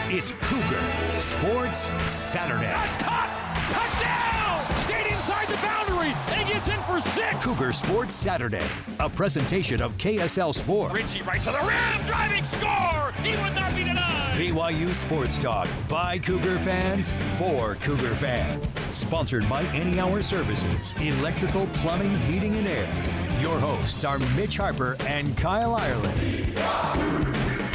It's Cougar Sports Saturday. That's caught! Touchdown! Stayed inside the boundary and gets in for 6. Cougar Sports Saturday, a presentation of KSL Sports. Ritchie right to the rim, driving score! He would not be denied! BYU Sports Talk by Cougar fans for Cougar fans. Sponsored by Any Hour Services, Electrical, Plumbing, Heating, and Air. Your hosts are Mitch Harper and Kyle Ireland.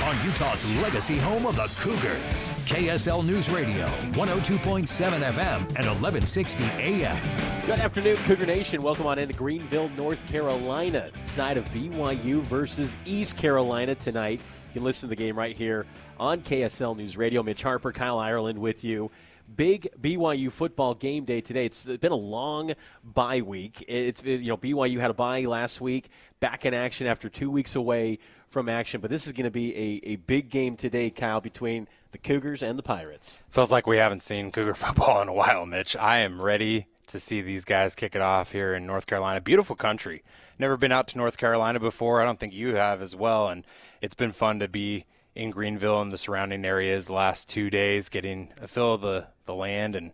On Utah's legacy home of the Cougars, KSL News Radio, 102.7 FM and 1160 AM. Good afternoon, Cougar Nation. Welcome on into Greenville, North Carolina, side of BYU versus East Carolina tonight. You can listen to the game right here on KSL News Radio. Mitch Harper, Kyle Ireland with you. Big BYU football game day today. It's been a long bye week. BYU had a bye last week, back in action after 2 weeks away from action. But this is going to be a big game today, Kyle, between the Cougars and the Pirates. Feels like we haven't seen Cougar football in a while, Mitch. I am ready to see these guys kick it off here in North Carolina. Beautiful country. Never been out to North Carolina before. I don't think you have as well. And it's been fun to be in Greenville and the surrounding areas the last 2 days, getting a feel of the land. And,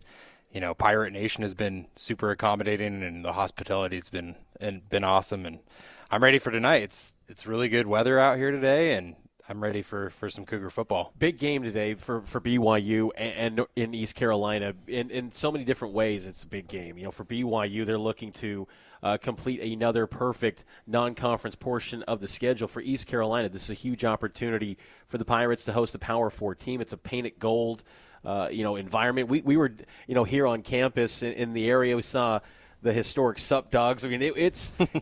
you know, Pirate Nation has been super accommodating, and the hospitality has been awesome. And I'm ready for tonight. It's really good weather out here today, and I'm ready for some Cougar football. Big game today for BYU and in East Carolina. In so many different ways, it's a big game. You know, for BYU, they're looking to complete another perfect non-conference portion of the schedule. For East Carolina, this is a huge opportunity for the Pirates to host a Power 4 team. It's a painted gold, environment. We were, here on campus in the area. We saw the historic Sup Dogs. I mean, it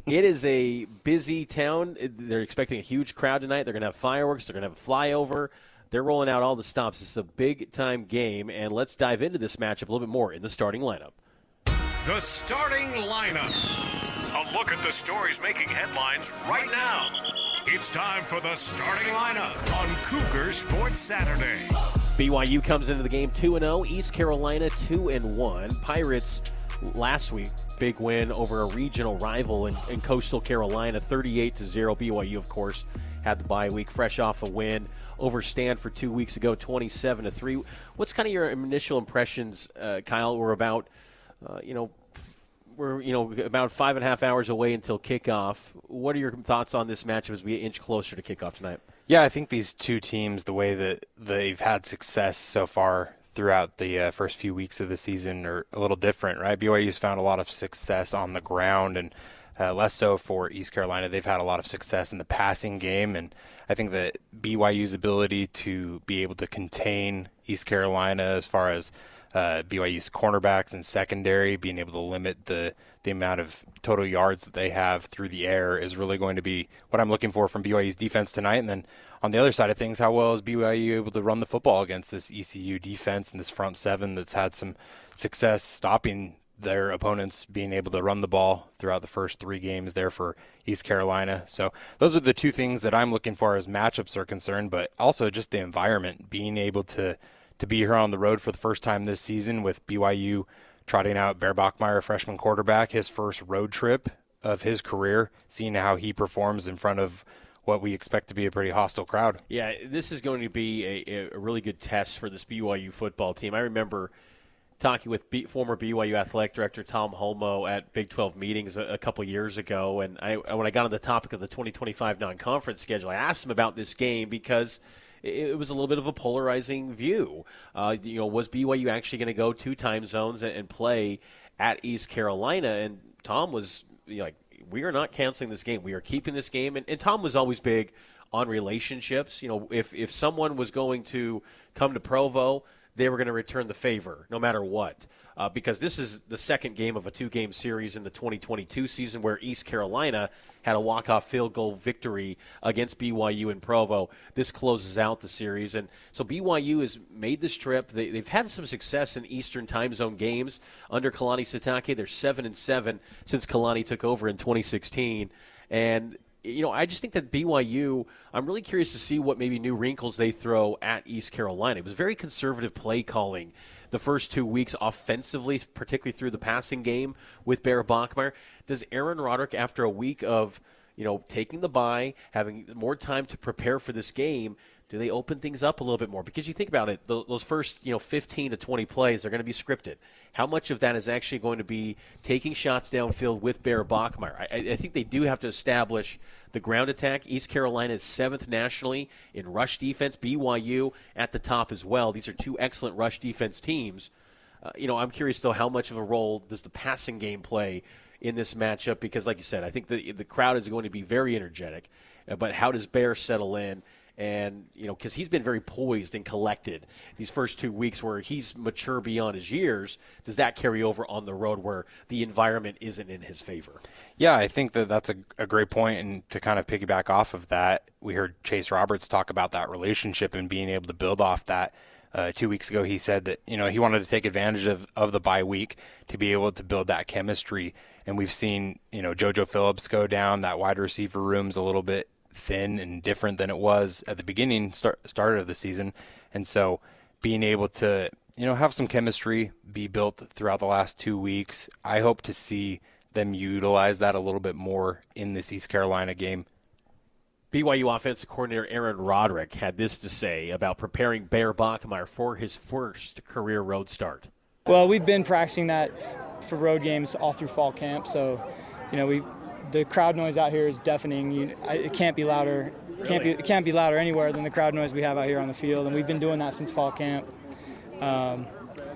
is a busy town. They're expecting a huge crowd tonight. They're going to have fireworks. They're going to have a flyover. They're rolling out all the stops. It's a big-time game, and let's dive into this matchup a little bit more in the starting lineup. The starting lineup. A look at the stories making headlines right now. It's time for the starting lineup on Cougar Sports Saturday. BYU comes into the game 2-0. East Carolina 2-1. Pirates last week, big win over a regional rival in Coastal Carolina, 38-0. BYU, of course, had the bye week, fresh off a win over Stanford 2 weeks ago, 27-3. What's kind of your initial impressions, Kyle? We're about, about 5.5 hours away until kickoff. What are your thoughts on this matchup as we inch closer to kickoff tonight? Yeah, I think these two teams, the way that they've had success so far throughout the first few weeks of the season, are a little different, right? BYU's found a lot of success on the ground, and less so for East Carolina. They've had a lot of success in the passing game, and I think that BYU's ability to be able to contain East Carolina as far as BYU's cornerbacks and secondary, being able to limit the amount of total yards that they have through the air is really going to be what I'm looking for from BYU's defense tonight. And then on the other side of things, how well is BYU able to run the football against this ECU defense and this front seven that's had some success stopping their opponents being able to run the ball throughout the first 3 games there for East Carolina. So those are the two things that I'm looking for as matchups are concerned, but also just the environment, being able to be here on the road for the first time this season with BYU trotting out Bear Bachmeier, freshman quarterback, his first road trip of his career, seeing how he performs in front of what we expect to be a pretty hostile crowd. Yeah, this is going to be a really good test for this BYU football team. I remember talking with former BYU athletic director Tom Holmoe at Big 12 meetings a couple years ago, and when I got on the topic of the 2025 non-conference schedule, I asked him about this game because it was a little bit of a polarizing view. Was BYU actually going to go 2 time zones and play at East Carolina? And Tom was like, we are not canceling this game. We are keeping this game. And Tom was always big on relationships. If someone was going to come to Provo, they were going to return the favor no matter what. Because this is the second game of a 2-game series in the 2022 season where East Carolina had a walk-off field goal victory against BYU in Provo. This closes out the series. And so BYU has made this trip. They've had some success in Eastern time zone games under Kalani Sitake. They're 7-7 since Kalani took over in 2016. And I just think that BYU, I'm really curious to see what maybe new wrinkles they throw at East Carolina. It was very conservative play calling the first 2 weeks offensively, particularly through the passing game with Bear Bachmeier. Does Aaron Roderick, after a week of taking the bye, having more time to prepare for this game, do they open things up a little bit more? Because you think about it, those first 15 to 20 plays, they're going to be scripted. How much of that is actually going to be taking shots downfield with Bear Bachmeier? I think they do have to establish the ground attack. East Carolina is 7th nationally in rush defense. BYU at the top as well. These are two excellent rush defense teams. I'm curious, though, how much of a role does the passing game play in this matchup? Because, like you said, I think the crowd is going to be very energetic. But how does Bear settle in? And, because he's been very poised and collected these first 2 weeks where he's mature beyond his years, does that carry over on the road where the environment isn't in his favor? Yeah, I think that's a great point. And to kind of piggyback off of that, we heard Chase Roberts talk about that relationship and being able to build off that. 2 weeks ago, he said that, he wanted to take advantage of the bye week to be able to build that chemistry. And we've seen, JoJo Phillips go down. That wide receiver room's a little bit thin and different than it was at the beginning start of the season. And so being able to, have some chemistry be built throughout the last 2 weeks, I hope to see them utilize that a little bit more in this East Carolina game. BYU offensive coordinator Aaron Roderick had this to say about preparing Bear Bachmeier for his first career road start. Well, we've been practicing that for road games all through fall camp, so the crowd noise out here is deafening. It can't be louder. It can't be louder anywhere than the crowd noise we have out here on the field, and we've been doing that since fall camp.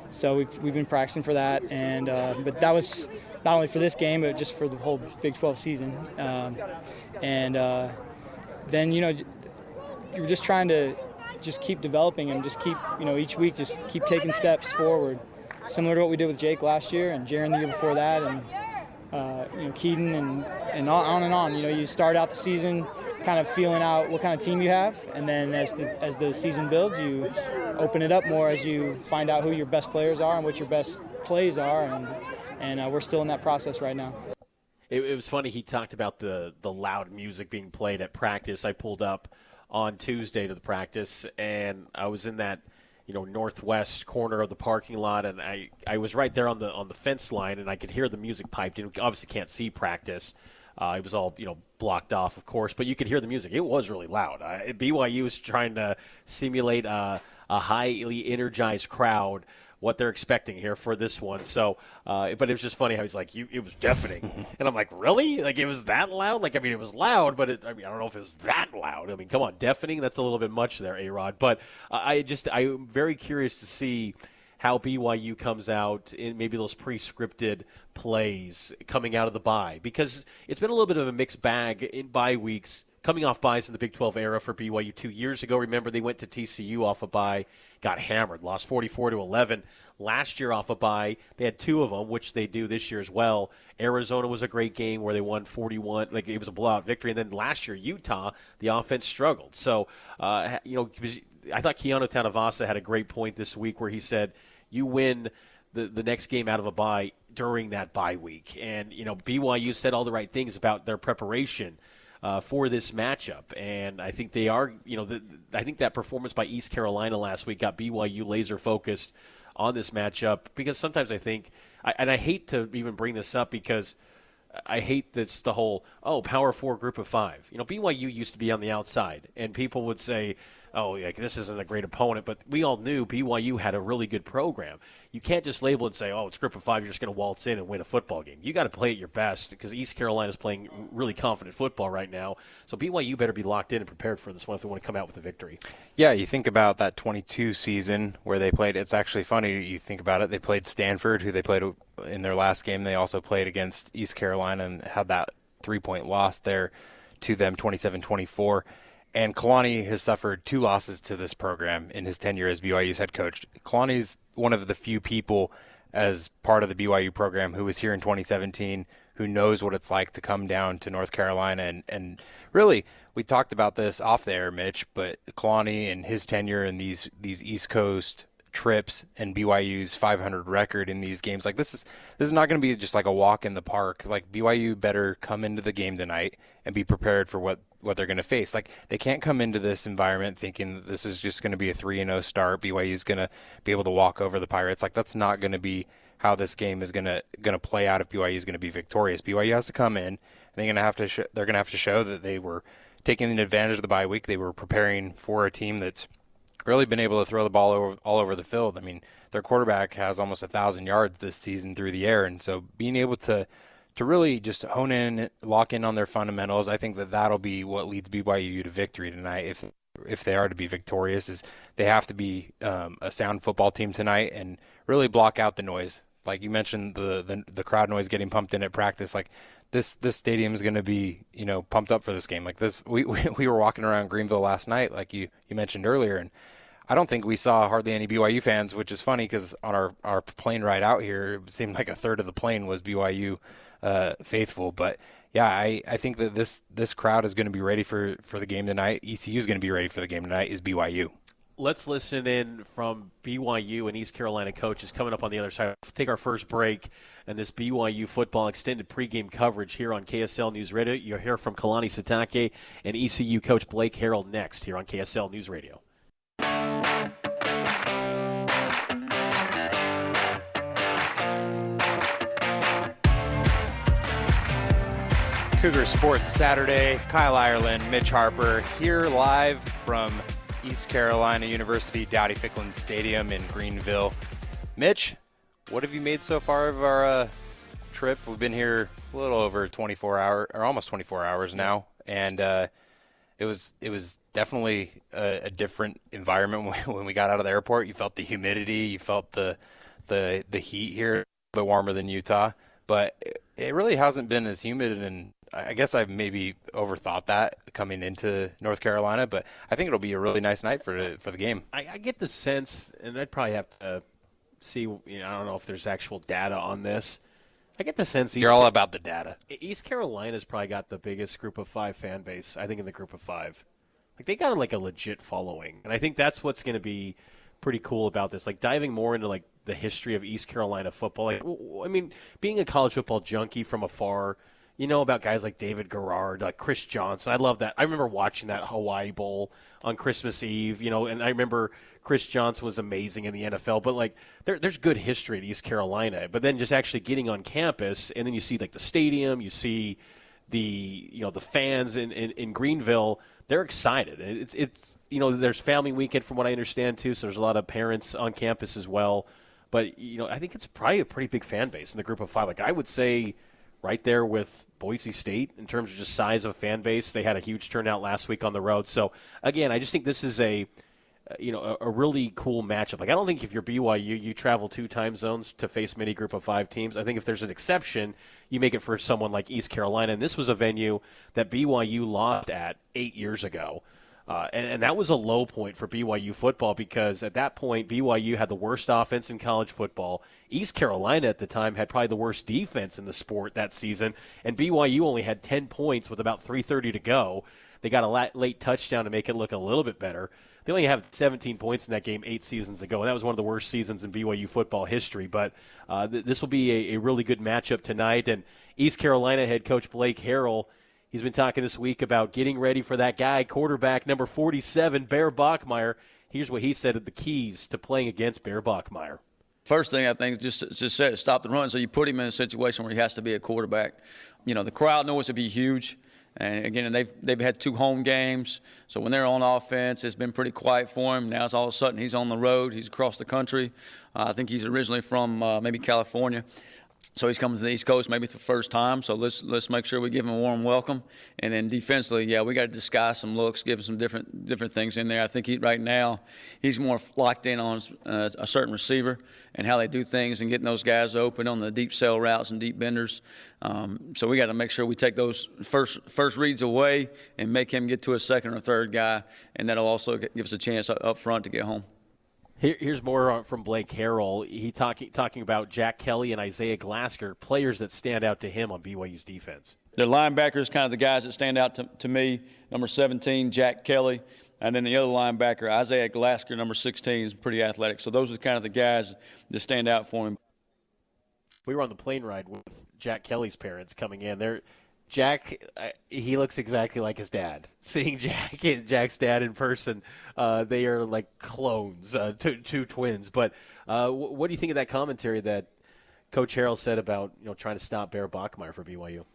So we've been practicing for that, and but that was not only for this game, but just for the whole Big 12 season. Then you're just trying to just keep developing and just keep each week just keep taking steps forward, similar to what we did with Jake last year and Jaron the year before that, and Keaton and on and on. You start out the season kind of feeling out what kind of team you have, and then as the season builds, you open it up more as you find out who your best players are and what your best plays are, and we're still in that process right now. It was funny. He talked about the loud music being played at practice. I pulled up on Tuesday to the practice, and I was in that northwest corner of the parking lot, and I was right there on the fence line, and I could hear the music piped in. We obviously can't see practice. It was all blocked off, of course, but you could hear the music. It was really loud. BYU was trying to simulate a highly energized crowd, what they're expecting here for this one. So, but it was just funny how he's like, it was deafening. And I'm like, really? Like, it was that loud? Like, it was loud, but I don't know if it was that loud. Come on, deafening? That's a little bit much there, A-Rod. But I'm very curious to see how BYU comes out in maybe those pre-scripted plays coming out of the bye. Because it's been a little bit of a mixed bag in bye weeks, coming off buys in the Big 12 era for BYU 2 years ago. Remember, they went to TCU off a bye, got hammered, lost 44-11. Last year off a bye, they had two of them, which they do this year as well. Arizona was a great game where they won 41. Like, it was a blowout victory. And then last year, Utah, the offense struggled. So, I thought Keanu Tanavasa had a great point this week where he said, you win the next game out of a bye during that bye week. And, BYU said all the right things about their preparation for this matchup. And I think they are, I think that performance by East Carolina last week got BYU laser focused on this matchup, because sometimes I think, and I hate to even bring this up because I hate this, the whole, Power 4 group of five. BYU used to be on the outside, and people would say, this isn't a great opponent, but we all knew BYU had a really good program. You can't just label it and say, it's group of five, you're just going to waltz in and win a football game. You got to play at your best, because East Carolina's playing really confident football right now. So BYU better be locked in and prepared for this one if they want to come out with a victory. Yeah, you think about that 22 season where they played, it's actually funny, you think about it, they played Stanford, who they played in their last game. They also played against East Carolina and had that 3-point loss there to them, 27-24. And Kalani has suffered 2 losses to this program in his tenure as BYU's head coach. Kalani's one of the few people as part of the BYU program who was here in 2017, who knows what it's like to come down to North Carolina. And really, we talked about this off the air, Mitch, but Kalani and his tenure in these East Coast trips and BYU's 500 record in these games, like this is not going to be just like a walk in the park. Like, BYU better come into the game tonight and be prepared for what they're going to face. Like, they can't come into this environment thinking that this is just going to be a 3-0 start. BYU's going to be able to walk over the Pirates. Like, that's not going to be how this game is going to play out if BYU is going to be victorious. BYU has to come in, and they're going to have to show that they were taking advantage of the bye week. They were preparing for a team that's really been able to throw the ball all over the field. I mean, their quarterback has almost 1,000 yards this season through the air, and so being able to really just hone in, lock in on their fundamentals, I think that'll be what leads BYU to victory tonight. If they are to be victorious, is they have to be a sound football team tonight and really block out the noise. Like you mentioned, the crowd noise getting pumped in at practice. Like this stadium is going to be pumped up for this game. Like this, we were walking around Greenville last night, like you mentioned earlier, and I don't think we saw hardly any BYU fans, which is funny because on our plane ride out here, it seemed like a third of the plane was BYU faithful. But yeah, I think that this crowd is going to be ready for the game tonight. ECU is going to be ready for the game tonight. Is BYU. Let's listen in from BYU and East Carolina coaches coming up on the other side. We'll take our first break and this BYU football extended pregame coverage here on KSL News Radio. You'll hear from Kalani Sitake and ECU coach Blake Harrell next here on KSL News Radio. Cougar Sports Saturday. Kyle Ireland, Mitch Harper here live from East Carolina University Dowdy-Ficklin Stadium in Greenville. Mitch, what have you made so far of our trip? We've been here a little over 24 hours, or almost 24 hours now, and it was definitely a different environment when we got out of the airport. You felt the humidity, you felt the heat here, a little bit warmer than Utah, but it really hasn't been as humid, and I guess I've maybe overthought that coming into North Carolina, but I think it'll be a really nice night for the game. I get the sense, and I'd probably have to see, I don't know if there's actual data on this. I get the sense you're all about the data. East Carolina's probably got the biggest group of 5 fan base, I think, in the group of 5. Like, they got like a legit following, and I think that's what's going to be pretty cool about this. Like, diving more into like the history of East Carolina football. Like, I mean, being a college football junkie from afar, you know about guys like David Garrard, Chris Johnson. I love that. I remember watching that Hawaii Bowl on Christmas Eve, and I remember Chris Johnson was amazing in the NFL. But, like, there's good history at East Carolina. But then just actually getting on campus, and then you see, like, the stadium, you see the fans in Greenville, they're excited. It's there's family weekend from what I understand, too, so there's a lot of parents on campus as well. But, I think it's probably a pretty big fan base in the group of 5. Like, I would say right there with Boise State in terms of just size of fan base. They had a huge turnout last week on the road. So, again, I just think this is a really cool matchup. Like, I don't think if you're BYU, you travel 2 time zones to face many group of 5 teams. I think if there's an exception, you make it for someone like East Carolina. And this was a venue that BYU lost at 8 years ago. And that was a low point for BYU football because at that point, BYU had the worst offense in college football. East Carolina at the time had probably the worst defense in the sport that season. And BYU only had 10 points with about 3:30 to go. They got a late touchdown to make it look a little bit better. They only have 17 points in that game 8 seasons ago, and that was one of the worst seasons in BYU football history. But this will be a really good matchup tonight. And East Carolina head coach Blake Harrell, he's been talking this week about getting ready for that guy, quarterback number 47, Bear Bachmeier. Here's what he said of the keys to playing against Bear Bachmeier. First thing I think is just stop the run, so you put him in a situation where he has to be a quarterback. The crowd noise will be huge. And, again, they've had 2 home games. So when they're on offense, it's been pretty quiet for him. Now it's all of a sudden he's on the road. He's across the country. I think he's originally from maybe California. So he's coming to the East Coast maybe for the first time. So let's make sure we give him a warm welcome. And then defensively, we got to disguise some looks, give him some different things in there. I think right now he's more locked in on a certain receiver and how they do things and getting those guys open on the deep sell routes and deep benders. So we got to make sure we take those first reads away and make him get to a second or third guy, and that'll also give us a chance up front to get home. Here's more from Blake Harrell. He talking about Jack Kelly and Isaiah Glasker, players that stand out to him on BYU's defense. The linebackers, kind of the guys that stand out to me. Number 17, Jack Kelly, and then the other linebacker, Isaiah Glasker, number 16, is pretty athletic. So those are kind of the guys that stand out for him. We were on the plane ride with Jack Kelly's parents coming in. Jack, he looks exactly like his dad. Seeing Jack's dad in person, they are like clones, two twins. But what do you think of that commentary that Coach Harrell said about trying to stop Bear Bachmeier for BYU?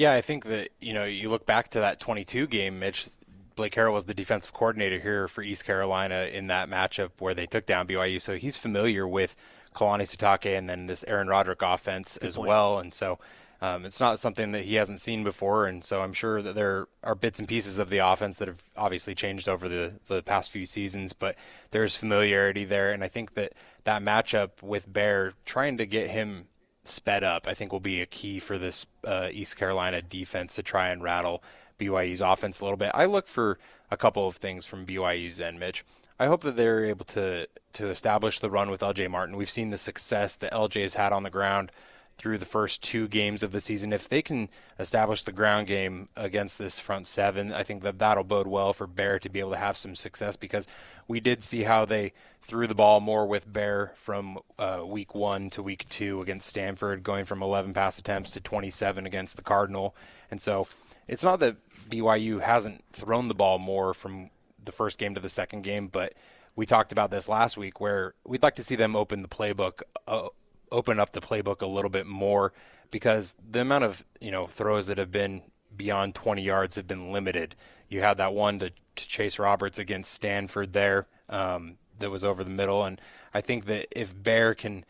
Yeah, I think that, you look back to that 22 game, Mitch, Blake Harrell was the defensive coordinator here for East Carolina in that matchup where they took down BYU. So he's familiar with Kalani Sitake and then this Aaron Roderick offense as well. And so it's not something that he hasn't seen before. And so I'm sure that there are bits and pieces of the offense that have obviously changed over the past few seasons, but there's familiarity there. And I think that matchup with Bear, trying to get him sped up, I think will be a key for this East Carolina defense to try and rattle BYU's offense a little bit. I look for a couple of things from BYU's end, Mitch. I hope that they're able to establish the run with LJ Martin. We've seen the success that LJ has had on the ground through the first 2 games of the season. If they can establish the ground game against this front 7, I think that that'll bode well for Bear to be able to have some success, because we did see how they threw the ball more with Bear from week 1 to week 2 against Stanford, going from 11 pass attempts to 27 against the Cardinal. And so it's not that BYU hasn't thrown the ball more from the first game to the second game, but we talked about this last week where we'd like to see them open up the playbook a little bit more, because the amount of throws that have been beyond 20 yards have been limited. You had that one to Chase Roberts against Stanford there that was over the middle, and I think that if Bear can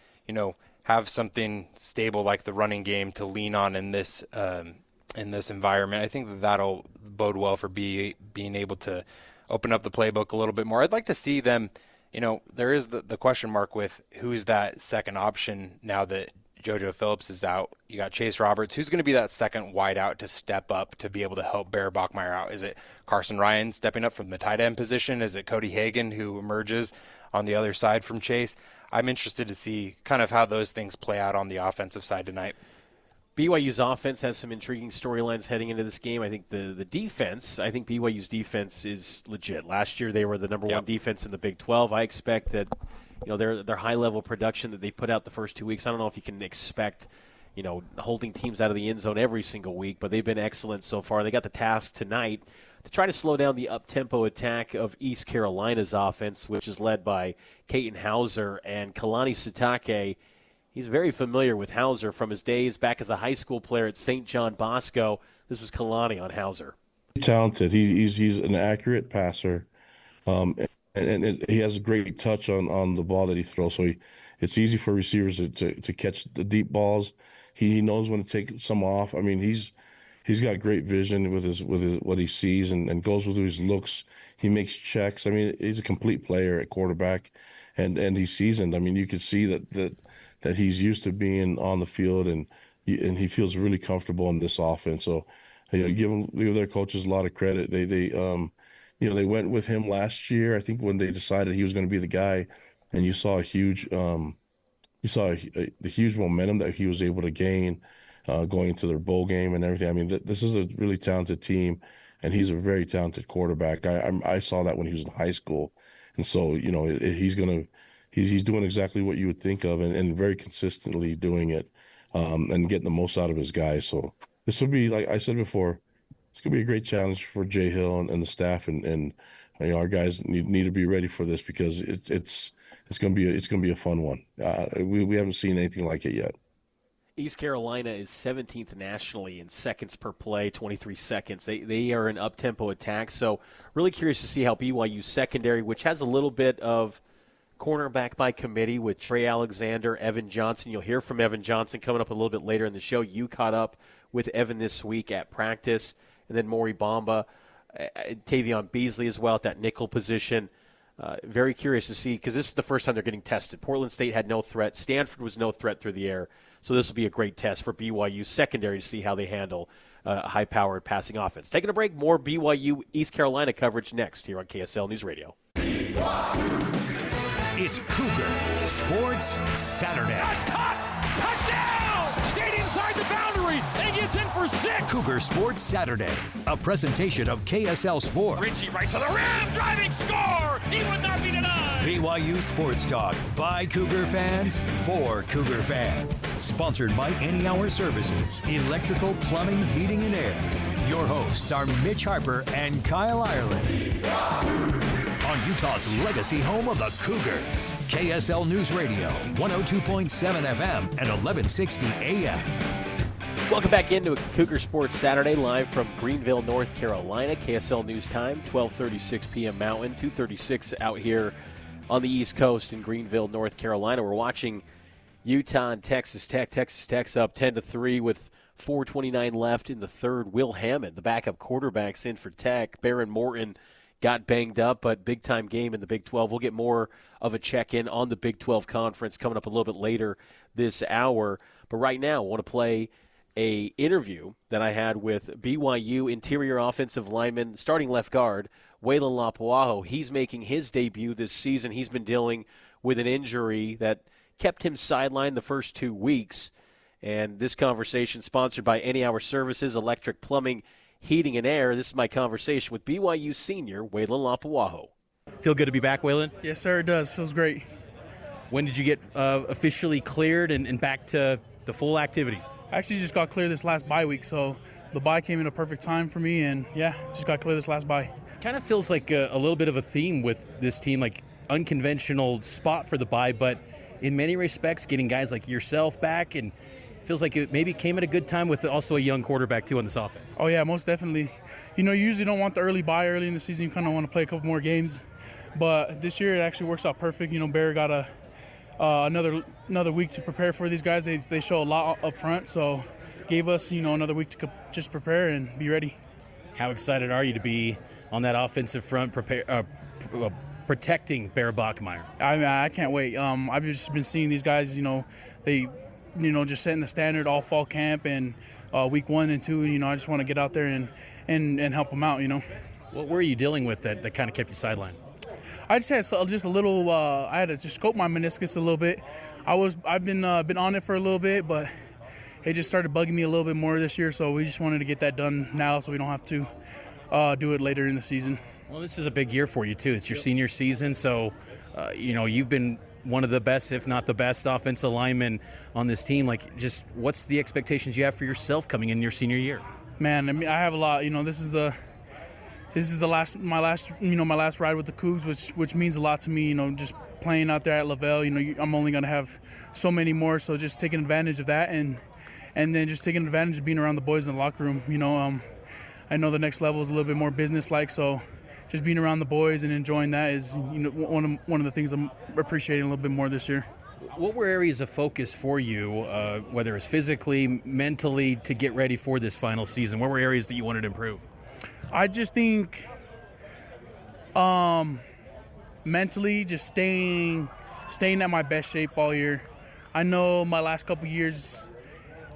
have something stable like the running game to lean on in this environment, I think that'll bode well for being able to open up the playbook a little bit more. I'd like to see them. There is the question mark with who's that second option now that JoJo Phillips is out. You got Chase Roberts. Who's going to be that second wide out to step up to be able to help Bear Bachmeier out? Is it Carson Ryan stepping up from the tight end position? Is it Cody Hagan who emerges on the other side from Chase? I'm interested to see kind of how those things play out on the offensive side tonight. BYU's offense has some intriguing storylines heading into this game. I think the defense, BYU's defense is legit. Last year they were the number one defense in the Big 12. I expect that, their high-level production that they put out the first 2 weeks, I don't know if you can expect, holding teams out of the end zone every single week, but they've been excellent so far. They got the task tonight to try to slow down the up-tempo attack of East Carolina's offense, which is led by Katin Hauser and Kalani Sitake. He's very familiar with Hauser from his days back as a high school player at St. John Bosco. This was Kalani on Hauser. Talented. He's an accurate passer, and he has a great touch on the ball that he throws. So it's easy for receivers to catch the deep balls. He knows when to take some off. I mean, he's got great vision with his what he sees and goes with his looks. He makes checks. I mean, he's a complete player at quarterback, and he's seasoned. I mean, you could see that he's used to being on the field, and he feels really comfortable in this offense. So, give their coaches a lot of credit. They went with him last year, I think, when they decided he was going to be the guy, and you saw the huge momentum that he was able to gain going into their bowl game and everything. I mean, this is a really talented team, and he's a very talented quarterback. I saw that when he was in high school, and so he's doing exactly what you would think of, and very consistently doing it, and getting the most out of his guys. So this would be, like I said before, it's going to be a great challenge for Jay Hill and the staff, and our guys need to be ready for this, because it's going to be a fun one. We haven't seen anything like it yet. East Carolina is 17th nationally in seconds per play, 23 seconds. They are an up-tempo attack, so really curious to see how BYU's secondary, which has a little bit of cornerback by committee with Trey Alexander, Evan Johnson. You'll hear from Evan Johnson coming up a little bit later in the show. You caught up with Evan this week at practice, and then Maury Bamba, Tavion Beasley as well at that nickel position. Very curious to see, because this is the first time they're getting tested. Portland State had no threat. Stanford was no threat through the air. So this will be a great test for BYU secondary to see how they handle high-powered passing offense. Taking a break, more BYU East Carolina coverage next here on KSL News Radio. It's Cougar Sports Saturday. That's caught! Touchdown! Stayed inside the boundary and gets in for 6. Cougar Sports Saturday, a presentation of KSL Sports. Richie right to the rim, driving score! He would not be denied! BYU Sports Talk by Cougar fans for Cougar fans. Sponsored by Any Hour Services, electrical, plumbing, heating, and air. Your hosts are Mitch Harper and Kyle Ireland. On Utah's legacy home of the Cougars, KSL News Radio, 102.7 FM and 1160 AM. Welcome back into a Cougar Sports Saturday live from Greenville, North Carolina. KSL News Time, 12:36 p.m. Mountain, 2:36 out here on the East Coast in Greenville, North Carolina. We're watching Utah and Texas Tech. Texas Tech's up 10-3 with 4:29 left in the third. Will Hammond, the backup quarterback's in for Tech. Baron Morton got banged up, but big-time game in the Big 12. We'll get more of a check-in on the Big 12 Conference coming up a little bit later this hour. But right now, I want to play a interview that I had with BYU interior offensive lineman, starting left guard, Weylin Lapuaho. He's making his debut this season. He's been dealing with an injury that kept him sidelined the first 2 weeks. And this conversation sponsored by Any Hour Services, Electric Plumbing, Heating and Air. This is my conversation with BYU senior Weylin Lapuaho. Feel good to be back, Weylin? Yes, sir, it does. Feels great. When did you get officially cleared and back to the full activities? I actually just got clear this last bye week, so the bye came in a perfect time for me, and yeah, just got clear this last bye. Kind of feels like a little bit of a theme with this team, like unconventional spot for the bye, but in many respects, getting guys like yourself back, and it feels like it maybe came at a good time with also a young quarterback too on this offense. Oh yeah, most definitely. You usually don't want the early bye early in the season. You kind of want to play a couple more games, but this year it actually works out perfect. Bear got another week to prepare for these guys. They show a lot up front, so gave us another week to just prepare and be ready. How excited are you to be on that offensive front, protecting Bear Bachmeier? I can't wait. I've just been seeing these guys. They just setting the standard all fall camp and week 1 and 2. I just want to get out there and help them out. What were you dealing with that kind of kept you sidelined? I just had just a little. I had to just scope my meniscus a little bit. I've been on it for a little bit, but it just started bugging me a little bit more this year. So we just wanted to get that done now, so we don't have to do it later in the season. Well, this is a big year for you too. It's your senior season, so you've been one of the best, if not the best, offensive lineman on this team. Like, just what's the expectations you have for yourself coming in your senior year? Man, I have a lot. This is my last ride with the Cougs, which means a lot to me. Just playing out there at Lavelle. I'm only gonna have so many more, so just taking advantage of that, and then just taking advantage of being around the boys in the locker room. I know the next level is a little bit more business-like, so just being around the boys and enjoying that is one of the things I'm appreciating a little bit more this year. What were areas of focus for you, whether it's physically, mentally, to get ready for this final season? What were areas that you wanted to improve? I just think mentally, just staying at my best shape all year. I know my last couple years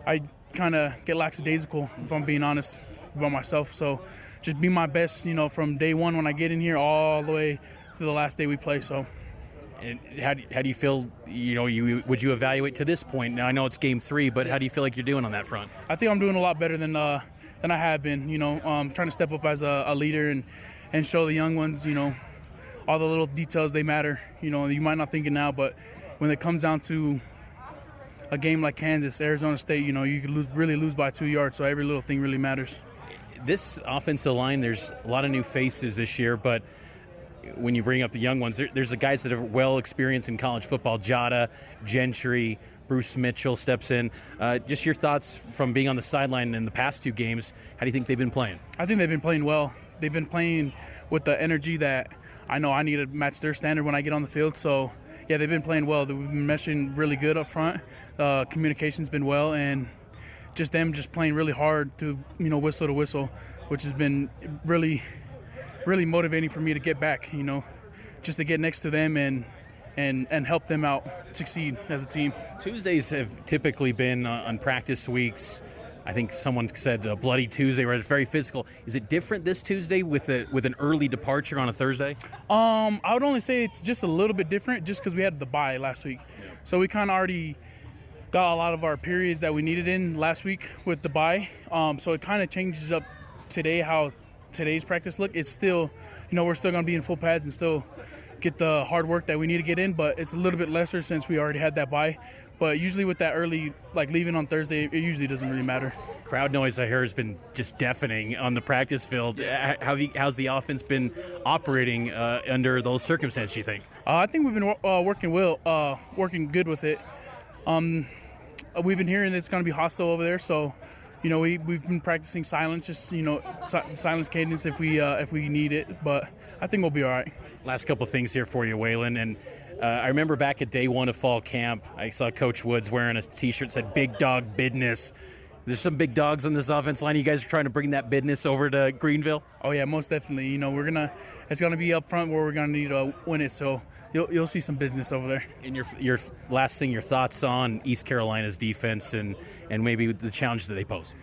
I kind of get lackadaisical, if I'm being honest about myself. So just be my best, from day one when I get in here all the way to the last day we play. So. And how do you feel, would you evaluate to this point? Now, I know it's game 3, but how do you feel like you're doing on that front? I think I'm doing a lot better than I have been, trying to step up as a leader and show the young ones, all the little details, they matter. You might not think it now, but when it comes down to a game like Kansas, Arizona State, you could really lose by 2 yards, so every little thing really matters. This offensive line, there's a lot of new faces this year, but when you bring up the young ones, there's the guys that are well experienced in college football. Jada, Gentry, Bruce Mitchell steps in. Just your thoughts from being on the sideline in the past 2 games. How do you think they've been playing? I think they've been playing well. They've been playing with the energy that I know I need to match their standard when I get on the field. So, yeah, they've been playing well. They've been meshing really good up front. Communication's been well, and just them just playing really hard to, whistle to whistle, which has been really motivating for me to get back, just to get next to them and help them out succeed as a team. Tuesdays have typically been on practice weeks. I think someone said a bloody Tuesday where it's very physical. Is it different this Tuesday with an early departure on a Thursday? I would only say it's just a little bit different just because we had the bye last week. Yeah. So we kind of already got a lot of our periods that we needed in last week with the bye. So it kind of changes up today how today's practice look. It's still, we're still going to be in full pads and still get the hard work that we need to get in, but it's a little bit lesser since we already had that bye. But usually with that early, leaving on Thursday, it usually doesn't really matter. Crowd noise, I hear, has been just deafening on the practice field. How's the offense been operating under those circumstances, you think? I think we've been working good with it. We've been hearing that it's going to be hostile over there, so we've been practicing silence, just silence cadence if we need it. But I think we'll be all right. Last couple things here for you, Weylin. And I remember back at day one of fall camp, I saw Coach Woods wearing a T-shirt that said "Big Dog Business." There's some big dogs on this offense line. You guys are trying to bring that business over to Greenville? Oh yeah, most definitely. It's gonna be up front where we're gonna need to win it. So you'll see some business over there. And your last thing, your thoughts on East Carolina's defense and maybe the challenge that they pose?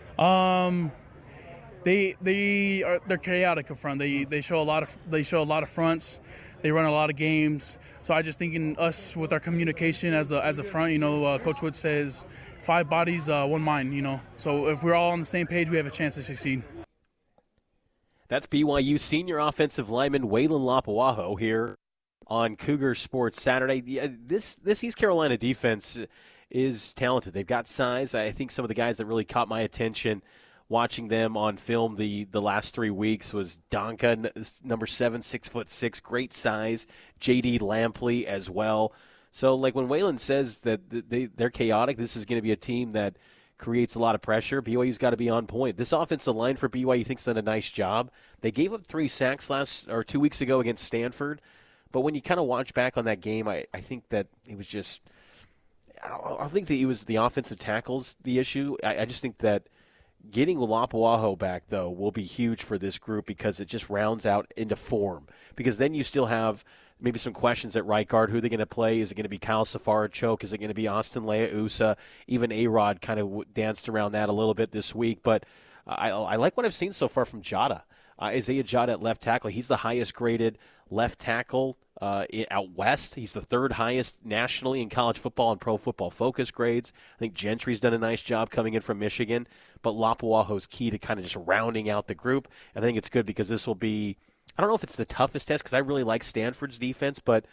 They're chaotic up front. They show a lot of fronts. They run a lot of games. So I just think in us with our communication as a front, Coach Wood says 5 bodies, 1 mind, So if we're all on the same page, we have a chance to succeed. That's BYU senior offensive lineman Weylin Lapuaho here on Cougar Sports Saturday. This East Carolina defense is talented. They've got size. I think some of the guys that really caught my attention watching them on film the last 3 weeks was Donka, number 7, 6'6", great size. J.D. Lampley as well. So, like when Weylin says that they're chaotic, this is going to be a team that creates a lot of pressure. BYU's got to be on point. This offensive line for BYU thinks done a nice job. They gave up 3 sacks 2 weeks ago against Stanford. But when you kind of watch back on that game, I think that it was just – I don't think that it was the offensive tackles the issue. I just think that getting Lapuaho back, though, will be huge for this group because it just rounds out into form. Because then you still have maybe some questions at right guard. Who are they going to play? Is it going to be Kyle Safara-Choke? Is it going to be Austin Leausa? Even A-Rod kind of danced around that a little bit this week. But I like what I've seen so far from Jada. Isaiah Jada at left tackle. He's the highest graded left tackle out west. He's the 3rd highest nationally in college football and Pro Football Focus grades. I think Gentry's done a nice job coming in from Michigan. But Lapuaho's key to kind of just rounding out the group. And I think it's good because this will be, I don't know if it's the toughest test because I really like Stanford's defense, but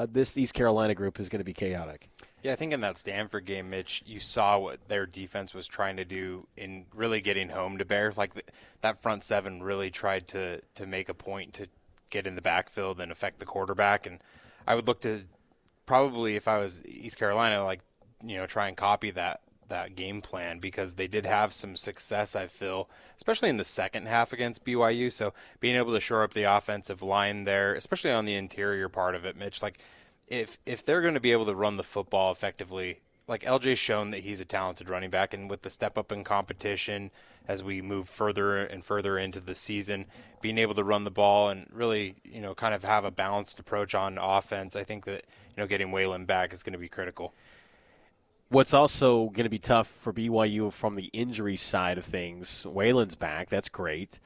this East Carolina group is going to be chaotic. Yeah, I think in that Stanford game, Mitch, you saw what their defense was trying to do in really getting home to bear. Like that front 7 really tried to make a point to get in the backfield and affect the quarterback. And I would look to probably, if I was East Carolina, try and copy that game plan because they did have some success, I feel, especially in the second half against BYU. So being able to shore up the offensive line there, especially on the interior part of it, Mitch, if they're going to be able to run the football effectively, like LJ's shown that he's a talented running back, and with the step up in competition as we move further and further into the season, being able to run the ball and really, kind of have a balanced approach on offense, I think that, getting Weylin back is going to be critical. What's also going to be tough for BYU from the injury side of things, Wayland's back, that's great.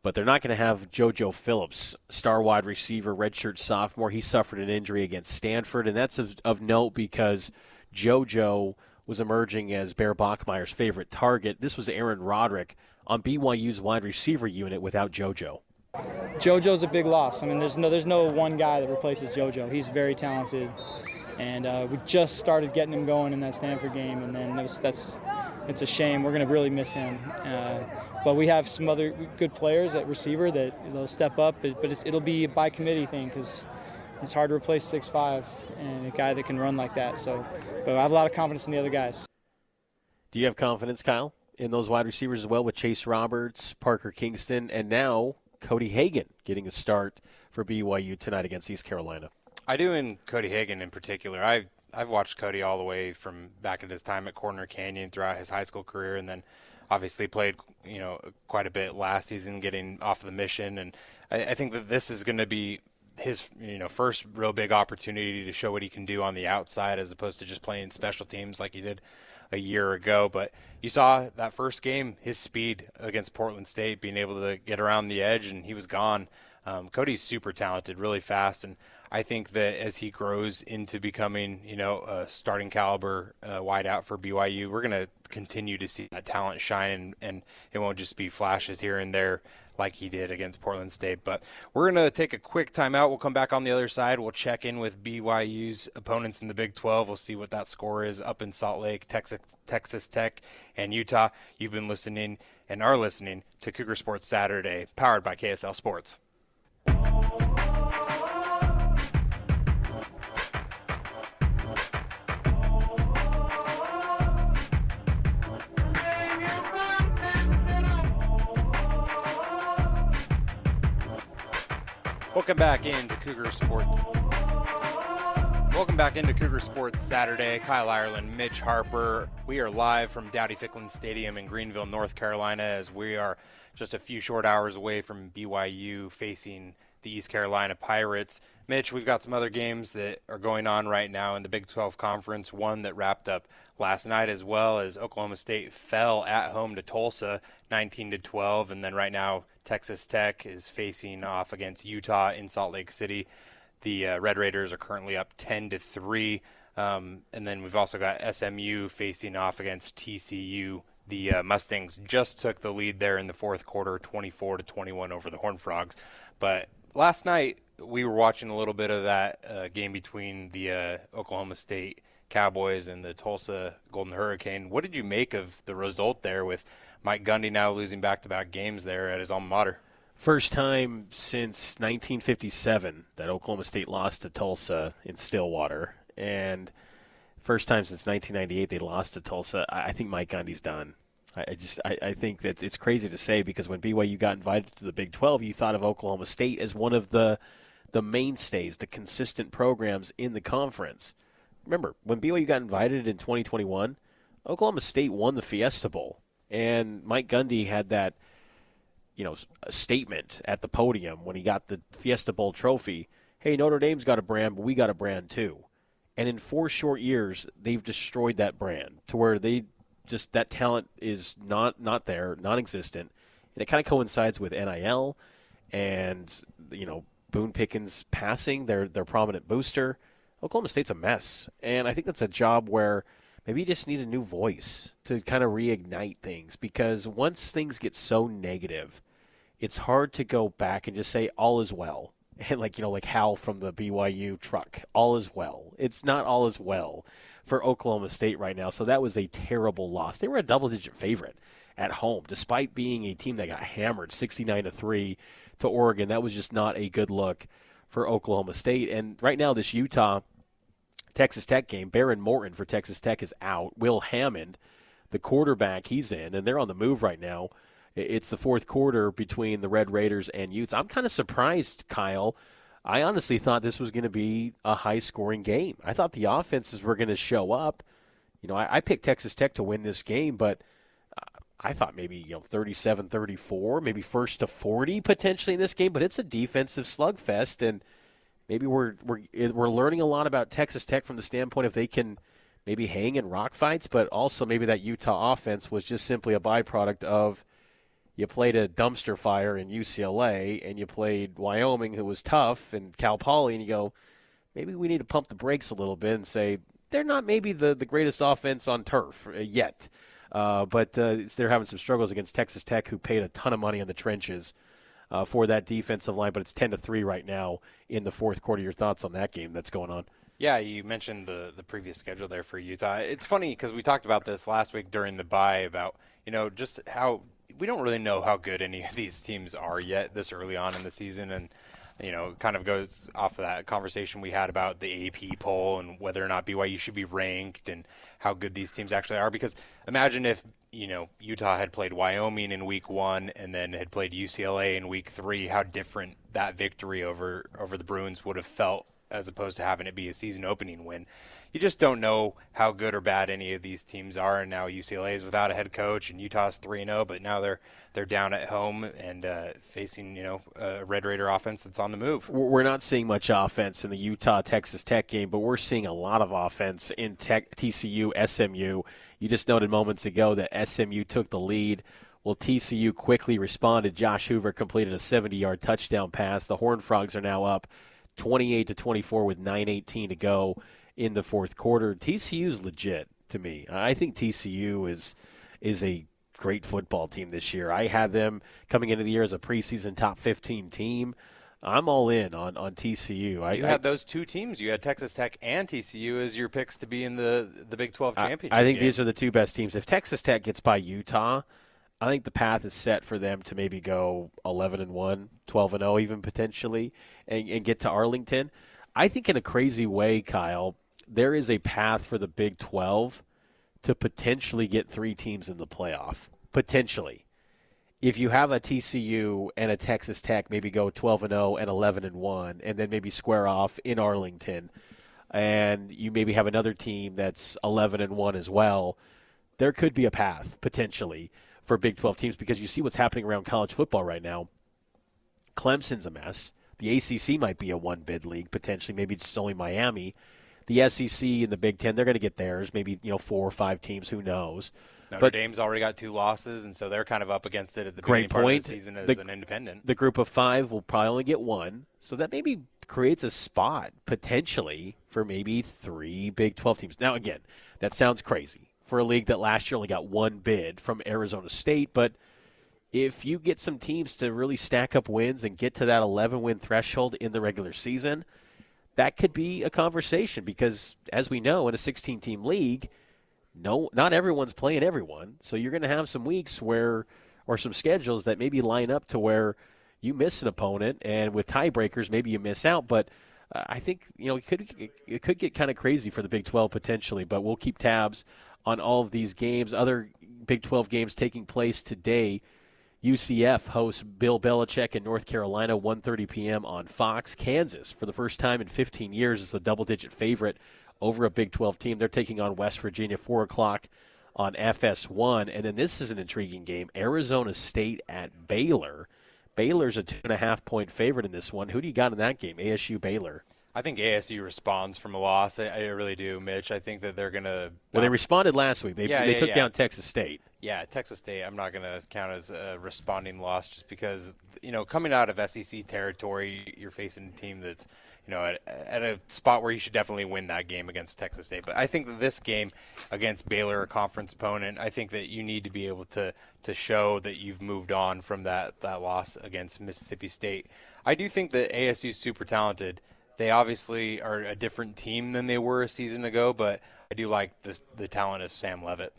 But they're not going to have JoJo Phillips, star wide receiver, redshirt sophomore. He suffered an injury against Stanford, and that's of note because JoJo was emerging as Bear Bachmeier's favorite target. This was Aaron Roderick on BYU's wide receiver unit without JoJo. JoJo's a big loss. I mean, there's no one guy that replaces JoJo. He's very talented. And we just started getting him going in that Stanford game, and then it's a shame. We're going to really miss him. But we have some other good players at receiver that they'll step up, but it'll be a by committee thing because it's hard to replace 6'5" and a guy that can run like that. So, but I have a lot of confidence in the other guys. Do you have confidence, Kyle, in those wide receivers as well with Chase Roberts, Parker Kingston, and now Cody Hagan getting a start for BYU tonight against East Carolina? I do, in Cody Hagan in particular. I've watched Cody all the way from back at his time at Corner Canyon throughout his high school career, and then obviously played quite a bit last season, getting off the mission. And I think that this is going to be his first real big opportunity to show what he can do on the outside as opposed to just playing special teams like he did a year ago. But you saw that first game, his speed against Portland State, being able to get around the edge, and he was gone. Cody's super talented, really fast, and I think that as he grows into becoming, a starting caliber wideout for BYU, we're going to continue to see that talent shine, and it won't just be flashes here and there like he did against Portland State. But we're going to take a quick timeout. We'll come back on the other side. We'll check in with BYU's opponents in the Big 12. We'll see what that score is up in Salt Lake, Texas Tech, and Utah. You've been listening and are listening to Cougar Sports Saturday, powered by KSL Sports. Welcome back into Cougar Sports. Welcome back into Cougar Sports Saturday. Kyle Ireland, Mitch Harper. We are live from Dowdy-Ficklen Stadium in Greenville, North Carolina, as we are just a few short hours away from BYU facing the East Carolina Pirates. Mitch, we've got some other games that are going on right now in the Big 12 Conference, one that wrapped up last night, as well as Oklahoma State fell at home to Tulsa 19-12, and then right now Texas Tech is facing off against Utah in Salt Lake City. The Red Raiders are currently up 10-3, and then we've also got SMU facing off against TCU. The Mustangs just took the lead there in the fourth quarter, 24-21 over the Horned Frogs. But last night we were watching a little bit of that game between the Oklahoma State Cowboys and the Tulsa Golden Hurricane. What did you make of the result there with Mike Gundy now losing back-to-back games there at his alma mater? First time since 1957 that Oklahoma State lost to Tulsa in Stillwater, and first time since 1998 they lost to Tulsa. I think Mike Gundy's done. I think that it's crazy to say, because when BYU got invited to the Big 12, you thought of Oklahoma State as one of the mainstays, the consistent programs in the conference. Remember, when BYU got invited in 2021, Oklahoma State won the Fiesta Bowl, and Mike Gundy had that a statement at the podium when he got the Fiesta Bowl trophy. Hey, Notre Dame's got a brand, but we got a brand too. And in 4 short years, they've destroyed that brand to where that talent is not there, non-existent. And it kind of coincides with NIL and, Boone Pickens passing, their prominent booster. Oklahoma State's a mess. And I think that's a job where maybe you just need a new voice to kind of reignite things, because once things get so negative, it's hard to go back and just say all is well. And like Hal from the BYU truck, all is well. It's not all is well for Oklahoma State right now. So that was a terrible loss. They were a double-digit favorite at home, despite being a team that got hammered 69-3 to Oregon. That was just not a good look for Oklahoma State. And right now, this Utah-Texas Tech game, Baron Morton for Texas Tech is out. Will Hammond, the quarterback, he's in, and they're on the move right now. It's the fourth quarter between the Red Raiders and Utes. I'm kind of surprised, Kyle. I honestly thought this was going to be a high-scoring game. I thought the offenses were going to show up. I picked Texas Tech to win this game, but I thought maybe 37-34, maybe first to 40 potentially in this game. But it's a defensive slugfest, and maybe we're learning a lot about Texas Tech from the standpoint if they can maybe hang in rock fights, but also maybe that Utah offense was just simply a byproduct of you played a dumpster fire in UCLA and you played Wyoming, who was tough, and Cal Poly, and you go, maybe we need to pump the brakes a little bit and say they're not maybe the greatest offense on turf yet. But they're having some struggles against Texas Tech, who paid a ton of money in the trenches for that defensive line. But it's 10-3 right now in the fourth quarter. Your thoughts on that game that's going on? Yeah, you mentioned the previous schedule there for Utah. It's funny because we talked about this last week during the bye about, just how we don't really know how good any of these teams are yet this early on in the season. And, kind of goes off of that conversation we had about the AP poll and whether or not BYU should be ranked and how good these teams actually are. Because imagine if, Utah had played Wyoming in week 1 and then had played UCLA in week 3, how different that victory over the Bruins would have felt, as opposed to having it be a season opening win. You just don't know how good or bad any of these teams are. And now UCLA is without a head coach, and Utah's 3-0, but now they're down at home and facing a Red Raider offense that's on the move. We're not seeing much offense in the Utah-Texas Tech game, but we're seeing a lot of offense in TCU, SMU. You just noted moments ago that SMU took the lead. Well, TCU quickly responded. Josh Hoover completed a 70-yard touchdown pass. The Horned Frogs are now up 28-24 with 9:18 to go in the fourth quarter. TCU's legit to me. I think TCU is a great football team this year. I had them coming into the year as a preseason top 15 team. I'm all in on TCU. You had those two teams. You had Texas Tech and TCU as your picks to be in the Big 12 championship I think game. These are the two best teams. If Texas Tech gets by Utah, I think the path is set for them to maybe go 11-1, 12-0 even potentially, and get to Arlington. I think in a crazy way, Kyle, there is a path for the Big 12 to potentially get 3 teams in the playoff, potentially. if you have a TCU and a Texas Tech maybe go 12-0 and 11-1, and then maybe square off in Arlington, and you maybe have another team that's 11-1 as well, there could be a path potentially for Big 12 teams, because you see what's happening around college football right now. Clemson's a mess. The ACC might be a one-bid league potentially. Maybe it's only Miami. The SEC and the Big Ten, they're going to get theirs. Maybe 4 or 5 teams. Who knows? Notre Dame's already got 2 losses, and so they're kind of up against it at the beginning part of the season as an independent. The group of 5 will probably only get 1, so that maybe creates a spot potentially for maybe 3 Big 12 teams. Now, again, that sounds crazy for a league that last year only got 1 bid from Arizona State, but if you get some teams to really stack up wins and get to that 11-win threshold in the regular season, that could be a conversation, because, as we know, in a 16-team league, not everyone's playing everyone. So you're going to have some weeks or some schedules that maybe line up to where you miss an opponent, and with tiebreakers, maybe you miss out. But I think it could get kind of crazy for the Big 12 potentially. But we'll keep tabs on all of these games. Other Big 12 games taking place today. UCF hosts Bill Belichick in North Carolina, 1:30 p.m. on Fox. Kansas, for the first time in 15 years, is a double-digit favorite over a Big 12 team. They're taking on West Virginia, 4 o'clock on FS1. And then this is an intriguing game, Arizona State at Baylor. Baylor's a 2.5-point favorite in this one. Who do you got in that game, ASU Baylor? I think ASU responds from a loss. I really do, Mitch. I think that they're going to – Well, they responded last week. They took down Texas State. Yeah, Texas State I'm not going to count as a responding loss, just because, coming out of SEC territory, you're facing a team that's, at a spot where you should definitely win that game against Texas State. But I think that this game against Baylor, a conference opponent, I think that you need to be able to show that you've moved on from that loss against Mississippi State. I do think that ASU is super talented. They obviously are a different team than they were a season ago, but I do like the talent of Sam Leavitt.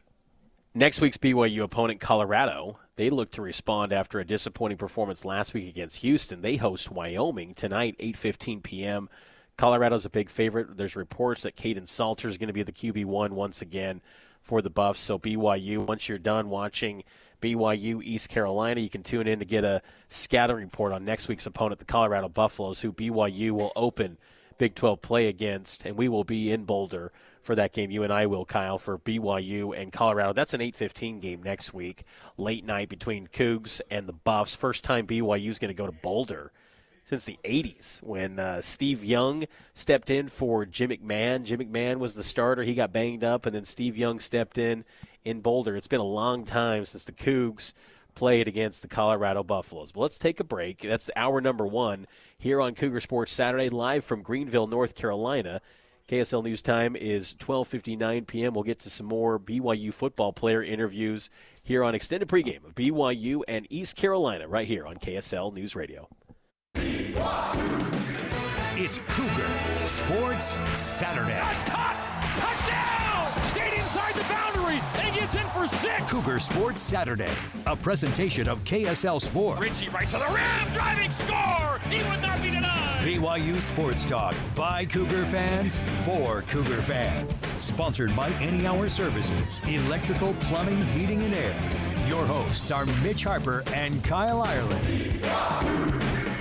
Next week's BYU opponent, Colorado, they look to respond after a disappointing performance last week against Houston. They host Wyoming tonight, 8:15 p.m. Colorado's a big favorite. There's reports that Caden Salter is going to be the QB1 once again for the Buffs. So BYU, once you're done watching BYU East Carolina, you can tune in to get a scattering report on next week's opponent, the Colorado Buffaloes, who BYU will open Big 12 play against, and we will be in Boulder for that game. You and I will, Kyle, for BYU and Colorado. That's an 8:15 game next week, late night between Cougs and the Buffs. First time BYU is going to go to Boulder since the 80s when Steve Young stepped in for Jim McMahon. Jim McMahon was the starter. He got banged up, and then Steve Young stepped in Boulder. It's been a long time since the Cougs played against the Colorado Buffaloes. But let's take a break. That's hour number 1 here on Cougar Sports Saturday, live from Greenville, North Carolina. KSL News Time is 12:59 p.m. We'll get to some more BYU football player interviews here on Extended Pregame of BYU and East Carolina right here on KSL News Radio. It's Cougar Sports Saturday. That's caught! Touchdown! Stayed inside the boundary and gets in for 6. Cougar Sports Saturday, a presentation of KSL Sports. Richie right to the rim, driving score! He would not be denied! BYU Sports Talk by Cougar fans for Cougar fans. Sponsored by Any Hour Services, electrical, plumbing, heating, and air. Your hosts are Mitch Harper and Kyle Ireland.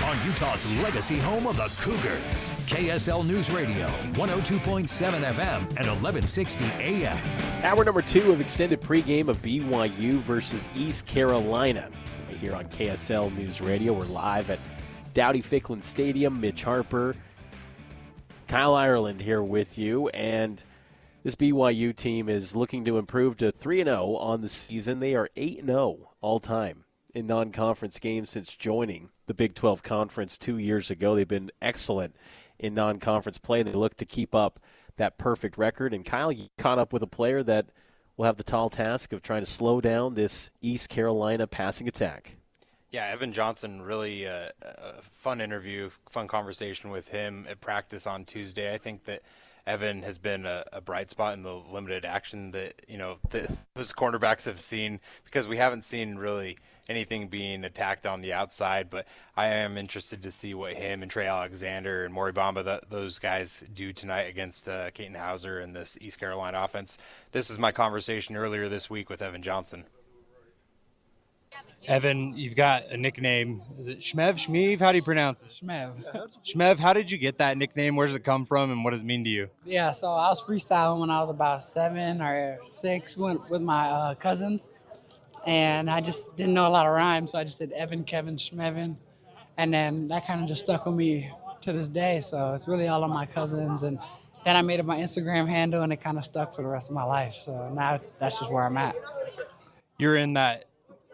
On Utah's legacy home of the Cougars, KSL News Radio, 102.7 FM and 1160 AM. Hour number 2 of Extended Pregame of BYU versus East Carolina. Right here on KSL News Radio, we're live at Dowdy-Ficklin Stadium. Mitch Harper, Kyle Ireland here with you, and this BYU team is looking to improve to 3-0 on the season. They are 8-0 all time in non-conference games since joining the Big 12 Conference 2 years ago. They've been excellent in non-conference play, and they look to keep up that perfect record. And Kyle, you caught up with a player that will have the tall task of trying to slow down this East Carolina passing attack. Yeah, Evan Johnson, really a fun interview, fun conversation with him at practice on Tuesday. I think that Evan has been a bright spot in the limited action that, those cornerbacks have seen, because we haven't seen really anything being attacked on the outside. But I am interested to see what him and Trey Alexander and Maury Bamba, those guys, do tonight against Caton Hauser and this East Carolina offense. This is my conversation earlier this week with Evan Johnson. Evan, you've got a nickname. Is it Shmev? Shmeev? How do you pronounce it? Shmev. Shmev, how did you get that nickname? Where does it come from, and what does it mean to you? Yeah, so I was freestyling when I was about 7 or 6 with my cousins, and I just didn't know a lot of rhymes, so I just said Evan, Kevin, Shmevin, and then that kind of just stuck with me to this day. So it's really all of my cousins, and then I made it my Instagram handle, and it kind of stuck for the rest of my life. So now that's just where I'm at. You're in that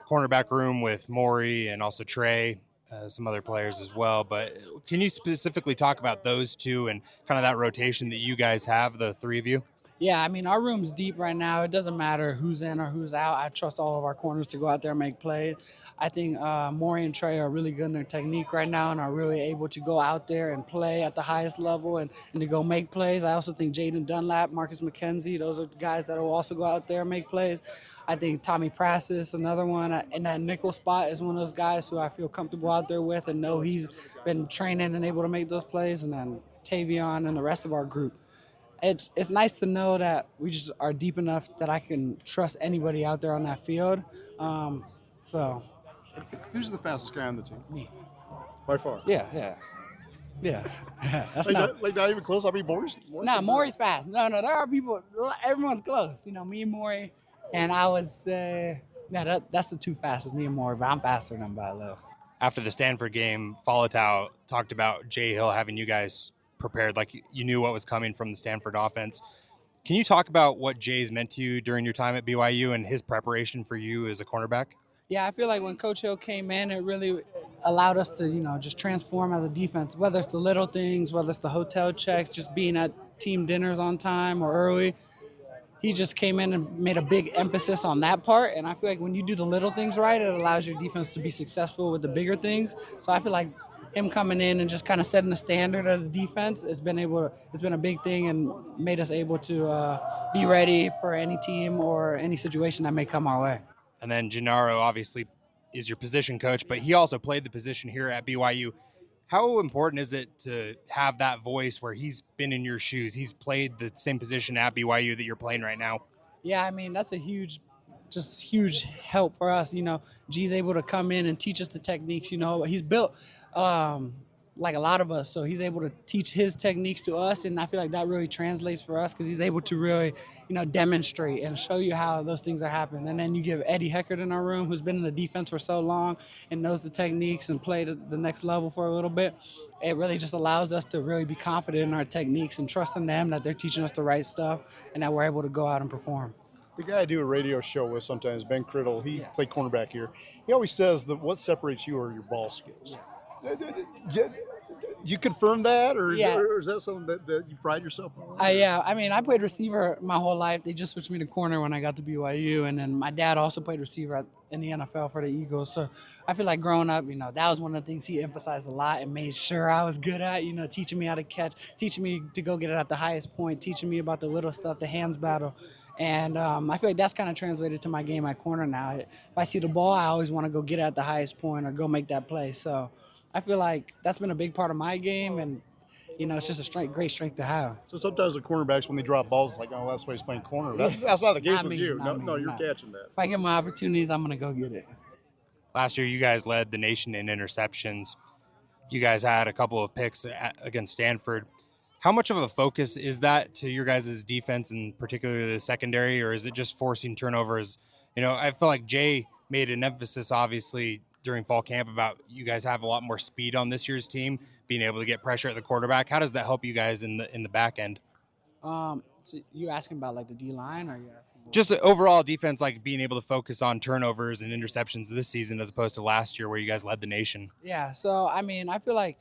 cornerback room with Maury and also Trey, some other players as well. But can you specifically talk about those two and kind of that rotation that you guys have, the three of you? Yeah, I mean, our room's deep right now. It doesn't matter who's in or who's out. I trust all of our corners to go out there and make plays. I think Maury and Trey are really good in their technique right now and are really able to go out there and play at the highest level and to go make plays. I also think Jaden Dunlap, Marcus McKenzie, those are guys that will also go out there and make plays. I think Tommy Prassis, another one in that nickel spot, is one of those guys who I feel comfortable out there with and know he's been training and able to make those plays. And then Tavion and the rest of our group. It's nice to know that we just are deep enough that I can trust anybody out there on that field. So, who's the fastest guy on the team? Me. By far. Yeah. That's not even close. I mean, Maury's. Nah, Maury's fast. No, there are people. Everyone's close. You know, me and Maury, and I would say, that's the two fastest. Me and Maury, but I'm faster than him by a little. After the Stanford game, Falatau talked about Jay Hill having you guys prepared, like you knew what was coming from the Stanford offense. Can you talk about what Jay's meant to you during your time at BYU and his preparation for you as a cornerback? Yeah, I feel like when Coach Hill came in, it really allowed us to, just transform as a defense, whether it's the little things, whether it's the hotel checks, just being at team dinners on time or early. He just came in and made a big emphasis on that part, and I feel like when you do the little things right, it allows your defense to be successful with the bigger things. So I feel like him coming in and just kind of setting the standard of the defense it's been a big thing and made us able to be ready for any team or any situation that may come our way. And then Gennaro obviously is your position coach, but he also played the position here at BYU. How important is it to have that voice where he's been in your shoes? He's played the same position at BYU that you're playing right now. Yeah, I mean, that's a huge help for us. G's able to come in and teach us the techniques. He's built like a lot of us, so he's able to teach his techniques to us, and I feel like that really translates for us because he's able to really, demonstrate and show you how those things are happening. And then you give Eddie Heckert in our room, who's been in the defense for so long and knows the techniques and played at the next level for a little bit. It really just allows us to really be confident in our techniques and trust in them that they're teaching us the right stuff and that we're able to go out and perform. The guy I do a radio show with sometimes, Ben Criddle, he played cornerback here. He always says that what separates you are your ball skills. You confirm that, or is that something that you pride yourself on? Yeah, I mean, I played receiver my whole life. They just switched me to corner when I got to BYU, and then my dad also played receiver in the NFL for the Eagles. So I feel like growing up, that was one of the things he emphasized a lot and made sure I was good at, teaching me how to catch, teaching me to go get it at the highest point, teaching me about the little stuff, the hands battle. And I feel like that's kind of translated to my game at corner now. If I see the ball, I always want to go get it at the highest point or go make that play. So I feel like that's been a big part of my game, and it's just a great strength to have. So sometimes the cornerbacks, when they drop balls, it's like, oh, that's why he's playing corner. That's not the case with you. You're catching that. If I get my opportunities, I'm going to go get it. Last year, you guys led the nation in interceptions. You guys had a couple of picks against Stanford. How much of a focus is that to your guys' defense, and particularly the secondary, or is it just forcing turnovers? I feel like Jay made an emphasis, obviously, during fall camp about you guys have a lot more speed on this year's team, being able to get pressure at the quarterback. How does that help you guys in the back end? So you asking about like the D-line, or you asking just the overall defense, like being able to focus on turnovers and interceptions this season as opposed to last year where you guys led the nation? Yeah, so I mean, I feel like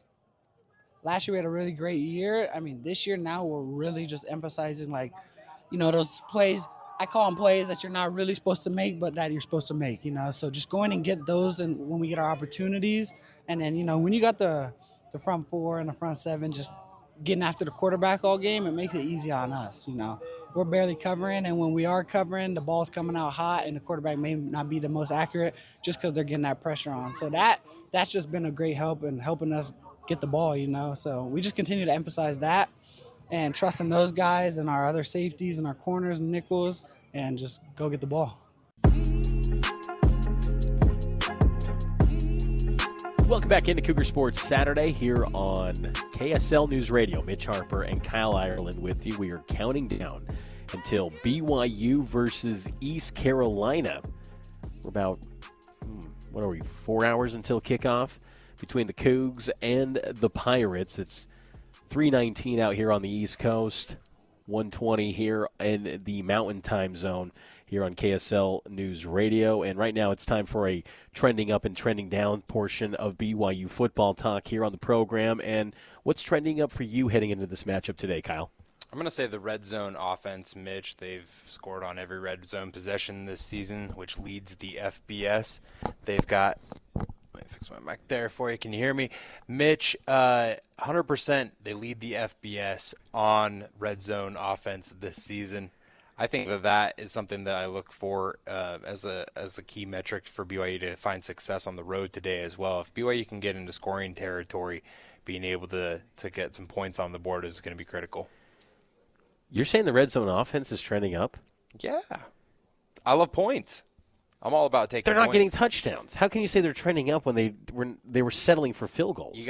last year we had a really great year. I mean, this year now we're really just emphasizing those plays. I call them plays that you're not really supposed to make, but that you're supposed to make, So just going and get those and when we get our opportunities. And then, when you got the front four and the front seven just getting after the quarterback all game, it makes it easy on us, We're barely covering, and when we are covering, the ball's coming out hot and the quarterback may not be the most accurate just because they're getting that pressure on. So that's just been a great help in helping us get the ball, So we just continue to emphasize that and trusting those guys and our other safeties and our corners and nickels and just go get the ball. Welcome back into Cougar Sports Saturday here on KSL News Radio. Mitch Harper and Kyle Ireland with you. We are counting down until BYU versus East Carolina. We're about, 4 hours until kickoff between the Cougs and the Pirates. It's 3:19 out here on the East Coast, 1:20 here in the Mountain Time Zone here on KSL News Radio. And right now it's time for a trending up and trending down portion of BYU football talk here on the program. And what's trending up for you heading into this matchup today, Kyle? I'm going to say the red zone offense, Mitch. They've scored on every red zone possession this season, which leads the FBS. They've got, let me fix my mic there for you. Can you hear me? Mitch, 100% they lead the FBS on red zone offense this season. I think that is something that I look for as a key metric for BYU to find success on the road today as well. If BYU can get into scoring territory, being able to get some points on the board is going to be critical. You're saying the red zone offense is trending up? Yeah. I love points. I'm all about taking They're not points. getting touchdowns. How can you say they're trending up when they were settling for field goals? You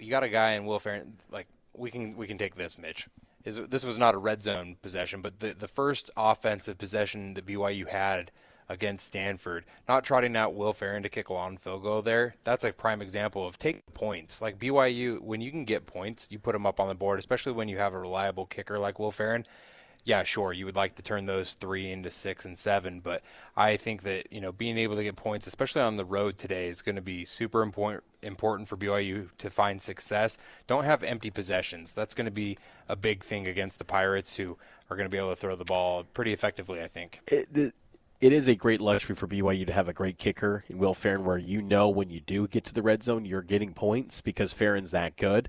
got a guy in Will Ferrin, like we can take this, Mitch. This was not a red zone possession, but the first offensive possession that BYU had against Stanford, not trotting out Will Ferrin to kick a long field goal there, that's a prime example of taking points. Like BYU, when you can get points, you put them up on the board, especially when you have a reliable kicker like Will Ferrin. Yeah, sure, you would like to turn those 3 into 6 and 7, but I think that, being able to get points, especially on the road today, is going to be super important for BYU to find success. Don't have empty possessions. That's going to be a big thing against the Pirates, who are going to be able to throw the ball pretty effectively, I think. It is a great luxury for BYU to have a great kicker in Will Ferrin, where when you do get to the red zone, you're getting points because Ferrin's that good.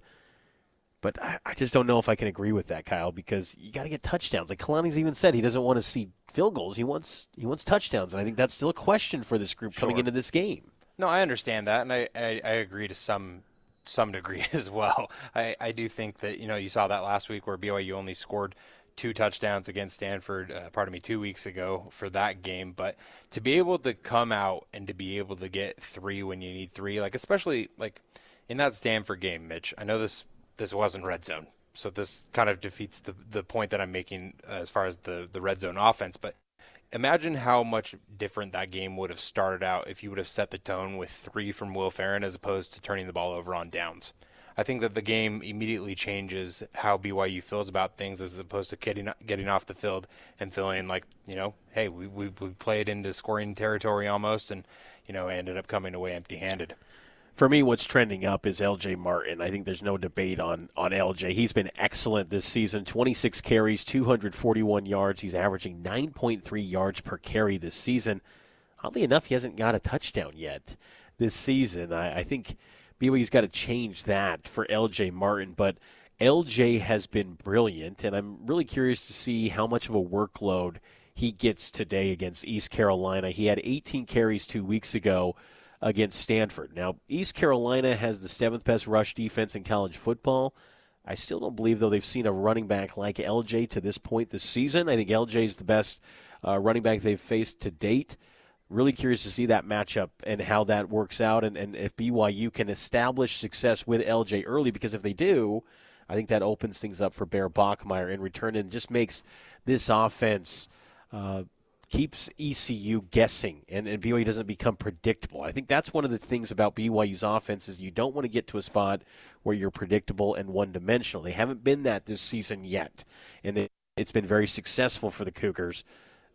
But I just don't know if I can agree with that, Kyle, because you got to get touchdowns. Like Kalani's even said, he doesn't want to see field goals. He wants touchdowns, and I think that's still a question for this group coming into this game. No, I understand that, and I agree to some degree as well. I do think that, you saw that last week where BYU only scored 2 touchdowns against Stanford, 2 weeks ago for that game. But to be able to come out and to be able to get 3 when you need 3, especially in that Stanford game, Mitch, I know this wasn't red zone, so this kind of defeats the point that I'm making as far as the red zone offense. But imagine how much different that game would have started out if you would have set the tone with 3 from Will Ferrin as opposed to turning the ball over on downs. I think that the game immediately changes how BYU feels about things as opposed to getting off the field and feeling like, hey, we played into scoring territory almost and, ended up coming away empty-handed. For me, what's trending up is L.J. Martin. I think there's no debate on L.J. He's been excellent this season. 26 carries, 241 yards. He's averaging 9.3 yards per carry this season. Oddly enough, he hasn't got a touchdown yet this season. I think BYU's got to change that for L.J. Martin. But L.J. has been brilliant, and I'm really curious to see how much of a workload he gets today against East Carolina. He had 18 carries 2 weeks ago against Stanford. Now, East Carolina has the 7th best rush defense in college football. I still don't believe, though, they've seen a running back like LJ to this point this season. I think LJ is the best running back they've faced to date. Really curious to see that matchup and how that works out, and if BYU can establish success with LJ early, because if they do, I think that opens things up for Bear Bachmeier in return and just makes this offense keeps ECU guessing, and BYU doesn't become predictable. I think that's one of the things about BYU's offense is you don't want to get to a spot where you're predictable and one-dimensional. They haven't been that this season yet, and it's been very successful for the Cougars.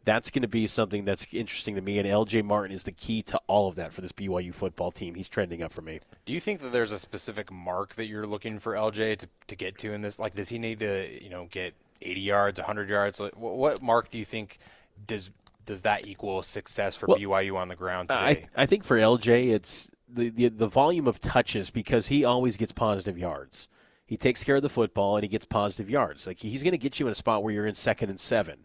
That's going to be something that's interesting to me, and L.J. Martin is the key to all of that for this BYU football team. He's trending up for me. Do you think that there's a specific mark that you're looking for L.J. to get to in this? Like, does he need to, get 80 yards, 100 yards? What mark do you think does that equal success for BYU on the ground today? I think for LJ, it's the volume of touches, because he always gets positive yards. He takes care of the football, and he gets positive yards. Like, he's going to get you in a spot where you're in 2nd and 7.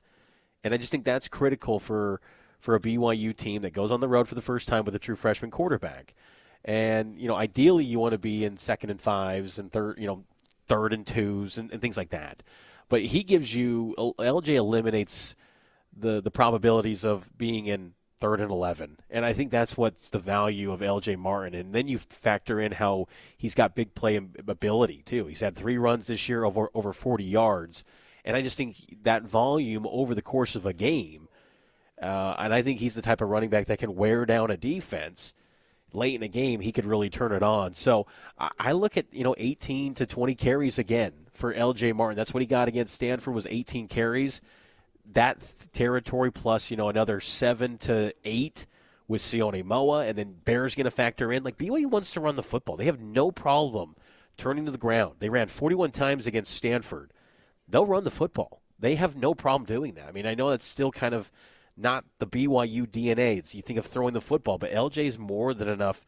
And I just think that's critical for a BYU team that goes on the road for the first time with a true freshman quarterback. And, ideally you want to be in 2nd and 5s and 3rd and 2s and things like that. But he gives you – LJ eliminates the probabilities of being in 3rd and 11. And I think that's what's the value of L.J. Martin. And then you factor in how he's got big play ability, too. He's had 3 runs this year over 40 yards. And I just think that volume over the course of a game, and I think he's the type of running back that can wear down a defense. Late in a game, he could really turn it on. So I look at, 18 to 20 carries again for L.J. Martin. That's what he got against Stanford was 18 carries. That territory plus, another 7 to 8 with Sione Moa, and then Bear's going to factor in. Like, BYU wants to run the football. They have no problem turning to the ground. They ran 41 times against Stanford. They'll run the football. They have no problem doing that. I mean, I know that's still kind of not the BYU DNA. You think of throwing the football, but LJ is more than enough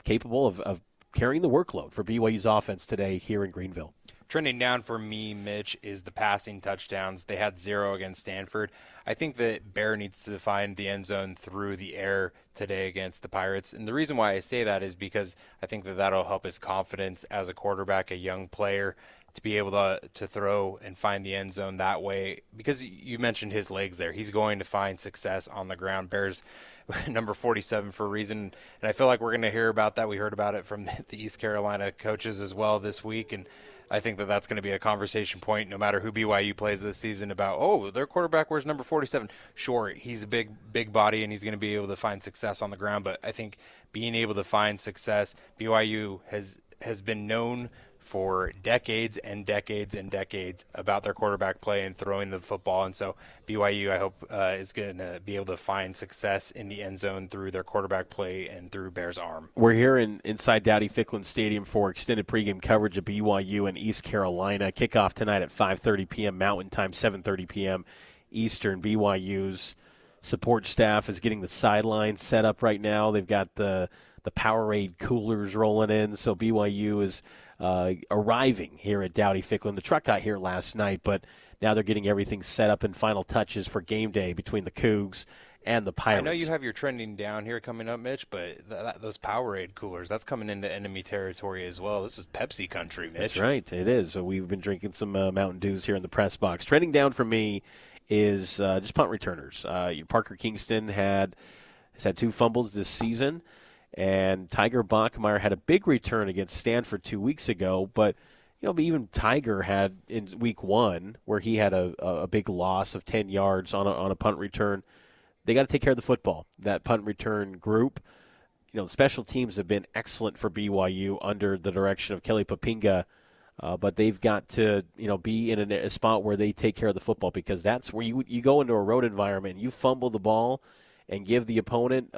capable of carrying the workload for BYU's offense today here in Greenville. Trending down for me, Mitch, is the passing touchdowns. They had 0 against Stanford. I think that Bear needs to find the end zone through the air today against the Pirates. And the reason why I say that is because I think that that'll help his confidence as a quarterback, a young player, to be able to throw and find the end zone that way. Because you mentioned his legs there. He's going to find success on the ground. Bears number 47 for a reason. And I feel like we're going to hear about that. We heard about it from the East Carolina coaches as well this week. And I think that that's going to be a conversation point no matter who BYU plays this season about, their quarterback wears number 47. Sure, he's a big body and he's going to be able to find success on the ground. But I think being able to find success, BYU has been known for decades and decades and decades about their quarterback play and throwing the football. And so BYU, I hope, is going to be able to find success in the end zone through their quarterback play and through Bear's arm. We're here inside Dowdy-Ficklin Stadium for extended pregame coverage of BYU and East Carolina. Kickoff tonight at 5:30 p.m. Mountain Time, 7:30 p.m. Eastern. BYU's support staff is getting the sidelines set up right now. They've got the Powerade coolers rolling in, so BYU is arriving here at Dowdy-Ficklin. The truck got here last night, but now they're getting everything set up in final touches for game day between the Cougs and the Pirates. I know you have your trending down here coming up, Mitch, but those Powerade coolers, that's coming into enemy territory as well. This is Pepsi country, Mitch. That's right, it is. So we've been drinking some Mountain Dews here in the press box. Trending down for me is just punt returners. Parker Kingston has had 2 fumbles this season. And Tiger Bachmeier had a big return against Stanford 2 weeks ago, but even Tiger had in week 1 where he had a big loss of 10 yards on a punt return. They got to take care of the football. That punt return group, special teams have been excellent for BYU under the direction of Kelly Papinga, but they've got to be in a spot where they take care of the football, because that's where you go into a road environment and you fumble the ball and give the opponent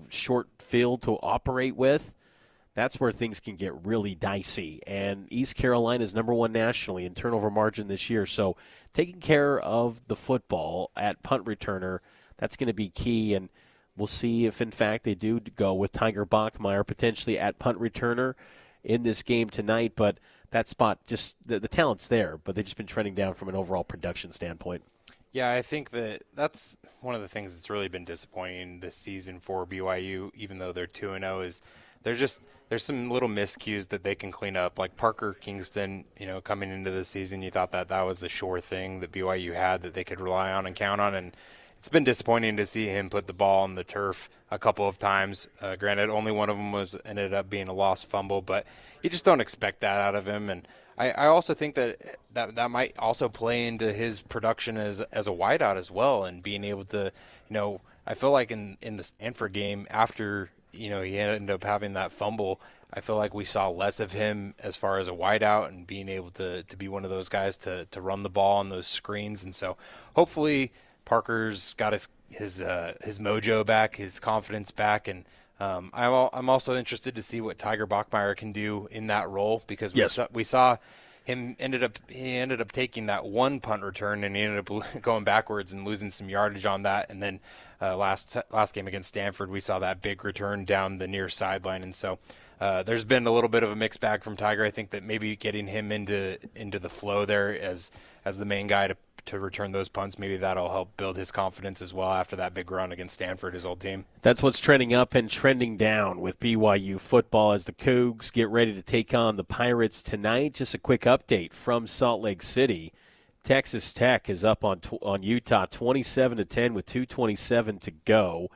short field to operate with. That's where things can get really dicey. And East Carolina is number 1 nationally in turnover margin this year. So taking care of the football at punt returner, that's going to be key. And we'll see if, in fact, they do go with Tiger Bachmeier potentially at punt returner in this game tonight. But that spot, just the talent's there, but they've just been trending down from an overall production standpoint. Yeah, I think that's one of the things that's really been disappointing this season for BYU, even though they're 2-0, is there's some little miscues that they can clean up. Like Parker Kingston, coming into the season, you thought that was a sure thing that BYU had that they could rely on and count on, and it's been disappointing to see him put the ball on the turf a couple of times. Granted, only one of them ended up being a lost fumble, but you just don't expect that out of him. And I also think that might also play into his production as a wideout as well, and being able to, I feel like in the Stanford game, after he ended up having that fumble, I feel like we saw less of him as far as a wideout and being able to be one of those guys to run the ball on those screens. And so hopefully Parker's got his mojo back, his confidence back, and I'm also interested to see what Tiger Bachmeier can do in that role, because we saw him ended up taking that 1 punt return, and he ended up going backwards and losing some yardage on that. And then last game against Stanford, we saw that big return down the near sideline. And so there's been a little bit of a mixed bag from Tiger. I think that maybe getting him into the flow there as the main guy to return those punts, maybe that'll help build his confidence as well after that big run against Stanford, his old team. That's what's trending up and trending down with BYU football as the Cougs get ready to take on the Pirates tonight. Just a quick update from Salt Lake City. Texas Tech is up on Utah 27-10 with 2:27 to go.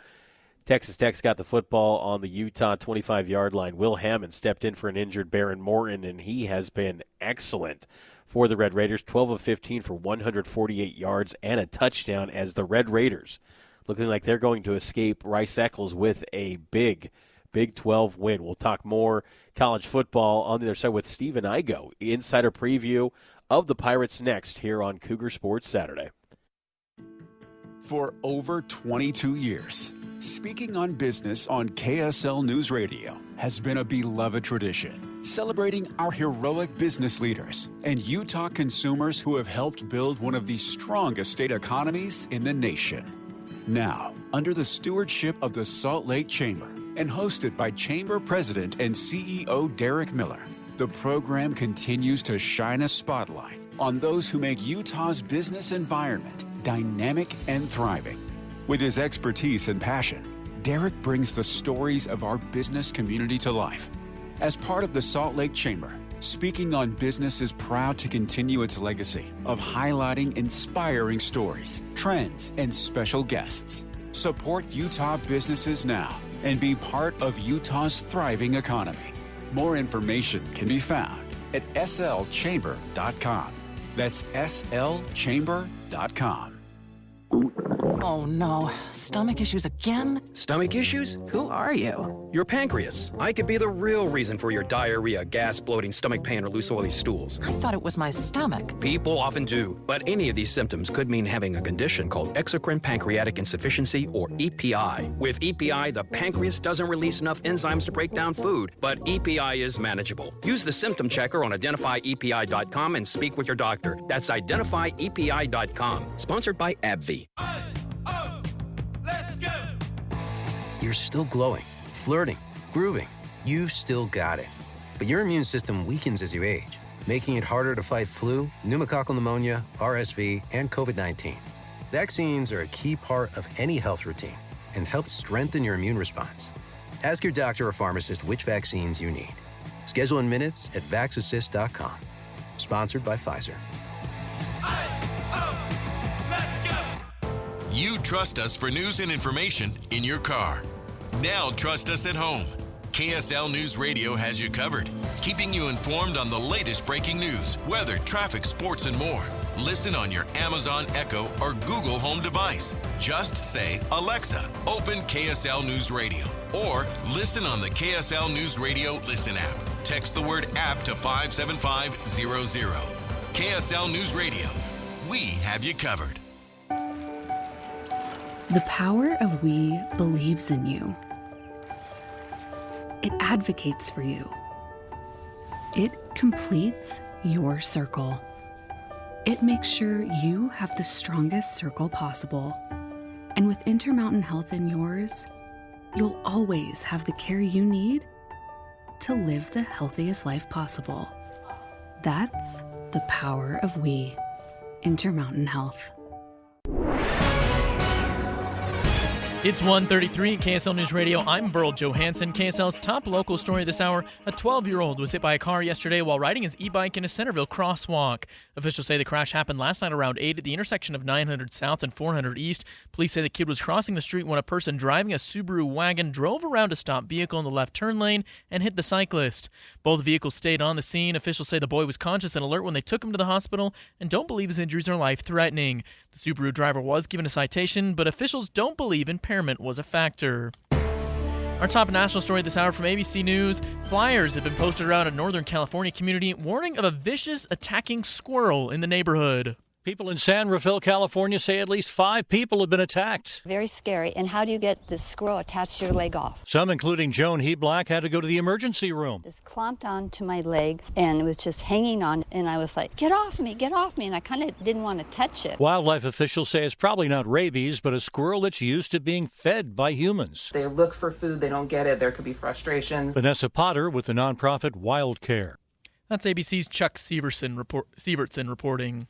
Texas Tech's got the football on the Utah 25-yard line. Will Hammond stepped in for an injured Baron Morton, and he has been excellent for the Red Raiders. 12 of 15 for 148 yards and a touchdown, as the Red Raiders looking like they're going to escape Rice-Eccles with a big Big 12 win. We'll talk more college football on the other side with Stephen Igo, insider preview of the Pirates next here on Cougar Sports Saturday. For over 22 years, speaking on business on KSL News Radio has been a beloved tradition, celebrating our heroic business leaders and Utah consumers who have helped build one of the strongest state economies in the nation. Now, under the stewardship of the Salt Lake Chamber and hosted by Chamber President and CEO Derek Miller, the program continues to shine a spotlight on those who make Utah's business environment dynamic and thriving. With his expertise and passion, Derek brings the stories of our business community to life. As part of the Salt Lake Chamber, Speaking on Business is proud to continue its legacy of highlighting inspiring stories, trends, and special guests. Support Utah businesses now and be part of Utah's thriving economy. More information can be found at slchamber.com. That's slchamber.com. Oh no, stomach issues again? Stomach issues? Who are you? Your pancreas. I could be the real reason for your diarrhea, gas, bloating, stomach pain, or loose oily stools. I thought it was my stomach. People often do, but any of these symptoms could mean having a condition called exocrine pancreatic insufficiency, or EPI. With EPI, the pancreas doesn't release enough enzymes to break down food, but EPI is manageable. Use the symptom checker on identifyepi.com and speak with your doctor. That's identifyepi.com. Sponsored by AbbVie. You're still glowing, flirting, grooving. You've still got it. But your immune system weakens as you age, making it harder to fight flu, pneumococcal pneumonia, RSV, and COVID-19. Vaccines are a key part of any health routine and help strengthen your immune response. Ask your doctor or pharmacist which vaccines you need. Schedule in minutes at vaxassist.com. Sponsored by Pfizer. You trust us for news and information in your car. Now trust us at home. KSL News Radio has you covered, keeping you informed on the latest breaking news, weather, traffic, sports, and more. Listen on your Amazon Echo or Google Home device. Just say, Alexa, open KSL News Radio, or listen on the KSL News Radio Listen app. Text the word app to 57500. KSL News Radio. We have you covered. The power of we believes in you. It advocates for you. It completes your circle. It makes sure you have the strongest circle possible. And with Intermountain Health in yours, you'll always have the care you need to live the healthiest life possible. That's the power of we. Intermountain Health. It's 1:33 KSL News Radio. I'm Verl Johansson. KSL's top local story this hour: a 12-year-old was hit by a car yesterday while riding his e-bike in a Centerville crosswalk. Officials say the crash happened last night around 8 at the intersection of 900 South and 400 East. Police say the kid was crossing the street when a person driving a Subaru wagon drove around a stopped vehicle in the left turn lane and hit the cyclist. Both vehicles stayed on the scene. Officials say the boy was conscious and alert when they took him to the hospital and don't believe his injuries are life-threatening. The Subaru driver was given a citation, but officials don't believe impairment was a factor. Our top national story this hour from ABC News: flyers have been posted around a Northern California community warning of a vicious attacking squirrel in the neighborhood. People in San Rafael, California say at least 5 people have been attacked. Very scary. And how do you get this squirrel attached to your leg off? Some, including Joan Heblack, had to go to the emergency room. This clomped onto my leg and it was just hanging on. And I was like, get off me, get off me. And I kind of didn't want to touch it. Wildlife officials say it's probably not rabies, but a squirrel that's used to being fed by humans. They look for food, they don't get it. There could be frustrations. Vanessa Potter with the nonprofit Wild Care. That's ABC's Chuck Severson reporting.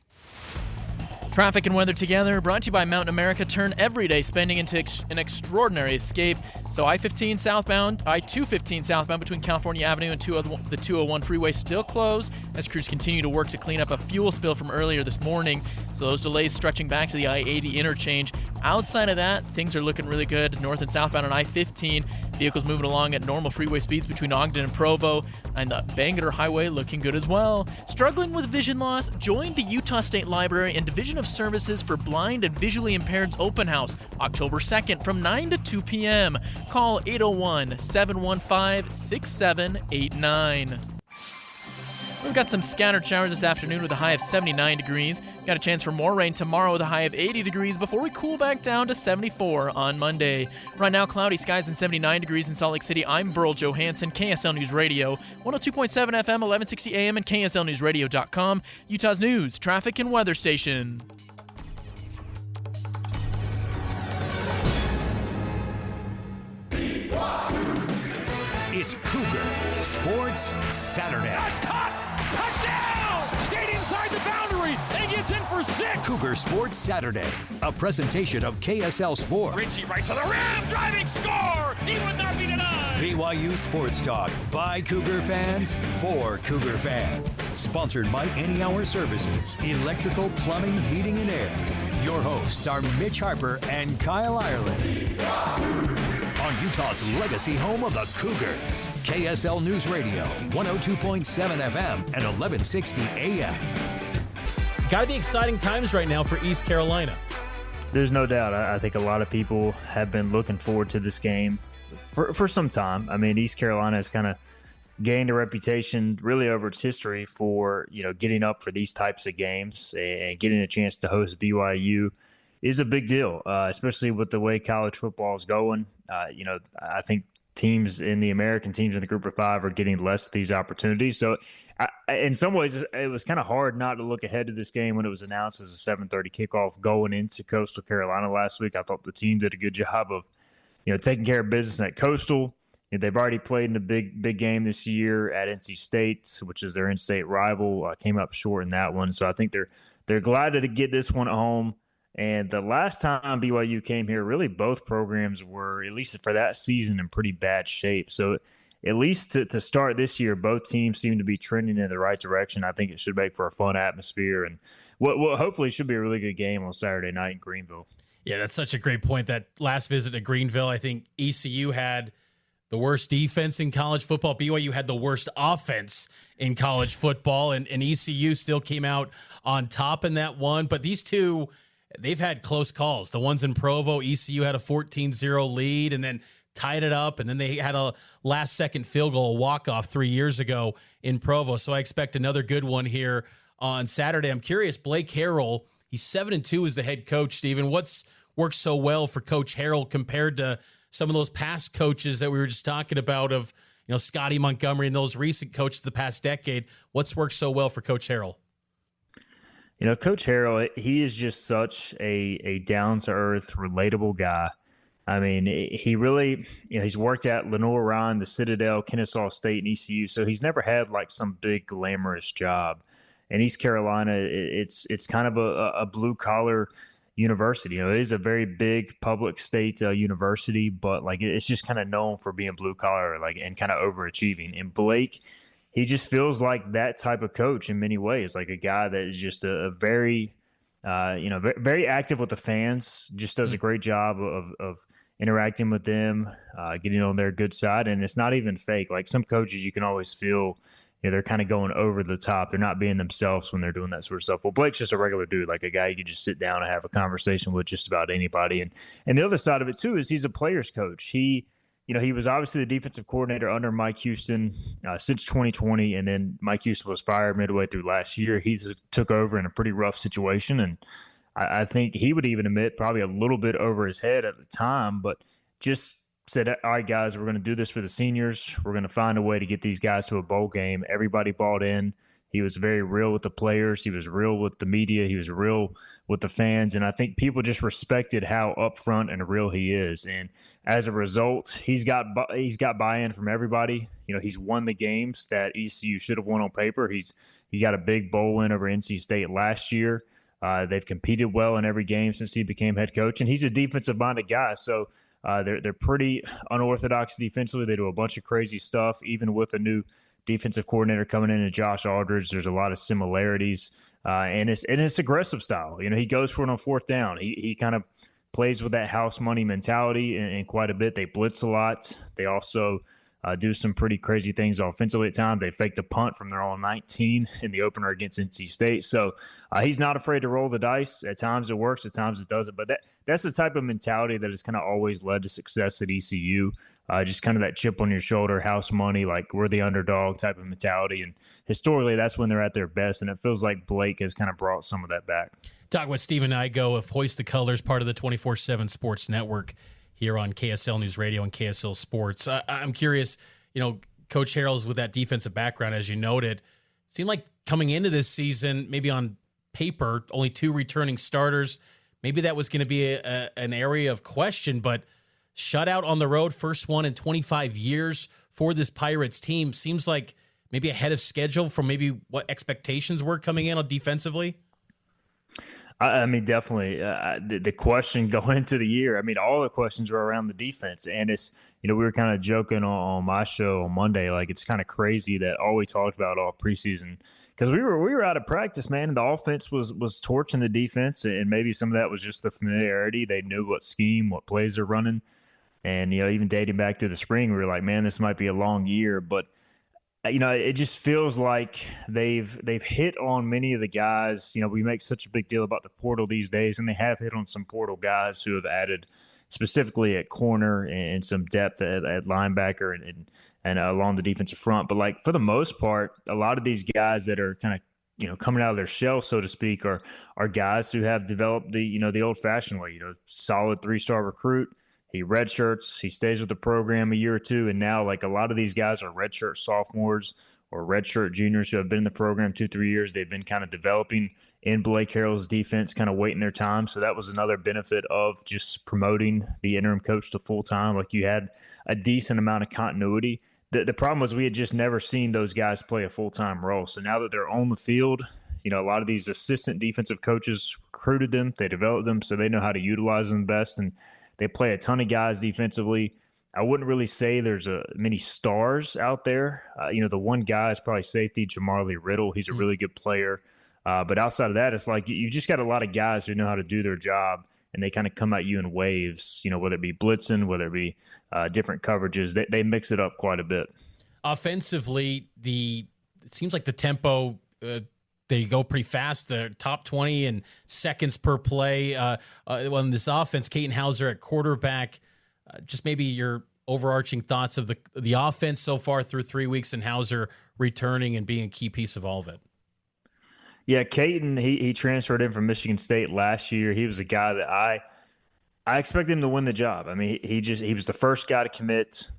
Traffic and weather together, brought to you by Mountain America. Turn everyday spending into an extraordinary escape. So I-215 southbound between California Avenue and the 201 freeway still closed as crews continue to work to clean up a fuel spill from earlier this morning. So those delays stretching back to the I-80 interchange. Outside of that, things are looking really good. North and southbound on I-15. Vehicles moving along at normal freeway speeds between Ogden and Provo, and the Bangor Highway looking good as well. Struggling with vision loss? Join the Utah State Library and Division of Services for Blind and Visually Impaired's open house, October 2nd from 9 to 2 p.m. Call 801-715-6789. We've got some scattered showers this afternoon with a high of 79 degrees. Got a chance for more rain tomorrow with a high of 80 degrees before we cool back down to 74 on Monday. Right now, cloudy skies and 79 degrees in Salt Lake City. I'm Burl Johansson, KSL News Radio, 102.7 FM, 1160 AM, and KSLNewsRadio.com, Utah's news, traffic, and weather station. It's Cougar Sports Saturday. That's caught! Touchdown! Stayed inside the boundary and gets in for 6. Cougar Sports Saturday, a presentation of KSL Sports. Richie right to the rim, driving score! He would not be denied! BYU Sports Talk by Cougar fans for Cougar fans. Sponsored by Any Hour Services, electrical, plumbing, heating, and air. Your hosts are Mitch Harper and Kyle Ireland. On Utah's legacy home of the Cougars, KSL News Radio, 102.7 FM and 1160 AM. Got to be exciting times right now for East Carolina. There's no doubt. I think a lot of people have been looking forward to this game for some time. I mean, East Carolina has kind of gained a reputation really over its history for, getting up for these types of games, and getting a chance to host BYU is a big deal, especially with the way college football is going. I think teams in the American teams in the group of 5 are getting less of these opportunities. So in some ways, it was kind of hard not to look ahead to this game when it was announced as a 7:30 kickoff going into Coastal Carolina last week. I thought the team did a good job of, taking care of business at Coastal. They've already played in a big game this year at NC State, which is their in-state rival. Came up short in that one. So I think they're glad to get this one at home. And the last time BYU came here, really both programs were, at least for that season, in pretty bad shape. So at least to start this year, both teams seem to be trending in the right direction. I think it should make for a fun atmosphere and what hopefully should be a really good game on Saturday night in Greenville. Yeah, that's such a great point. That last visit to Greenville, I think ECU had the worst defense in college football. BYU had the worst offense in college football, and ECU still came out on top in that one. But these two, they've had close calls. The ones in Provo, ECU had a 14-0 lead and then tied it up, and then they had a last-second field goal, a walk-off 3 years ago in Provo. So I expect another good one here on Saturday. I'm curious, Blake Harrell, he's 7-2 as the head coach, Stephen. What's worked so well for Coach Harrell compared to some of those past coaches that we were just talking about of, Scotty Montgomery and those recent coaches the past decade? What's worked so well for Coach Harrell? Coach Harrell, he is just such a down-to-earth, relatable guy. I mean, he really, he's worked at Lenore Ryan, the Citadel, Kennesaw State, and ECU, so he's never had like some big glamorous job. In East Carolina, it's kind of a blue-collar university. It is a very big public state university, but like it's just kind of known for being blue-collar, and kind of overachieving. And Blake, he just feels like that type of coach in many ways, like a guy that is just a very, very active with the fans, just does a great job of interacting with them, getting on their good side. And it's not even fake. Like some coaches, you can always feel, they're kind of going over the top. They're not being themselves when they're doing that sort of stuff. Well, Blake's just a regular dude, like a guy you can just sit down and have a conversation with just about anybody. And the other side of it too is he's a player's coach. He was obviously the defensive coordinator under Mike Houston since 2020, and then Mike Houston was fired midway through last year. He took over in a pretty rough situation, and I think he would even admit probably a little bit over his head at the time, but just said, all right, guys, we're going to do this for the seniors. We're going to find a way to get these guys to a bowl game. Everybody bought in. He was very real with the players. He was real with the media. He was real with the fans. And I think people just respected how upfront and real he is. And as a result, he's got buy-in from everybody. He's won the games that ECU should have won on paper. He got a big bowl win over NC State last year. They've competed well in every game since he became head coach, and he's a defensive-minded guy. So they're pretty unorthodox defensively. They do a bunch of crazy stuff, even with a new defensive coordinator coming in, and Josh Aldridge. There's a lot of similarities, and it's aggressive style. He goes for it on fourth down. He kind of plays with that house money mentality and quite a bit. They blitz a lot. They also do some pretty crazy things offensively at times. They faked a punt from their own 19 in the opener against NC State. So he's not afraid to roll the dice. At times it works, at times it doesn't. But that's the type of mentality that has kind of always led to success at ECU. Just kind of that chip on your shoulder, house money, like we're the underdog type of mentality. And historically, that's when they're at their best. And it feels like Blake has kind of brought some of that back. Talk with Stephen Igo of Hoist the Colors, part of the 24/7 Sports Network here on KSL News Radio and KSL Sports. I'm curious, Coach Harrell's with that defensive background, as you noted, seemed like coming into this season, maybe on paper, only 2 returning starters. Maybe that was going to be an area of question, but shutout on the road, first one in 25 years for this Pirates team, seems like maybe ahead of schedule from maybe what expectations were coming in on defensively. I mean, definitely. The question going into the year, I mean, all the questions were around the defense. And it's, we were kind of joking on my show on Monday, like it's kind of crazy that all we talked about all preseason, because we were out of practice, man. And the offense was torching the defense, and maybe some of that was just the familiarity. They knew what scheme, what plays they're running. And, even dating back to the spring, we were like, man, this might be a long year. But it just feels like they've hit on many of the guys. We make such a big deal about the portal these days, and they have hit on some portal guys who have added specifically at corner and some depth at linebacker and along the defensive front. But for the most part, a lot of these guys that are kind of coming out of their shell, so to speak, are guys who have developed the old-fashioned way. Solid 3-star recruit. He redshirts, he stays with the program a year or two, and now a lot of these guys are redshirt sophomores or redshirt juniors who have been in the program 2-3 years. They've been kind of developing in Blake Harrell's defense, kind of waiting their time. So that was another benefit of just promoting the interim coach to full-time. You had a decent amount of continuity. The problem was we had just never seen those guys play a full-time role. So now that they're on the field, a lot of these assistant defensive coaches recruited them, they developed them, so they know how to utilize them best. And they play a ton of guys defensively. I wouldn't really say there's many stars out there. The one guy is probably safety, Jamarly Riddle. He's a really good player. But outside of that, it's you just got a lot of guys who know how to do their job, and they kind of come at you in waves, whether it be blitzing, whether it be different coverages. They mix it up quite a bit. Offensively, it seems like the tempo they go pretty fast. They're top 20 in seconds per play. On this offense, Katin Hauser at quarterback. Just maybe your overarching thoughts of the offense so far through 3 weeks, and Hauser returning and being a key piece of all of it. Yeah, Katin, he transferred in from Michigan State last year. He was a guy that I expected him to win the job. I mean, he was the first guy to commit.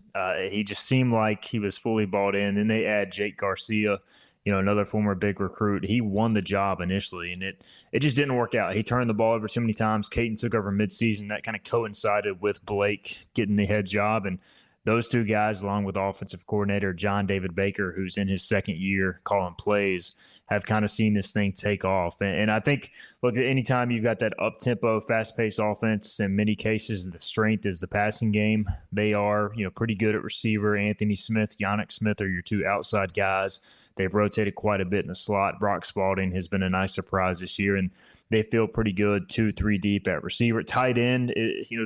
He just seemed like he was fully bought in. Then they add Jake Garcia, another former big recruit. He won the job initially, and it just didn't work out. He turned the ball over too many times. Katin took over midseason. That kind of coincided with Blake getting the head job, and those two guys, along with offensive coordinator John David Baker, who's in his second year calling plays, have kind of seen this thing take off. And I think, look, anytime you've got that up-tempo, fast-paced offense, in many cases the strength is the passing game. They are, pretty good at receiver. Anthony Smith, Yannick Smith are your two outside guys. They've rotated quite a bit in the slot. Brock Spalding has been a nice surprise this year, and they feel pretty good 2-3 deep at receiver. Tight end,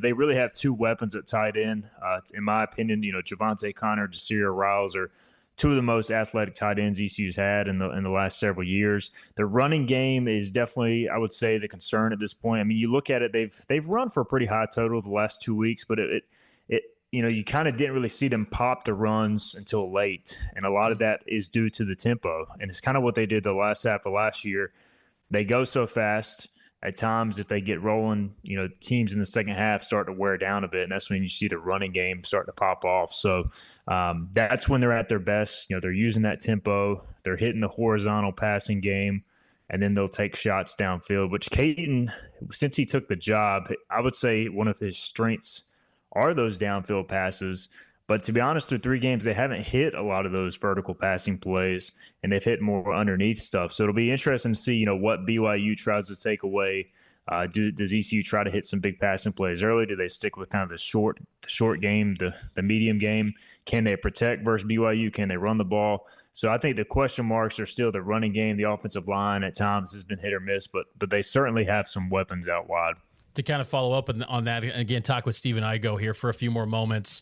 they really have two weapons at tight end. In my opinion, Javante Connor, Desiree Riles are two of the most athletic tight ends ECU's had in the last several years. The running game is definitely, I would say, the concern at this point. I mean, you look at it, they've run for a pretty high total the last 2 weeks, but you kind of didn't really see them pop the runs until late. And a lot of that is due to the tempo. And it's kind of what they did the last half of last year. They go so fast. At times, if they get rolling, teams in the second half start to wear down a bit. And that's when you see the running game start to pop off. So that's when they're at their best. They're using that tempo. They're hitting the horizontal passing game. And then they'll take shots downfield, which Katin, since he took the job, I would say one of his strengths are those downfield passes. But to be honest, through 3 games, they haven't hit a lot of those vertical passing plays, and they've hit more underneath stuff. So it'll be interesting to see, what BYU tries to take away. Does ECU try to hit some big passing plays early? Do they stick with kind of the short game, the medium game? Can they protect versus BYU? Can they run the ball? So I think the question marks are still the running game. The offensive line at times has been hit or miss, but they certainly have some weapons out wide. To kind of follow up on that, and again, talk with Stephen Igo here for a few more moments,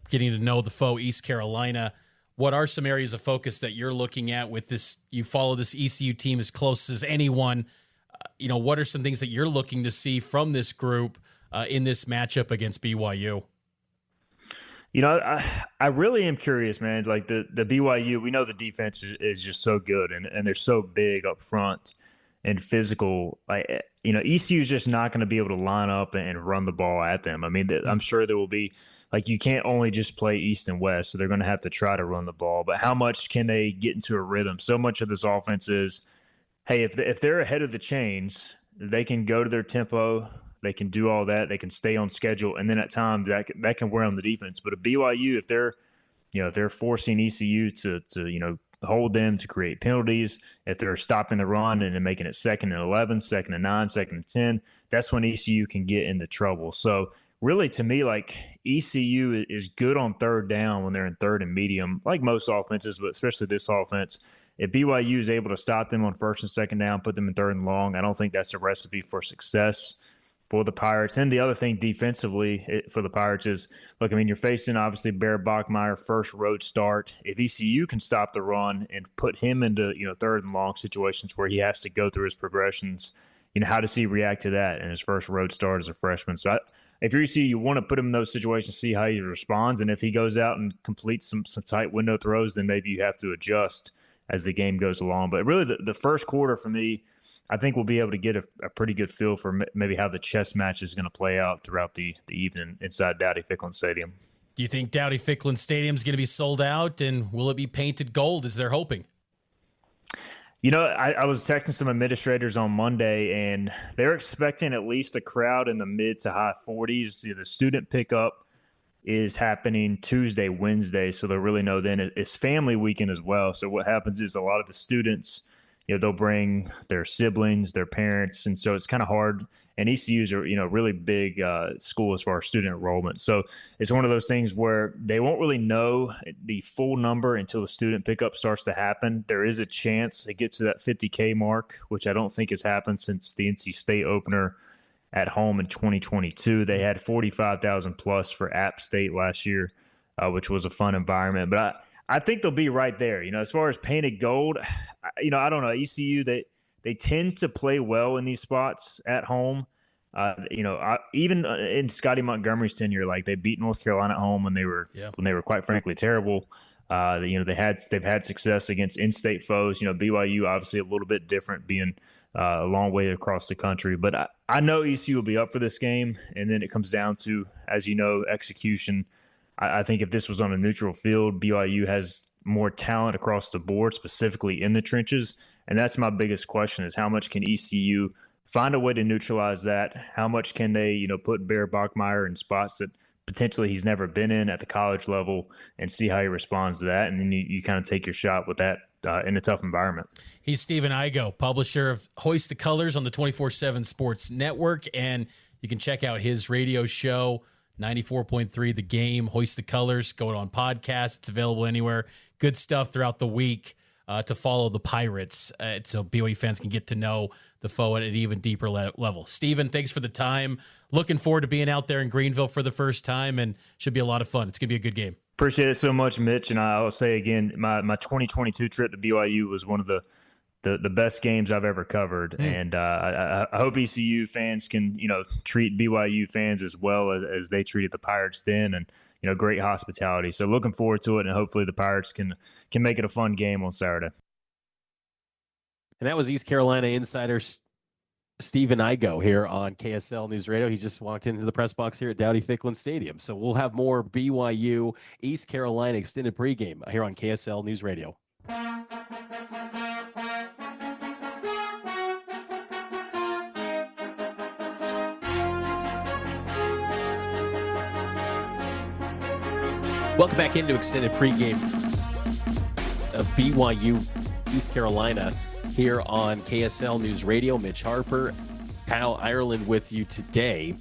getting to know the foe, East Carolina. What are some areas of focus that you're looking at with this? You follow this ECU team as close as anyone. What are some things that you're looking to see from this group in this matchup against BYU? I really am curious, man. Like the BYU, we know the defense is just so good, and they're so big up front and physical. ECU is just not going to be able to line up and run the ball at them. I mean, I'm sure there will be, you can't only just play East and West, so they're going to have to try to run the ball. But how much can they get into a rhythm? So much of this offense is, hey, if they're ahead of the chains, they can go to their tempo. They can do all that. They can stay on schedule, and then at times that can wear on the defense. But a BYU, if they're forcing ECU to hold them, to create penalties, if they're stopping the run and then making it 2nd and 11, 2nd and 9, 2nd and 10, that's when ECU can get into trouble. So really, to me, ECU is good on 3rd down when they're in 3rd and medium, like most offenses, but especially this offense. If BYU is able to stop them on 1st and 2nd down, put them in 3rd and long, I don't think that's a recipe for success for the Pirates. And the other thing defensively for the Pirates is, you're facing obviously Bear Bachmeier, first road start. If ECU can stop the run and put him into 3rd and long situations where he has to go through his progressions, how does he react to that in his first road start as a freshman? So if you're ECU, you want to put him in those situations, see how he responds. And if he goes out and completes some tight window throws, then maybe you have to adjust as the game goes along. But really, the first quarter for me, I think we'll be able to get a pretty good feel for maybe how the chess match is going to play out throughout the evening inside Dowdy-Ficklin Stadium. Do you think Dowdy-Ficklin Stadium is going to be sold out, and will it be painted gold as they're hoping? I was texting some administrators on Monday, and they're expecting at least a crowd in the mid to high 40s. The student pickup is happening Tuesday, Wednesday, so they'll really know then. It's family weekend as well. So what happens is a lot of the students, they'll bring their siblings, their parents, and so it's kind of hard. And ECUs are, really big school as far as student enrollment. So it's one of those things where they won't really know the full number until the student pickup starts to happen. There is a chance it gets to that 50K mark, which I don't think has happened since the NC State opener at home in 2022. They had 45,000 plus for App State last year, which was a fun environment. But I think they'll be right there. As far as painted gold, I don't know. ECU, they tend to play well in these spots at home. Even in Scotty Montgomery's tenure, they beat North Carolina at home when they were quite frankly terrible. They've had success against in-state foes. BYU obviously a little bit different, being a long way across the country. But I know ECU will be up for this game, and then it comes down to, as you know, execution. I think if this was on a neutral field, BYU has more talent across the board, specifically in the trenches. And that's my biggest question, is how much can ECU find a way to neutralize that? How much can they, put Bear Bachmeier in spots that potentially he's never been in at the college level and see how he responds to that? And then you kind of take your shot with that in a tough environment. He's Stephen Igo, publisher of Hoist the Colors on the 24/7 Sports Network. And you can check out his radio show, 94.3 The Game, Hoist the Colors, going on podcast. It's available anywhere. Good stuff throughout the week to follow the Pirates, so BYU fans can get to know the foe at an even deeper level. Stephen, thanks for the time. Looking forward to being out there in Greenville for the first time, and should be a lot of fun. It's going to be a good game. Appreciate it so much, Mitch. And I'll say again, my 2022 trip to BYU was one of the best games I've ever covered. And I hope ECU fans can, treat BYU fans as well as they treated the Pirates then, and, great hospitality. So looking forward to it, and hopefully the Pirates can make it a fun game on Saturday. And that was East Carolina insider Stephen Igo here on KSL News Radio. He just walked into the press box here at Dowdy-Ficklin Stadium. So we'll have more BYU East Carolina extended pregame here on KSL News Radio. Welcome back into extended pregame of BYU East Carolina here on KSL News Radio. Mitch Harper, Kyle Ireland with you today.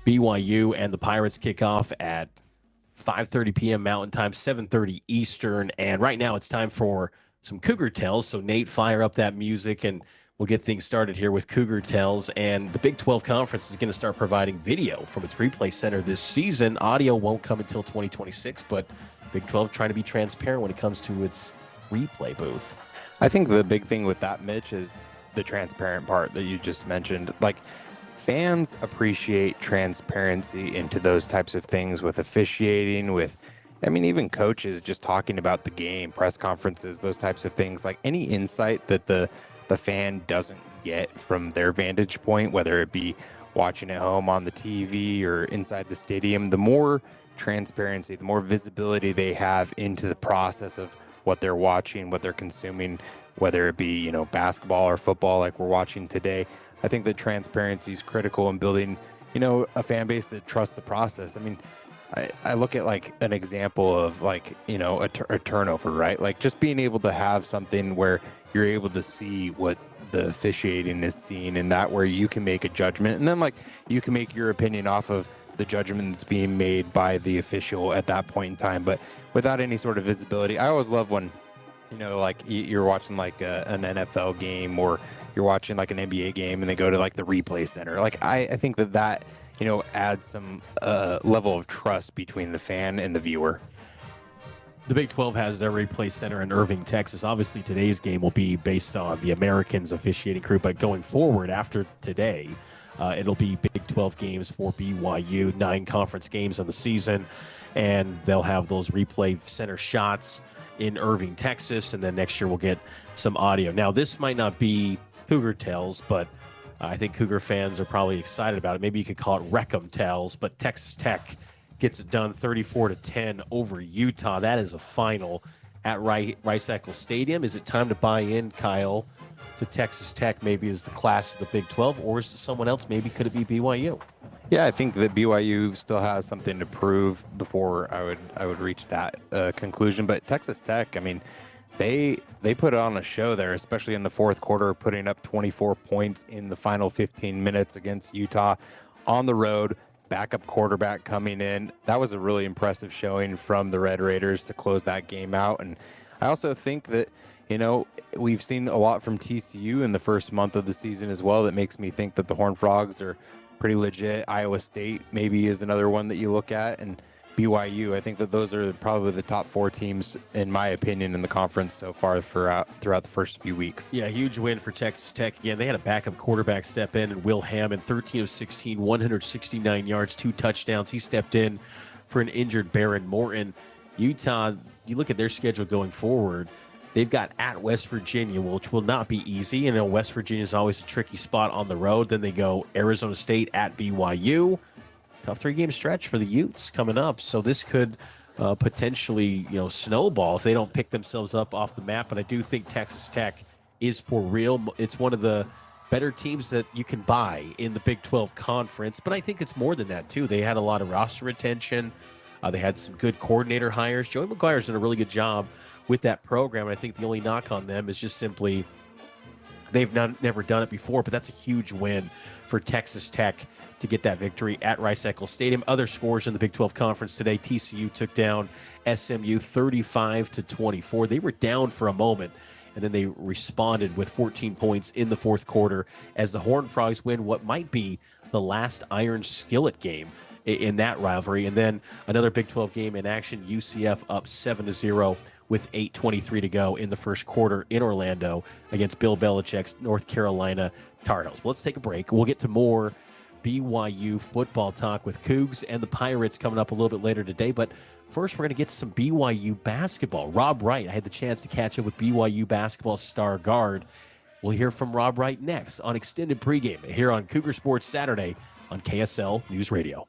BYU and the Pirates kick off at 5:30 p.m. Mountain Time, 7:30 Eastern. And right now it's time for some Cougar Tales. So Nate, fire up that music and we'll get things started here with Cougar Tales. And the Big 12 Conference is going to start providing video from its replay center this season. Audio won't come until 2026, but Big 12 trying to be transparent when it comes to its replay booth. I think the big thing with that, Mitch, is the transparent part that you just mentioned. Like, fans appreciate transparency into those types of things with officiating, with, I mean, even coaches just talking about the game, press conferences, those types of things. Like, any insight that the fan doesn't get from their vantage point, whether it be watching at home on the TV or inside the stadium, the more transparency, the more visibility they have into the process of what they're watching, what they're consuming, whether it be, basketball or football like we're watching today. I think that transparency is critical in building, a fan base that trusts the process. I mean, I look at like an example of like, a turnover, right? Like just being able to have something where you're able to see what the officiating is seeing, and that where you can make a judgment, and then like you can make your opinion off of the judgment that's being made by the official at that point in time. But without any sort of visibility, I always love when, like you're watching like an NFL game or you're watching like an NBA game and they go to like the replay center. Like I think that adds some level of trust between the fan and the viewer. The Big 12 has their replay center in Irving, Texas. Obviously, today's game will be based on the Americans officiating crew, but going forward after today, it'll be Big 12 games for BYU, 9 conference games on the season, and they'll have those replay center shots in Irving, Texas, and then next year we'll get some audio. Now, this might not be Cougar Tales, but I think Cougar fans are probably excited about it. Maybe you could call it Wreckham Tales, but Texas Tech gets it done 34-10 over Utah. That is a final at Rice-Eccles Stadium. Is it time to buy in, Kyle, to Texas Tech maybe as the class of the Big 12, or is it someone else? Maybe could it be BYU? Yeah, I think that BYU still has something to prove before I would reach that conclusion. But Texas Tech, I mean, they put on a show there, especially in the fourth quarter, putting up 24 points in the final 15 minutes against Utah on the road. Backup quarterback coming in. That was a really impressive showing from the Red Raiders to close that game out. And I also think that, we've seen a lot from TCU in the first month of the season as well. That makes me think that the Horned Frogs are pretty legit. Iowa State maybe is another one that you look at. And BYU, I think that those are probably the top 4 teams, in my opinion, in the conference so far throughout the first few weeks. Yeah, huge win for Texas Tech. Again, they had a backup quarterback step in, and Will Hammond, 13 of 16, 169 yards, 2 touchdowns. He stepped in for an injured Baron Morton. Utah, you look at their schedule going forward, they've got at West Virginia, which will not be easy. West Virginia is always a tricky spot on the road. Then they go Arizona State at BYU. Tough 3-game stretch for the Utes coming up. So this could potentially, snowball if they don't pick themselves up off the map. But I do think Texas Tech is for real. It's one of the better teams that you can buy in the Big 12 Conference. But I think it's more than that, too. They had a lot of roster retention. They had some good coordinator hires. Joey McGuire's done a really good job with that program. And I think the only knock on them is just simply they've never done it before. But that's a huge win for Texas Tech to get that victory at Rice-Eccles Stadium. Other scores in the Big 12 Conference today. TCU took down SMU 35-24. They were down for a moment, and then they responded with 14 points in the fourth quarter as the Horned Frogs win what might be the last Iron Skillet game in that rivalry. And then another Big 12 game in action, UCF up 7-0 with 8:23 to go in the first quarter in Orlando against Bill Belichick's North Carolina Tar Heels. Well, let's take a break. We'll get to more BYU football talk with Cougs and the Pirates coming up a little bit later today. But first, we're going to get to some BYU basketball. Rob Wright, I had the chance to catch up with BYU basketball star guard. We'll hear from Rob Wright next on Extended Pregame here on Cougar Sports Saturday on KSL News Radio.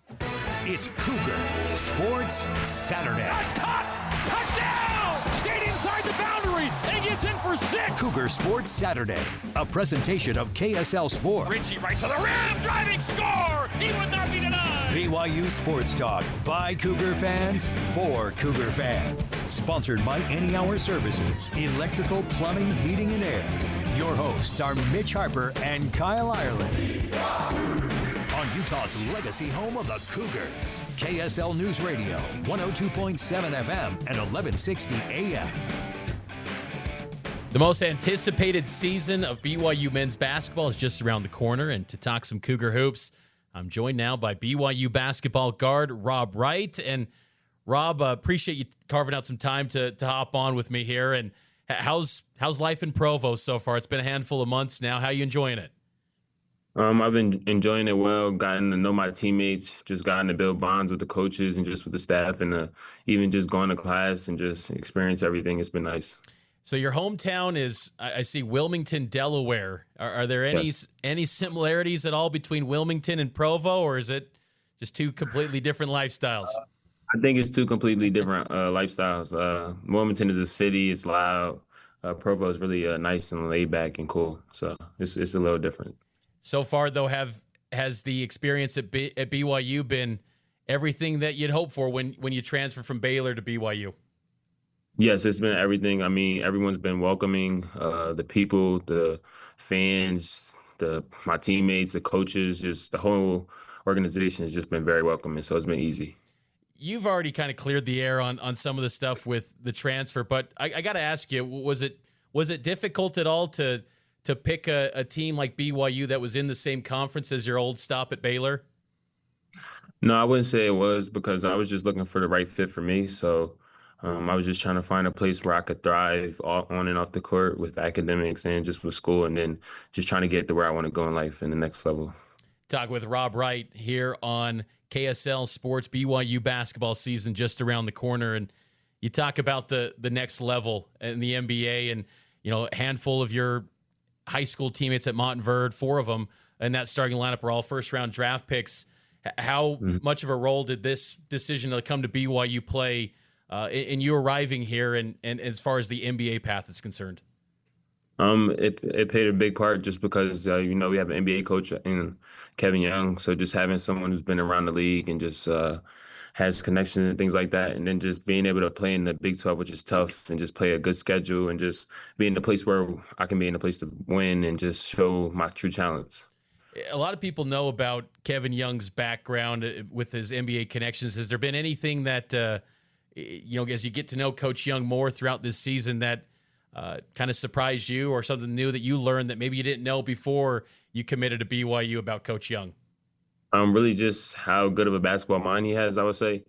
It's Cougar Sports Saturday. That's caught! Touchdown! Stayed inside the boundary and gets in for 6. Cougar Sports Saturday, a presentation of KSL Sports. Richie right to the rim, driving score! He would not be denied! BYU Sports Talk by Cougar fans for Cougar fans. Sponsored by Any Hour Services, electrical, plumbing, heating, and air. Your hosts are Mitch Harper and Kyle Ireland. On Utah's legacy home of the Cougars, KSL News Radio, 102.7 FM and 1160 AM. The most anticipated season of BYU men's basketball is just around the corner, and to talk some Cougar hoops, I'm joined now by BYU basketball guard Rob Wright. And Rob, appreciate you carving out some time to hop on with me here. And how's life in Provo so far? It's been a handful of months now. How are you enjoying it? I've been enjoying it well, gotten to know my teammates, just gotten to build bonds with the coaches and just with the staff, and even just going to class and just experience everything. It's been nice. So your hometown is, I see, Wilmington, Delaware. Are there any similarities at all between Wilmington and Provo, or is it just two completely different lifestyles? I think it's two completely different lifestyles. Wilmington is a city. It's loud. Provo is really nice and laid back and cool. So it's a little different. So far, though, has the experience at BYU been everything that you'd hope for when you transfer from Baylor to BYU? Yes, it's been everything. I mean, everyone's been welcoming. The people, the fans, my teammates, the coaches, just the whole organization has just been very welcoming. So it's been easy. You've already kind of cleared the air on some of the stuff with the transfer, but I got to ask you, was it difficult at all to pick a team like BYU that was in the same conference as your old stop at Baylor? No, I wouldn't say it was, because I was just looking for the right fit for me. So I was just trying to find a place where I could thrive on and off the court with academics and just with school, and then just trying to get to where I want to go in life in the next level. Talk with Rob Wright here on KSL Sports. BYU basketball season just around the corner, and you talk about the next level in the NBA, and a handful of your high school teammates at Montverde, 4 of them in that starting lineup are all first-round draft picks. How much of a role did this decision to come to BYU play in you arriving here and as far as the NBA path is concerned? It played a big part just because, we have an NBA coach in Kevin Young. So just having someone who's been around the league and just has connections and things like that. And then just being able to play in the Big 12, which is tough, and just play a good schedule and just be in a place where I can be in a place to win and just show my true talents. A lot of people know about Kevin Young's background with his NBA connections. Has there been anything that, as you get to know Coach Young more throughout this season that kind of surprised you, or something new that you learned that maybe you didn't know before you committed to BYU about Coach Young? Really just how good of a basketball mind he has, I would say.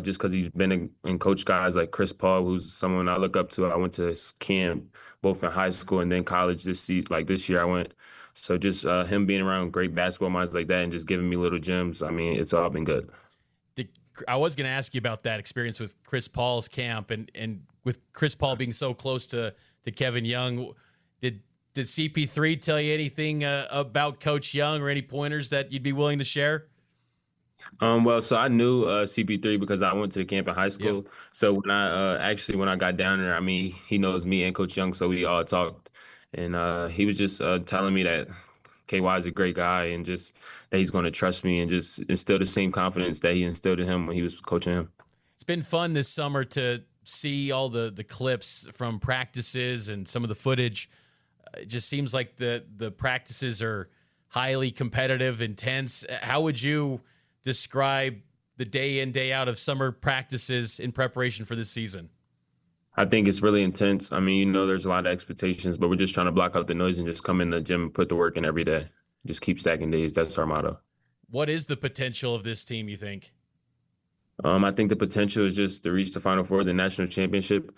Just because he's been and coached guys like Chris Paul, who's someone I look up to. I went to his camp both in high school and then college this year I went. So just him being around great basketball minds like that and just giving me little gems, I mean, it's all been good. I was going to ask you about that experience with Chris Paul's camp and with Chris Paul being so close to Kevin Young. Did CP3 tell you anything about Coach Young, or any pointers that you'd be willing to share? So I knew CP3 because I went to the camp in high school. Yep. So when I got down there, I mean, he knows me and Coach Young, so we all talked. And he was just telling me that KY is a great guy and just that he's going to trust me and just instill the same confidence that he instilled in him when he was coaching him. It's been fun this summer to see all the clips from practices and some of the footage. It just seems like the practices are highly competitive, intense. How would you describe the day in, day out of summer practices in preparation for this season? I think it's really intense. I mean, there's a lot of expectations, but we're just trying to block out the noise and just come in the gym and put the work in every day. Just keep stacking days. That's our motto. What is the potential of this team, you think? I think the potential is just to reach the Final Four, the national championship,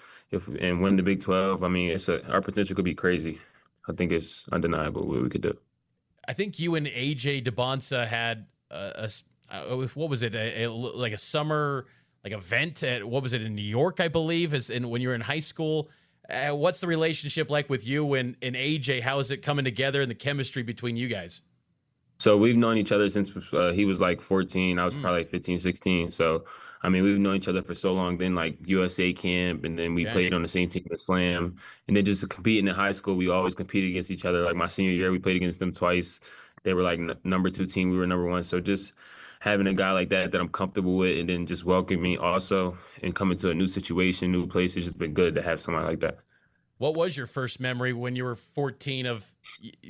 and win the Big 12. I mean, our potential could be crazy. I think it's undeniable what we could do. I think you and AJ DeBonsa had what was it? Like a summer event at, what was it, in New York, I believe, when you were in high school. What's the relationship like with you and AJ? How is it coming together and the chemistry between you guys? So we've known each other since he was like 14. I was probably 15, 16. So, I mean, we've known each other for so long. Then like USA camp, and then we played on the same team at Slam. And then just competing in high school, we always competed against each other. Like my senior year, we played against them twice. They were like number 2 team. We were number 1. So just having a guy like that I'm comfortable with, and then just welcome me also and coming to a new situation, new place, it's just been good to have somebody like that. What was your first memory when you were 14 of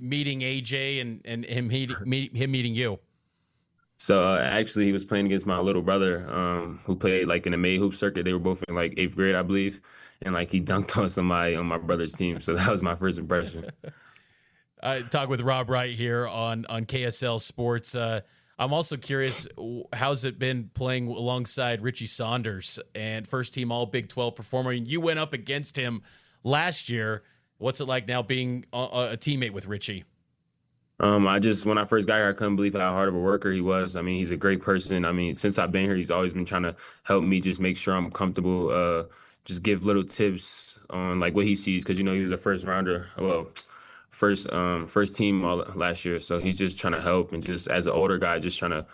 meeting AJ and him meeting you? So actually, he was playing against my little brother, who played like in the May hoop circuit. They were both in like 8th grade, I believe, and like he dunked on somebody on my brother's team. So that was my first impression. Talk with Rob Wright here on KSL Sports. I'm also curious, how's it been playing alongside Richie Saunders and first team All Big 12 performer? And you went up against him last year. What's it like now being a teammate with Richie? When I first got here, I couldn't believe how hard of a worker he was. I mean, he's a great person. I mean, since I've been here, he's always been trying to help me just make sure I'm comfortable, just give little tips on like what he sees. Cause he was a first rounder. Well, first team last year. So he's just trying to help, and just as an older guy, just trying to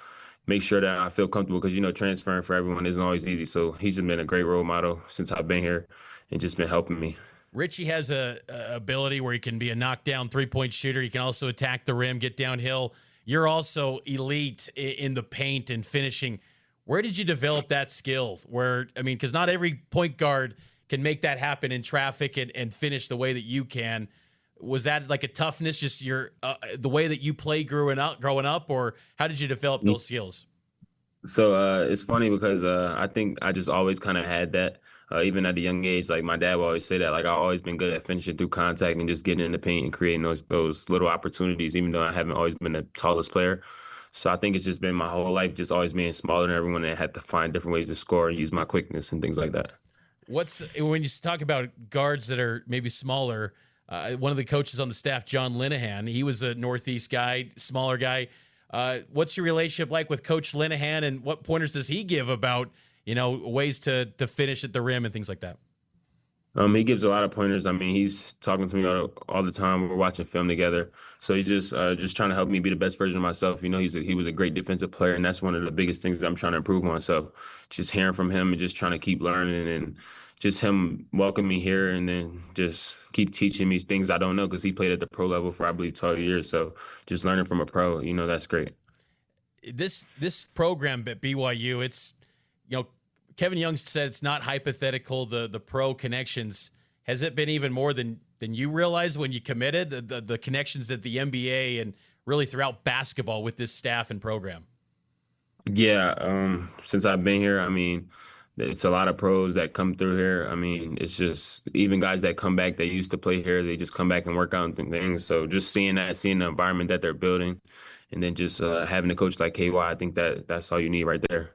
make sure that I feel comfortable, because, transferring for everyone isn't always easy. So he's just been a great role model since I've been here and just been helping me. Richie has a ability where he can be a knockdown three-point shooter. He can also attack the rim, get downhill. You're also elite in the paint and finishing. Where did you develop that skill? Because not every point guard can make that happen in traffic and finish the way that you can. Was that like a toughness, just the way that you play growing up, or how did you develop those skills? So it's funny because I think I just always kind of had that. Even at a young age, like my dad would always say that, like I've always been good at finishing through contact and just getting in the paint and creating those little opportunities, even though I haven't always been the tallest player. So I think it's just been my whole life, just always being smaller than everyone, and had to find different ways to score and use my quickness and things like that. When you talk about guards that are maybe smaller, one of the coaches on the staff, John Linehan, he was a Northeast guy, smaller guy. What's your relationship like with Coach Linehan, and what pointers does he give about ways to finish at the rim and things like that? He gives a lot of pointers. I mean, he's talking to me all the time. We're watching film together. So he's just trying to help me be the best version of myself. He was a great defensive player, and that's one of the biggest things that I'm trying to improve on. So just hearing from him and just trying to keep learning, and just him welcome me here, and then just keep teaching me things I don't know, because he played at the pro level for, I believe, 12 years. So just learning from a pro, that's great. This program at BYU, it's, Kevin Young said it's not hypothetical, the pro connections. Has it been even more than you realized when you committed, the connections at the NBA and really throughout basketball with this staff and program? Yeah, since I've been here, I mean, it's a lot of pros that come through here. I mean, it's just even guys that come back that used to play here, they just come back and work out and things. So just seeing the environment that they're building, and then just having a coach like KY, I think that's all you need right there.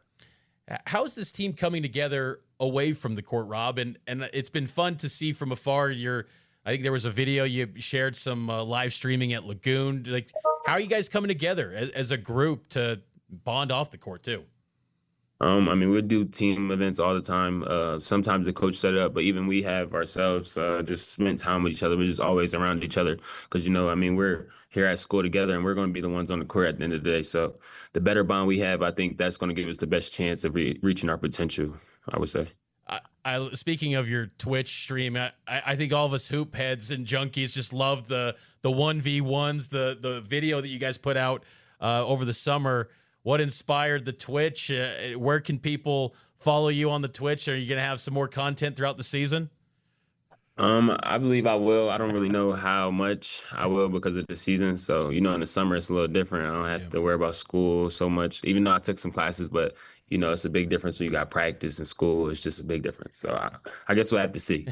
How's this team coming together away from the court, Rob? And it's been fun to see from afar. I think there was a video you shared, some live streaming at Lagoon. Like, how are you guys coming together as a group to bond off the court too? I mean, we do team events all the time. Sometimes the coach set it up, but even we have ourselves just spent time with each other. We're just always around each other because, we're here at school together, and we're going to be the ones on the court at the end of the day. So the better bond we have, I think that's going to give us the best chance of reaching our potential, I would say. Speaking of your Twitch stream, I think all of us hoop heads and junkies just love the 1v1s, the video that you guys put out over the summer. What inspired the Twitch? Where can people follow you on the Twitch? Are you going to have some more content throughout the season? I believe I will. I don't really know how much I will because of the season. So, in the summer, it's a little different. I don't have to worry about school so much, even though I took some classes, but it's a big difference when you got practice in school. It's just a big difference. So I guess we'll have to see.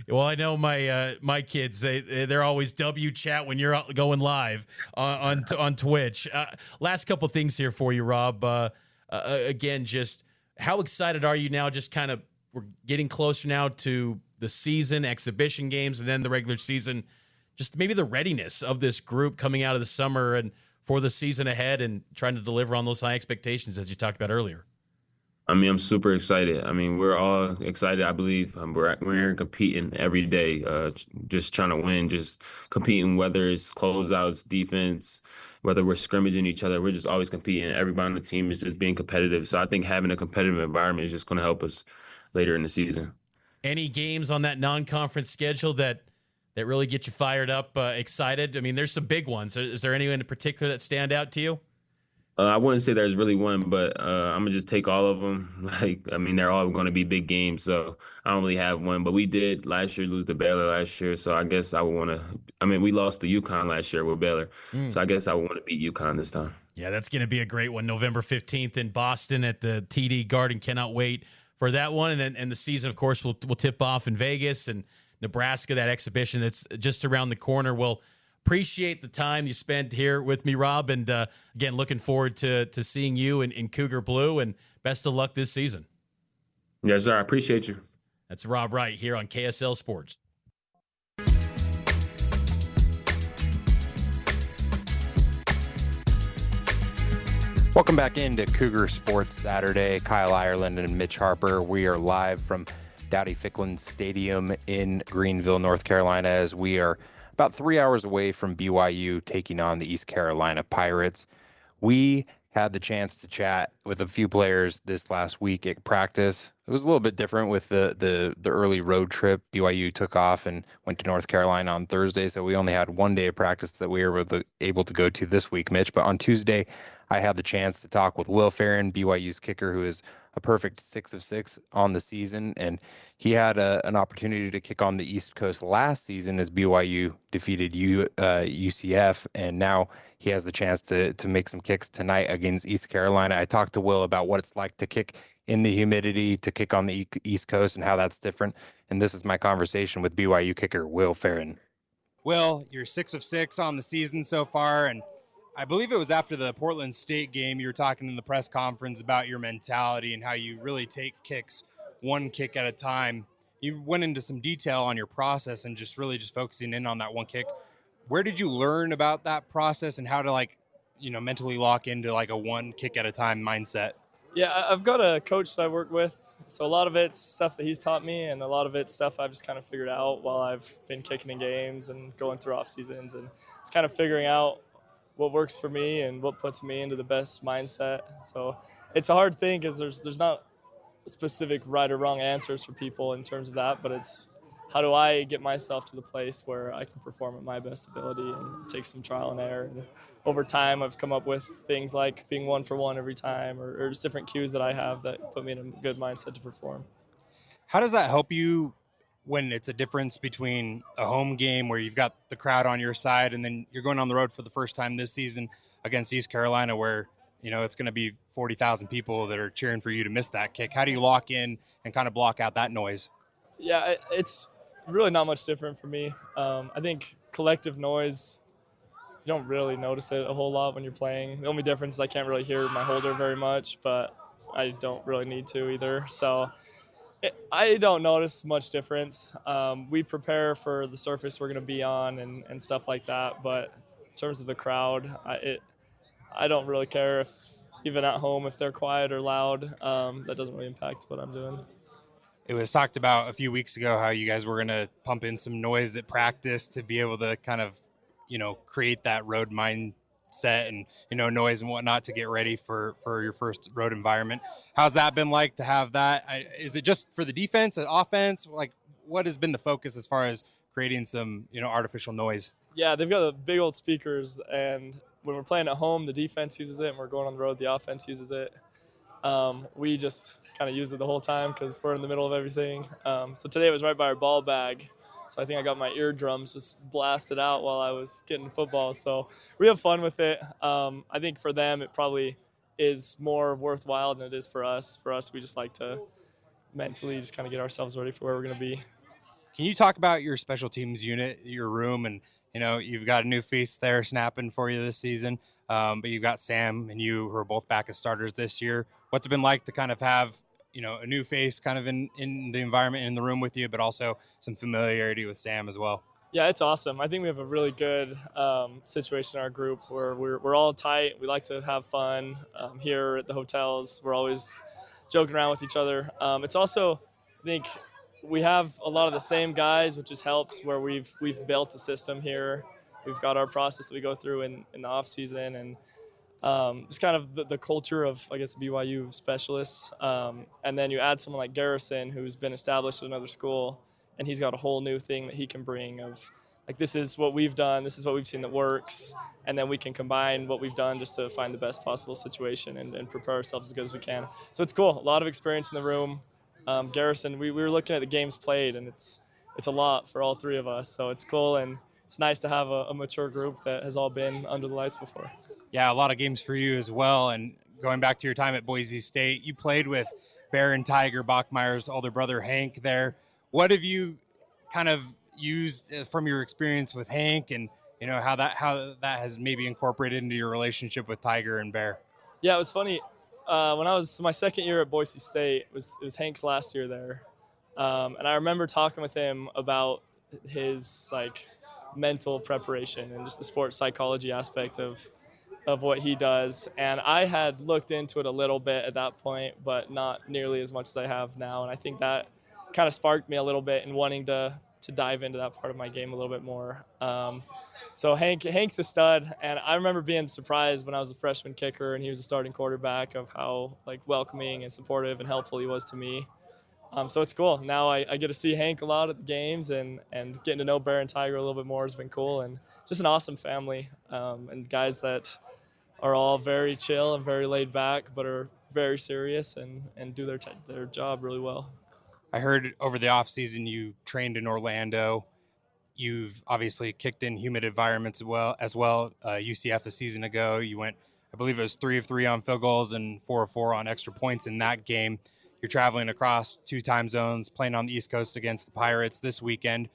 Well, I know my kids, they're always W chat when you're going live on Twitch. Last couple things here for you, Rob. Again, just how excited are you now? Just kind of, we're getting closer now to the season, exhibition games, and then the regular season. Just maybe the readiness of this group coming out of the summer and for the season ahead, and trying to deliver on those high expectations as you talked about earlier. I mean, I'm super excited. I mean, we're all excited, I believe. We're here competing every day, just trying to win, just competing, whether it's closeouts, defense, whether we're scrimmaging each other. We're just always competing. Everybody on the team is just being competitive. So I think having a competitive environment is just going to help us later in the season. Any games on that non-conference schedule that really get you fired up, excited? I mean, there's some big ones. Is there anyone in particular that stand out to you? I wouldn't say there's really one, but I'm gonna just take all of them. They're all going to be big games, so I don't really have one. But we did last year lose to Baylor last year, so I guess I would want to. We lost to UConn last year with Baylor, so I guess I would want to beat UConn this time. Yeah, that's going to be a great one. November 15th in Boston at the TD Garden. Cannot wait for that one. And the season, of course, will tip off in Vegas and Nebraska, that exhibition that's just around the corner. We'll appreciate the time you spent here with me, Rob. And, again, looking forward to seeing you in Cougar Blue. And best of luck this season. Yes, sir. I appreciate you. That's Rob Wright here on KSL Sports. Welcome back into Cougar Sports Saturday. Kyle Ireland and Mitch Harper. We are live from Dowdy Ficklin Stadium in Greenville, North Carolina, as we are about 3 hours away from BYU taking on the East Carolina Pirates. We had the chance to chat with a few players this last week at practice. It was a little bit different with the early road trip. BYU took off and went to North Carolina on Thursday, so we only had 1 day of practice that we were able to go to this week, Mitch. But on Tuesday, I had the chance to talk with Will Ferrin, BYU's kicker, who is a perfect 6 of 6 on the season, and he had an opportunity to kick on the East Coast last season as BYU defeated UCF, and now he has the chance to make some kicks tonight against East Carolina. I talked to Will about what it's like to kick in the humidity, to kick on the East Coast, and how that's different, and this is my conversation with BYU kicker Will Ferrin. Will, you're 6 of 6 on the season so far, and I believe it was after the Portland State game you were talking in the press conference about your mentality and how you really take kicks one kick at a time. You went into some detail on your process and just focusing in on that one kick. Where did you learn about that process and how to mentally lock into a one kick at a time mindset? Yeah, I've got a coach that I work with, so a lot of it's stuff that he's taught me, and a lot of it's stuff I've just kind of figured out while I've been kicking in games and going through off seasons, and just kind of figuring out what works for me and what puts me into the best mindset. So it's a hard thing because there's not specific right or wrong answers for people in terms of that, but it's how do I get myself to the place where I can perform at my best ability and take some trial and error. And over time, I've come up with things like being 1 for 1 every time, or just different cues that I have that put me in a good mindset to perform. How does that help you when it's a difference between a home game where you've got the crowd on your side and then you're going on the road for the first time this season against East Carolina where, it's going to be 40,000 people that are cheering for you to miss that kick? How do you lock in and kind of block out that noise? Yeah, it's really not much different for me. I think collective noise, you don't really notice it a whole lot when you're playing. The only difference is I can't really hear my holder very much, but I don't really need to either. So I don't notice much difference. We prepare for the surface we're going to be on and stuff like that. But in terms of the crowd, I don't really care if, even at home, if they're quiet or loud. That doesn't really impact what I'm doing. It was talked about a few weeks ago how you guys were going to pump in some noise at practice to be able to kind of, create that road mindset and, noise and whatnot to get ready for your first road environment. How's that been like to have that? Is it just for the defense and offense? What has been the focus as far as creating some, artificial noise? Yeah, they've got the big old speakers, and when we're playing at home, the defense uses it, and we're going on the road, the offense uses it. We just kind of use it the whole time because we're in the middle of everything. So today it was right by our ball bag. So I think I got my eardrums just blasted out while I was getting football. So we have fun with it. I think for them it probably is more worthwhile than it is for us. For us, we just like to mentally just kind of get ourselves ready for where we're going to be. Can you talk about your special teams unit, your room, and you've got a new face there snapping for you this season, but you've got Sam and you who are both back as starters this year. What's it been like to kind of have a new face kind of in the environment in the room with you, but also some familiarity with Sam as well? Yeah, it's awesome. I think we have a really good situation in our group where we're all tight. We like to have fun here at the hotels. We're always joking around with each other. It's also, I think, we have a lot of the same guys, which just helps where we've built a system here. We've got our process that we go through in the off season, and just kind of the culture of, I guess, BYU specialists. And then you add someone like Garrison, who's been established at another school, and he's got a whole new thing that he can bring of, like, this is what we've done, this is what we've seen that works, and then we can combine what we've done just to find the best possible situation and prepare ourselves as good as we can. So it's cool. A lot of experience in the room. Garrison, we were looking at the games played, and it's a lot for all three of us. So it's cool, and it's nice to have a mature group that has all been under the lights before. Yeah, a lot of games for you as well. And going back to your time at Boise State, you played with Bear and Tiger Bachmeier's older brother Hank there. What have you kind of used from your experience with Hank, and how that has maybe incorporated into your relationship with Tiger and Bear? Yeah, it was funny. When I was my second year at Boise State, it was Hank's last year there, and I remember talking with him about his mental preparation and just the sports psychology aspect of what he does. And I had looked into it a little bit at that point, but not nearly as much as I have now. And I think that kind of sparked me a little bit in wanting to dive into that part of my game a little bit more. So Hank's a stud, and I remember being surprised when I was a freshman kicker and he was a starting quarterback of how welcoming and supportive and helpful he was to me. So it's cool. Now I get to see Hank a lot at the games, and getting to know Bear and Tiger a little bit more has been cool, and just an awesome family, and guys that are all very chill and very laid back, but are very serious and do their job really well. I heard over the off season you trained in Orlando. You've obviously kicked in humid environments as well. UCF a season ago, you went, I believe it was 3 of 3 on field goals and 4 of 4 on extra points in that game. You're traveling across 2 time zones, playing on the East Coast against the Pirates this weekend.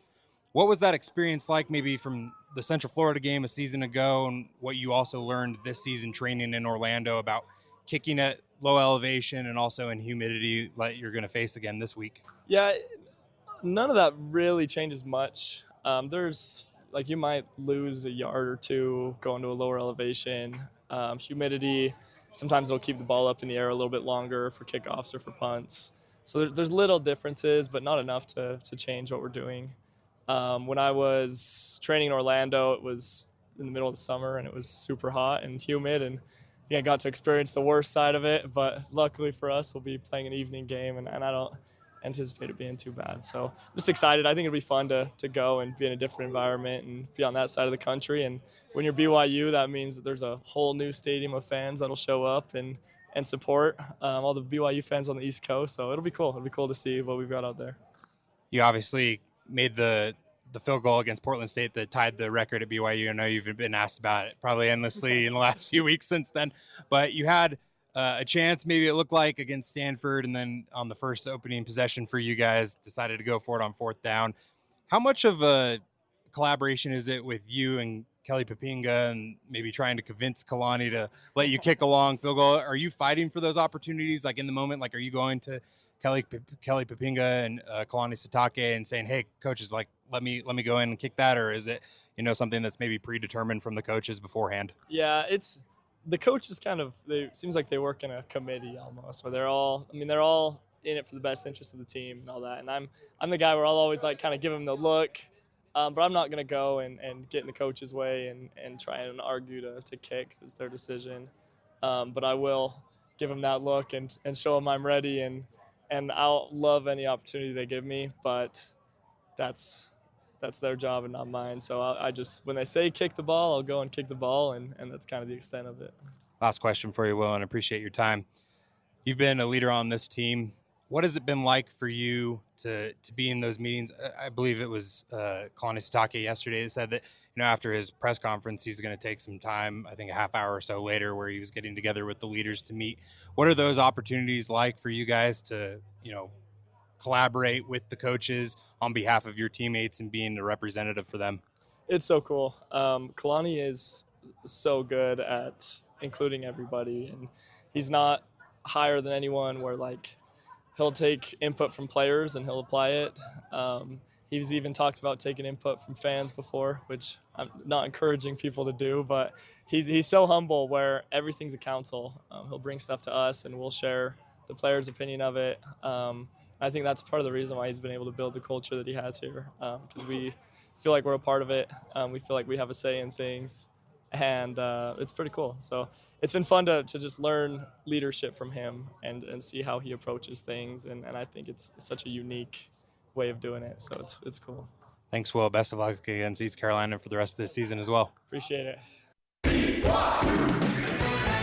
What was that experience like, maybe from the Central Florida game a season ago, and what you also learned this season training in Orlando about kicking at low elevation and also in humidity that you're going to face again this week? Yeah, none of that really changes much. There's you might lose a yard or two going to a lower elevation. Humidity, sometimes it'll keep the ball up in the air a little bit longer for kickoffs or for punts. So there's little differences, but not enough to change what we're doing. When I was training in Orlando, it was in the middle of the summer, and it was super hot and humid, and I got to experience the worst side of it. But luckily for us, we'll be playing an evening game, and I don't anticipate it being too bad. So I'm just excited. I think it'll be fun to go and be in a different environment and be on that side of the country. And when you're BYU, that means that there's a whole new stadium of fans that'll show up and support all the BYU fans on the East Coast. So it'll be cool. It'll be cool to see what we've got out there. You obviously made the field goal against Portland State that tied the record at BYU. I know you've been asked about it probably endlessly in the last few weeks since then, but you had a chance, maybe it looked like, against Stanford, and then on the first opening possession for you guys, decided to go for it on 4th down. How much of a collaboration is it with you and Kelly Papinga, and maybe trying to convince Kalani to let you kick a long field goal? Are you fighting for those opportunities, in the moment? Are you going to Kelly Papinga and Kalani Sitake and saying, "Hey, coaches, let me go in and kick that," or is it something that's maybe predetermined from the coaches beforehand? Yeah, it's the coaches seems like they work in a committee almost, where they're all in it for the best interest of the team and all that. And I'm the guy where I'll always kind of give them the look, but I'm not going to go and get in the coach's way and try and argue to kick, 'cause it's their decision. But I will give them that look and show them I'm ready, and I'll love any opportunity they give me, but that's their job and not mine. So I just, when they say kick the ball, I'll go and kick the ball, and that's kind of the extent of it. Last question for you, Will, and appreciate your time. You've been a leader on this team. What has it been like for you to be in those meetings? I believe it was Kalani Sitake yesterday that said that after his press conference, he's going to take some time, I think a half hour or so later, where he was getting together with the leaders to meet. What are those opportunities like for you guys to collaborate with the coaches on behalf of your teammates and being a representative for them? It's so cool. Kalani is so good at including everybody, and he's not higher than anyone where he'll take input from players and he'll apply it. He's even talked about taking input from fans before, which I'm not encouraging people to do, but he's so humble where everything's a council. He'll bring stuff to us and we'll share the players' opinion of it. I think that's part of the reason why he's been able to build the culture that he has here, because we feel like we're a part of it. We feel like we have a say in things, and it's pretty cool. So it's been fun to just learn leadership from him and see how he approaches things, and I think it's such a unique way of doing it. So it's cool. Thanks, Will. Best of luck against East Carolina for the rest of the season as well. Appreciate it.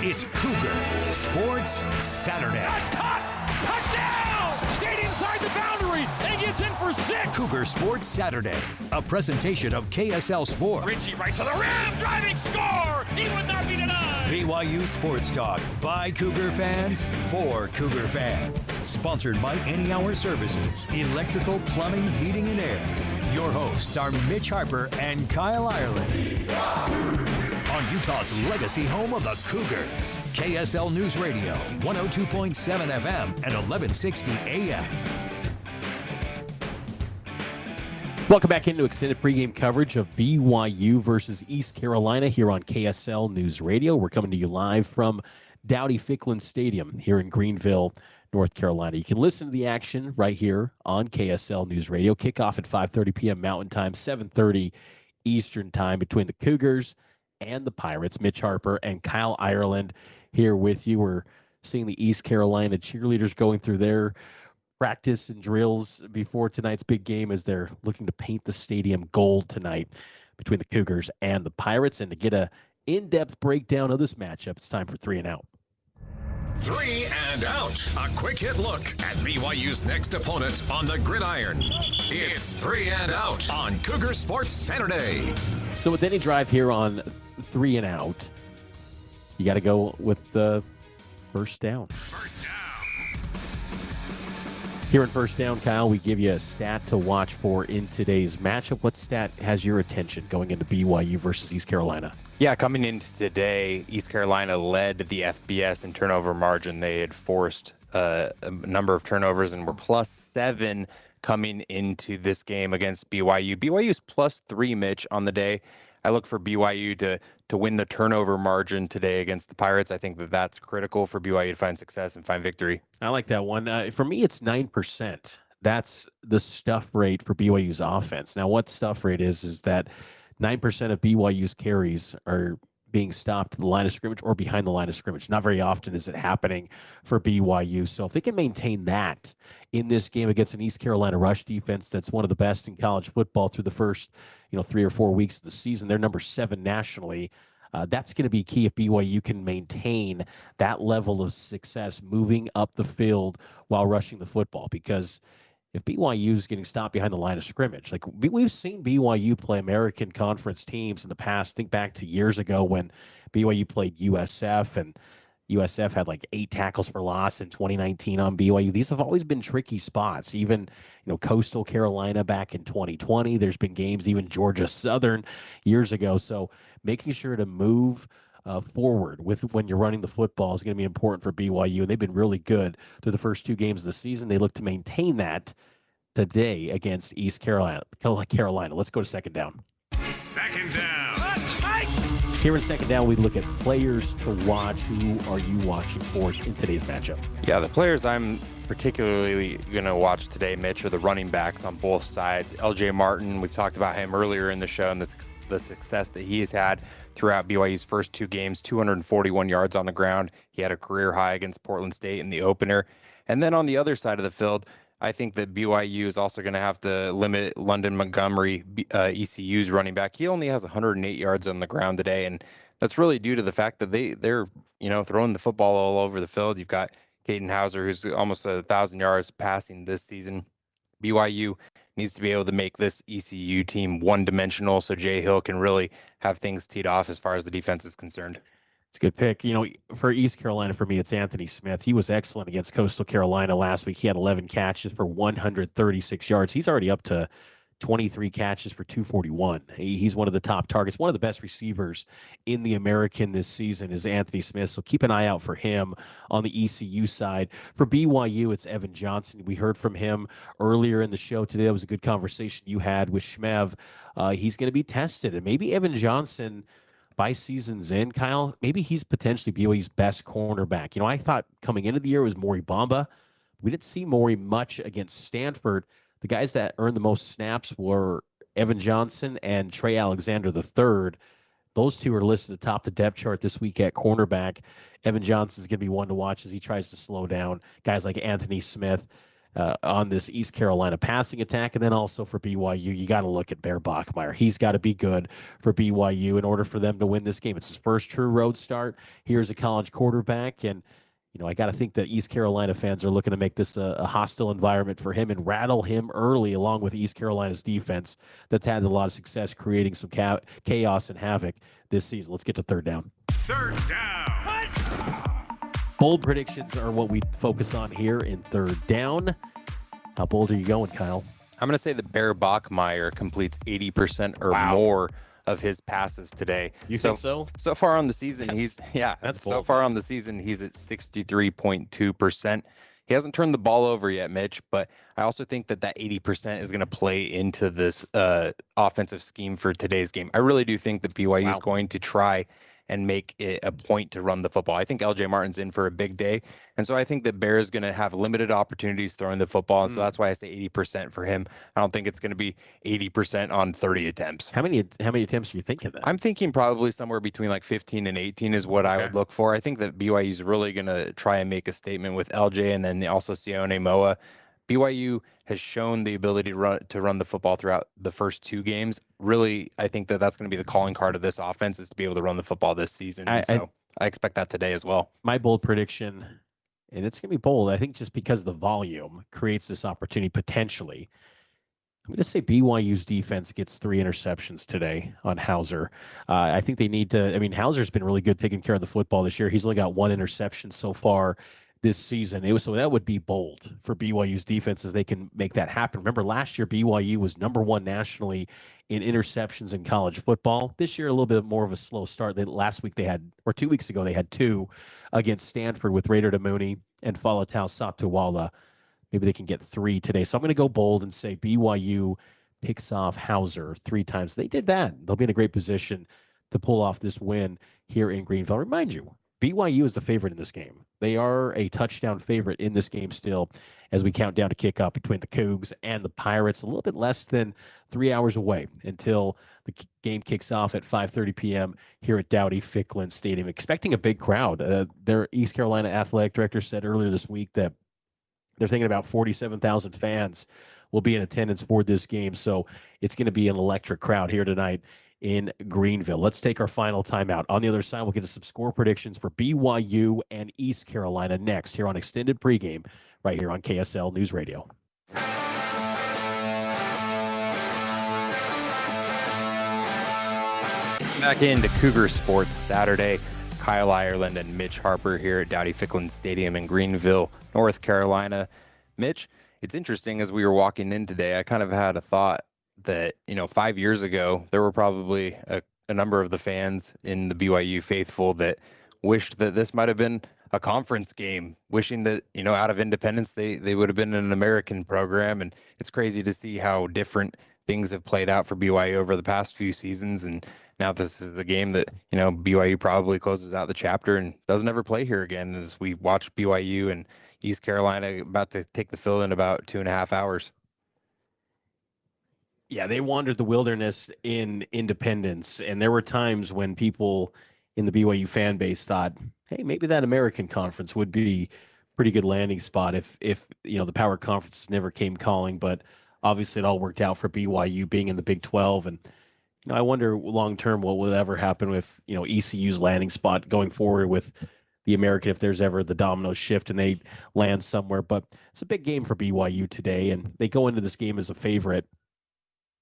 It's Cougar Sports Saturday. That's caught! Touchdown! Stayed inside the boundary and gets in for 6. Cougar Sports Saturday, a presentation of KSL Sports. Richie right to the rim, driving score! He would not be denied! BYU Sports Talk by Cougar fans for Cougar fans. Sponsored by Any Hour Services, electrical, plumbing, heating, and air. Your hosts are Mitch Harper and Kyle Ireland. On Utah's legacy home of the Cougars, KSL News Radio, 102.7 FM and 1160 AM. Welcome back into extended pregame coverage of BYU versus East Carolina here on KSL News Radio. We're coming to you live from Dowdy-Ficklin Stadium here in Greenville, North Carolina. You can listen to the action right here on KSL News Radio. Kickoff at 5:30 p.m. Mountain Time, 7:30 Eastern Time between the Cougars and the Pirates. Mitch Harper and Kyle Ireland here with you. We're seeing the East Carolina cheerleaders going through their practice and drills before tonight's big game as they're looking to paint the stadium gold tonight between the Cougars and the Pirates. And to get a in-depth breakdown of this matchup, it's time for 3 and Out. 3 and Out. A quick hit look at BYU's next opponent on the gridiron. It's 3 and Out on Cougar Sports Saturday. So with any drive here on 3 and Out, you got to go with the first down. Here in First Down, Kyle, we give you a stat to watch for in today's matchup. What stat has your attention going into BYU versus East Carolina? Yeah, coming into today, East Carolina led the FBS in turnover margin. They had forced a number of turnovers and were +7 coming into this game against BYU. BYU's +3, Mitch, on the day. I look for BYU to win the turnover margin today against the Pirates. I think that's critical for BYU to find success and find victory. I like that one. For me, it's 9%. That's the stuff rate for BYU's offense. Now, what stuff rate is that 9% of BYU's carries are being stopped at the line of scrimmage or behind the line of scrimmage. Not very often is it happening for BYU. So if they can maintain that in this game against an East Carolina rush defense that's one of the best in college football through the first 3 or 4 weeks of the season, they're number 7 nationally. That's going to be key if BYU can maintain that level of success moving up the field while rushing the football. Because if BYU is getting stopped behind the line of scrimmage, like we've seen BYU play American Conference teams in the past. Think back to years ago when BYU played USF, and USF had like 8 tackles for loss in 2019 on BYU. These have always been tricky spots. Even Coastal Carolina back in 2020. There's been games, even Georgia Southern years ago. So making sure to move forward with when you're running the football is going to be important for BYU, and they've been really good through the first 2 games of the season. They look to maintain that today against East Carolina. Let's go to second down. Second down. Here in second down, we look at players to watch. Who are you watching for in today's matchup? Yeah, the players I'm particularly going to watch today, Mitch, are the running backs on both sides. LJ Martin, we've talked about him earlier in the show and the success that he has had throughout BYU's first 2 games, 241 yards on the ground. He had a career high against Portland State in the opener. And then on the other side of the field, I think that BYU is also going to have to limit London Montgomery, ECU's running back. He only has 108 yards on the ground today, and that's really due to the fact that they're throwing the football all over the field. You've got Caden Hauser, who's almost 1,000 yards passing this season. BYU needs to be able to make this ECU team one-dimensional so Jay Hill can really have things teed off as far as the defense is concerned. It's a good pick. For East Carolina, for me, it's Anthony Smith. He was excellent against Coastal Carolina last week. He had 11 catches for 136 yards. He's already up to 23 catches for 241. He's one of the top targets. One of the best receivers in the American this season is Anthony Smith. So keep an eye out for him on the ECU side. For BYU, it's Evan Johnson. We heard from him earlier in the show today. That was a good conversation you had with Shmev. He's going to be tested. And maybe Evan Johnson, by season's end, Kyle, maybe he's potentially BYU's best cornerback. I thought coming into the year it was Maury Bamba. We didn't see Maury much against Stanford. The guys that earned the most snaps were Evan Johnson and Trey Alexander III. Those two are listed atop the depth chart this week at cornerback. Evan Johnson is going to be one to watch as he tries to slow down guys like Anthony Smith on this East Carolina passing attack. And then also for BYU, you got to look at Bear Bachmeier. He's got to be good for BYU in order for them to win this game. It's his first true road start. Here's a college quarterback. And, I got to think that East Carolina fans are looking to make this a hostile environment for him and rattle him early, along with East Carolina's defense that's had a lot of success creating some chaos and havoc this season. Let's get to third down. Third down. Bold predictions are what we focus on here in third down. How bold are you going, Kyle? I'm going to say that Bear Bachmeier completes 80% or more of his passes today. You think so? So far on the season, he's bold. So far on the season, he's at 63.2%. He hasn't turned the ball over yet, Mitch, but I also think that 80% is going to play into this offensive scheme for today's game. I really do think that BYU is going to try and make it a point to run the football. I think LJ Martin's in for a big day. And so I think that Bear is going to have limited opportunities throwing the football. And so that's why I say 80% for him. I don't think it's going to be 80% on 30 attempts. How many attempts are you thinking then? I'm thinking probably somewhere between like 15 and 18 is what I would look for. I think that BYU is really going to try and make a statement with LJ and then also Sione Moa. BYU has shown the ability to run the football throughout the first two games. Really, I think that that's going to be the calling card of this offense is to be able to run the football this season. I expect that today as well. My bold prediction, and it's going to be bold, I think just because the volume creates this opportunity potentially. I'm going to say BYU's defense gets 3 interceptions today on Hauser. I think they need to. I mean, Hauser's been really good taking care of the football this year. He's only got 1 interception so far this season. So that would be bold for BYU's defense as they can make that happen. Remember, last year BYU was number 1 nationally in interceptions in college football. This year, a little bit more of a slow start. 2 weeks ago, they had 2 against Stanford with Raider Mooney and Falatau Satuwala. Maybe they can get 3 today. So I'm going to go bold and say BYU picks off Hauser 3 times. They did that. They'll be in a great position to pull off this win here in Greenville. Remind you, BYU is the favorite in this game. They are a touchdown favorite in this game still as we count down to kickoff between the Cougs and the Pirates. A little bit less than 3 hours away until the game kicks off at 5:30 p.m. here at Dowdy-Ficklin Stadium. Expecting a big crowd. Their East Carolina athletic director said earlier this week that they're thinking about 47,000 fans will be in attendance for this game. So it's going to be an electric crowd here tonight in Greenville. Let's take our final timeout. On the other side, we'll get to some score predictions for BYU and East Carolina next here on Extended Pregame right here on KSL News Radio. Back into Cougar Sports Saturday. Kyle Ireland and Mitch Harper here at Dowdy-Ficklin Stadium in Greenville, North Carolina. Mitch, it's interesting as we were walking in today, I kind of had a thought that, 5 years ago, there were probably a number of the fans in the BYU faithful that wished that this might have been a conference game, wishing that, out of independence, they would have been in an American program. And it's crazy to see how different things have played out for BYU over the past few seasons. And now this is the game that, BYU probably closes out the chapter and doesn't ever play here again as we watch BYU and East Carolina about to take the field in about 2.5 hours. Yeah, they wandered the wilderness in Independence, and there were times when people in the BYU fan base thought, hey, maybe that American conference would be a pretty good landing spot if the power conference never came calling, but obviously it all worked out for BYU being in the Big 12, and I wonder long term what will ever happen with ECU's landing spot going forward with the American if there's ever the domino shift and they land somewhere. But it's a big game for BYU today, and they go into this game as a favorite.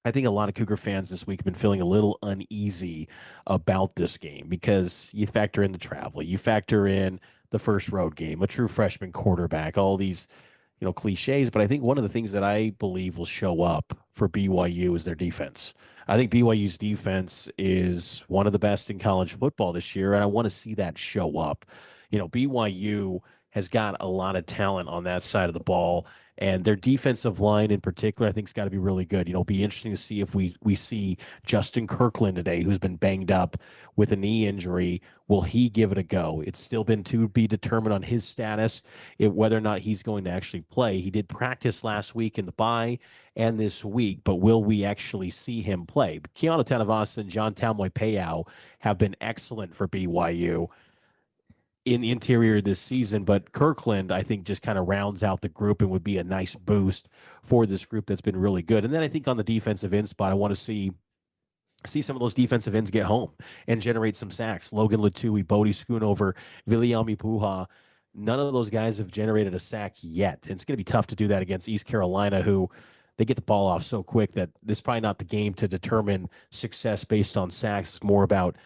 I think a lot of Cougar fans this week have been feeling a little uneasy about this game because you factor in the travel, you factor in the first road game, a true freshman quarterback, all these cliches. But I think one of the things that I believe will show up for BYU is their defense. I think BYU's defense is one of the best in college football this year, and I want to see that show up. BYU has got a lot of talent on that side of the ball, and their defensive line in particular, I think, has got to be really good. It'll be interesting to see if we see Justin Kirkland today, who's been banged up with a knee injury. Will he give it a go? It's still been to be determined on his status, whether or not he's going to actually play. He did practice last week in the bye and this week, but will we actually see him play? Keanu Tanavasa and John Talmoy Payau have been excellent for BYU. in the interior this season, but Kirkland, I think, just kind of rounds out the group and would be a nice boost for this group that's been really good. And then I think on the defensive end spot, I want to see some of those defensive ends get home and generate some sacks. Logan Latui, Bodie Schoonover, Weylin Lapuaho. None of those guys have generated a sack yet. And it's going to be tough to do that against East Carolina, who they get the ball off so quick that this is probably not the game to determine success based on sacks. It's more about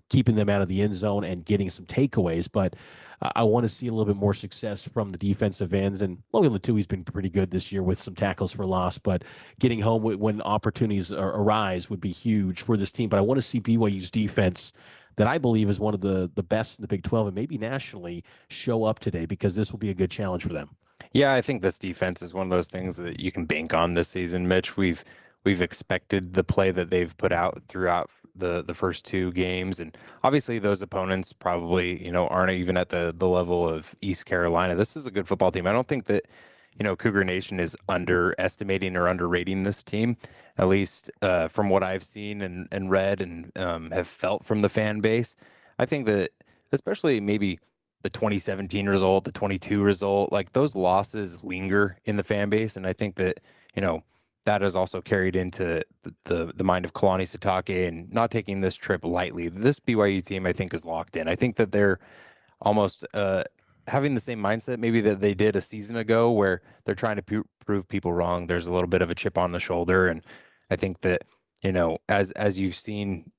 keeping them out of the end zone and getting some takeaways. But I want to see a little bit more success from the defensive ends. And Logan Latui's been pretty good this year with some tackles for loss, but getting home when opportunities arise would be huge for this team. But I want to see BYU's defense, that I believe is one of the best in the Big 12 and maybe nationally, show up today, because this will be a good challenge for them. Yeah, I think this defense is one of those things that you can bank on this season, Mitch. We've expected the play that they've put out throughout the first two games, and obviously those opponents probably aren't even at the level of East Carolina. This is a good football team. I don't think that Cougar Nation is underestimating or underrating this team, at least from what I've seen and read and have felt from the fan base. I think that especially maybe the 2017 result, the 22 result, like those losses linger in the fan base, and I think that that has also carried into the mind of Kalani Sitake and not taking this trip lightly. This BYU team, I think, is locked in. I think that they're almost having the same mindset maybe that they did a season ago, where they're trying to prove people wrong. There's a little bit of a chip on the shoulder, and I think that as you've seen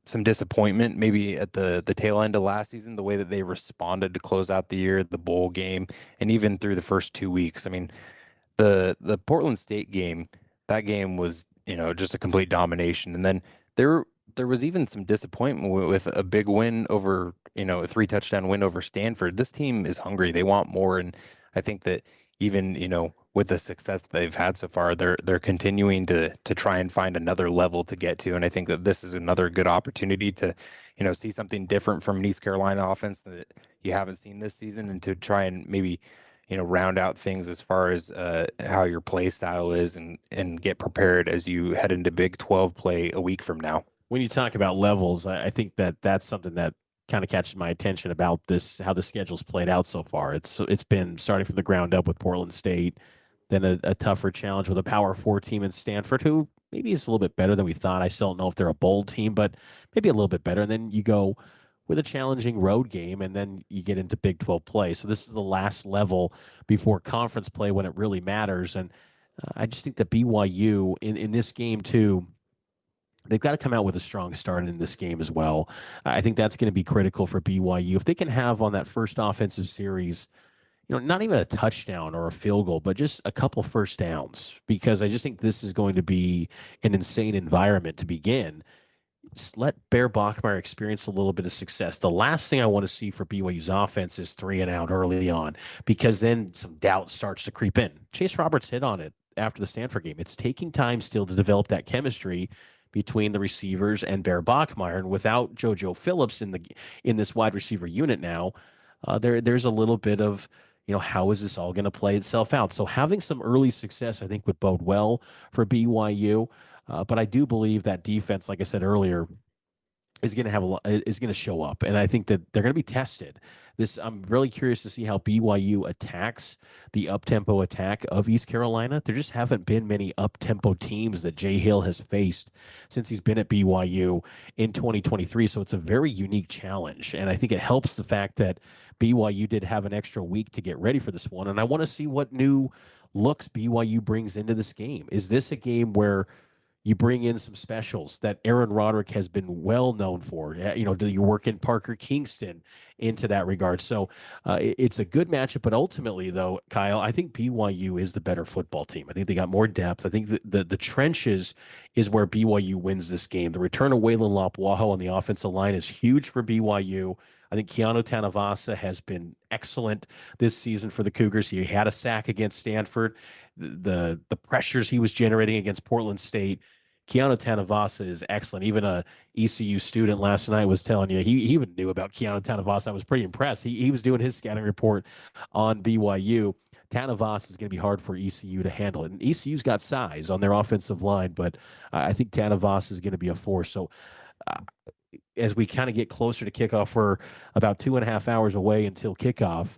some disappointment maybe at the tail end of last season, the way that they responded to close out the year, the bowl game, and even through the first 2 weeks. I mean, the Portland State game, that game was, just a complete domination. And then there was even some disappointment with a big win over, a 3-touchdown win over Stanford. This team is hungry. They want more. And I think that even, with the success that they've had so far, they're continuing to try and find another level to get to. And I think that this is another good opportunity to, see something different from an East Carolina offense that you haven't seen this season, and to try and maybe round out things as far as how your play style is, and get prepared as you head into Big 12 play a week from now. When you talk about levels, I think that's something that kind of catches my attention about this, how the schedule's played out so far. It's been starting from the ground up with Portland State, then a tougher challenge with a Power 4 team in Stanford, who maybe is a little bit better than we thought. I still don't know if they're a bowl team, but maybe a little bit better. And then you go with a challenging road game, and then you get into Big 12 play. So this is the last level before conference play, when it really matters. And I just think that BYU in this game too, they've got to come out with a strong start in this game as well. I think that's going to be critical for BYU. If they can have on that first offensive series, not even a touchdown or a field goal, but just a couple first downs, because I just think this is going to be an insane environment to begin. Just let Bear Bachmeier experience a little bit of success. The last thing I want to see for BYU's offense is 3 and out early on, because then some doubt starts to creep in. Chase Roberts hit on it after the Stanford game. It's taking time still to develop that chemistry between the receivers and Bear Bachmeier. And without JoJo Phillips in this wide receiver unit now, there's a little bit of, how is this all going to play itself out? So having some early success, I think, would bode well for BYU. But I do believe that defense, like I said earlier, is going to show up, and I think that they're going to be tested. I'm really curious to see how BYU attacks the up-tempo attack of East Carolina. There just haven't been many up-tempo teams that Jay Hill has faced since he's been at BYU in 2023. So it's a very unique challenge, and I think it helps the fact that BYU did have an extra week to get ready for this one. And I want to see what new looks BYU brings into this game. Is this a game where you bring in some specials that Aaron Roderick has been well known for? Do you work in Parker Kingston into that regard? So it's a good matchup, but ultimately, though, Kyle, I think BYU is the better football team. I think they got more depth. I think the trenches is where BYU wins this game. The return of Weylin Lapuaho on the offensive line is huge for BYU. I think Keanu Tanavasa has been excellent this season for the Cougars. He had a sack against Stanford. The pressures he was generating against Portland State, Keanu Tanavasa is excellent. Even a ECU student last night was telling you he even knew about Keanu Tanavasa. I was pretty impressed. He was doing his scouting report on BYU. Tanavasa is going to be hard for ECU to handle. And ECU's got size on their offensive line, but I think Tanavasa is going to be a force. So as we kind of get closer to kickoff, we're about 2.5 hours away until kickoff.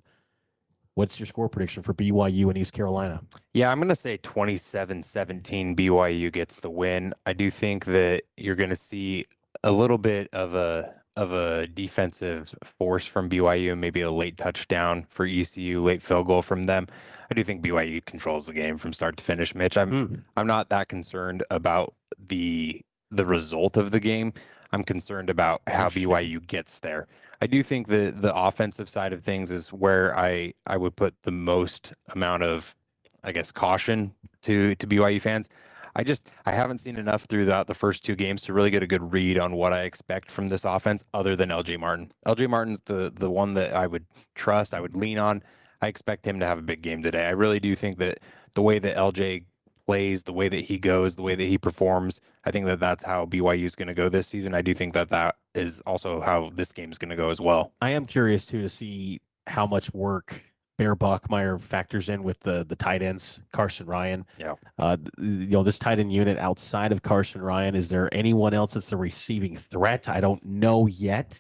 What's your score prediction for BYU and East Carolina? Yeah, I'm going to say 27-17 BYU gets the win. I do think that you're going to see a little bit of a defensive force from BYU, maybe a late touchdown for ECU, late field goal from them. I do think BYU controls the game from start to finish, Mitch. I'm not that concerned about the result of the game. I'm concerned about how BYU gets there. I do think that the offensive side of things is where I would put the most amount of, I guess, caution to BYU fans. I haven't seen enough throughout the first two games to really get a good read on what I expect from this offense other than LJ Martin. LJ Martin's the one that I would trust, I would lean on. I expect him to have a big game today. I really do think that the way that LJ plays, the way that he goes, the way that he performs, I think that that's how BYU is going to go this season. I do think that that is also how this game is going to go as well. I am curious, too, to see how much work Bear Bachmeier factors in with the tight ends, Carson Ryan. Yeah. This tight end unit outside of Carson Ryan, is there anyone else that's a receiving threat? I don't know yet.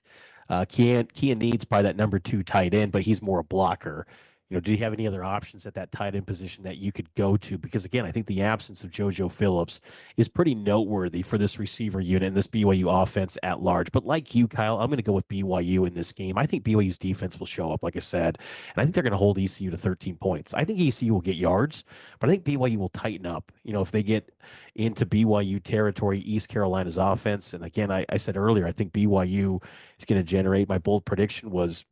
Kean needs probably that number 2 tight end, but he's more a blocker. Do you have any other options at that tight end position that you could go to? Because, again, I think the absence of JoJo Phillips is pretty noteworthy for this receiver unit and this BYU offense at large. But like you, Kyle, I'm going to go with BYU in this game. I think BYU's defense will show up, like I said, and I think they're going to hold ECU to 13 points. I think ECU will get yards, but I think BYU will tighten up. If they get into BYU territory, East Carolina's offense, and again, I said earlier, I think BYU is going to generate, my bold prediction was,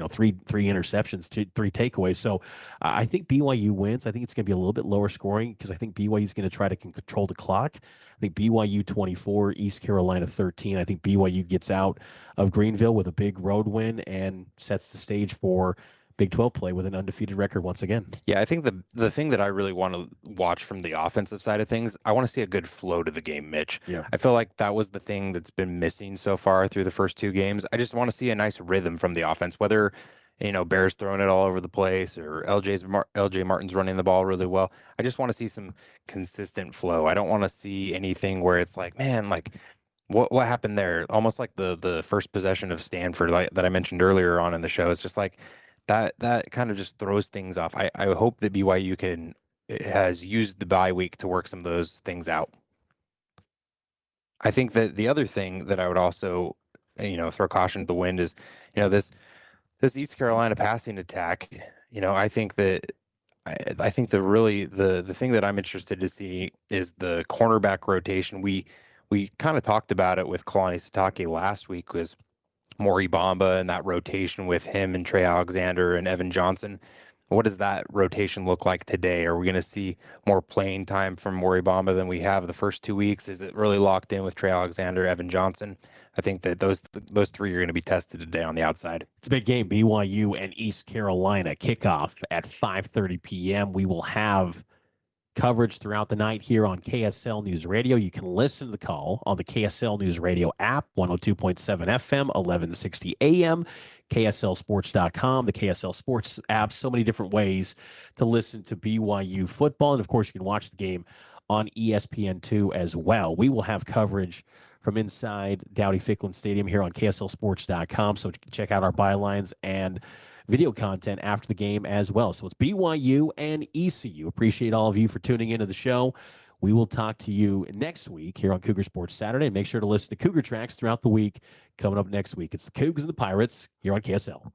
three interceptions, 3 takeaways. So I think BYU wins. I think it's going to be a little bit lower scoring because I think BYU is going to try to control the clock. I think BYU 24, East Carolina 13. I think BYU gets out of Greenville with a big road win and sets the stage for Big 12 play with an undefeated record once again. Yeah, I think the thing that I really want to watch from the offensive side of things, I want to see a good flow to the game, Mitch. Yeah. I feel like that was the thing that's been missing so far through the first 2 games. I just want to see a nice rhythm from the offense, whether Bear's throwing it all over the place or LJ Martin's running the ball really well. I just want to see some consistent flow. I don't want to see anything where it's like, man, like what happened there? Almost like the first possession of Stanford that I mentioned earlier on in the show. It's just like that kind of just throws things off. I hope that BYU has used the bye week to work some of those things out. I think that the other thing that I would also, throw caution to the wind is, this East Carolina passing attack. I think that the thing that I'm interested to see is the cornerback rotation. We kind of talked about it with Kalani Sitake last week, was Maury Bamba and that rotation with him and Trey Alexander and Evan Johnson. What does that rotation look like today? Are we going to see more playing time from Maury Bamba than we have the first 2 weeks? Is it really locked in with Trey Alexander, Evan Johnson? I think that those 3 are going to be tested today on the outside. It's a big game. BYU and East Carolina kickoff at 5:30 p.m. We will have coverage throughout the night here on KSL News Radio. You can listen to the call on the KSL News Radio app, 102.7 FM, 1160 AM, KSLSports.com, the KSL Sports app. So many different ways to listen to BYU football. And, of course, you can watch the game on ESPN2 as well. We will have coverage from inside Dowdy-Ficklin Stadium here on KSLSports.com. So check out our bylines and video content after the game as well. So it's BYU and ECU. Appreciate all of you for tuning into the show. We will talk to you next week here on Cougar Sports Saturday. And make sure to listen to Cougar Tracks throughout the week coming up next week. It's the Cougs and the Pirates here on KSL.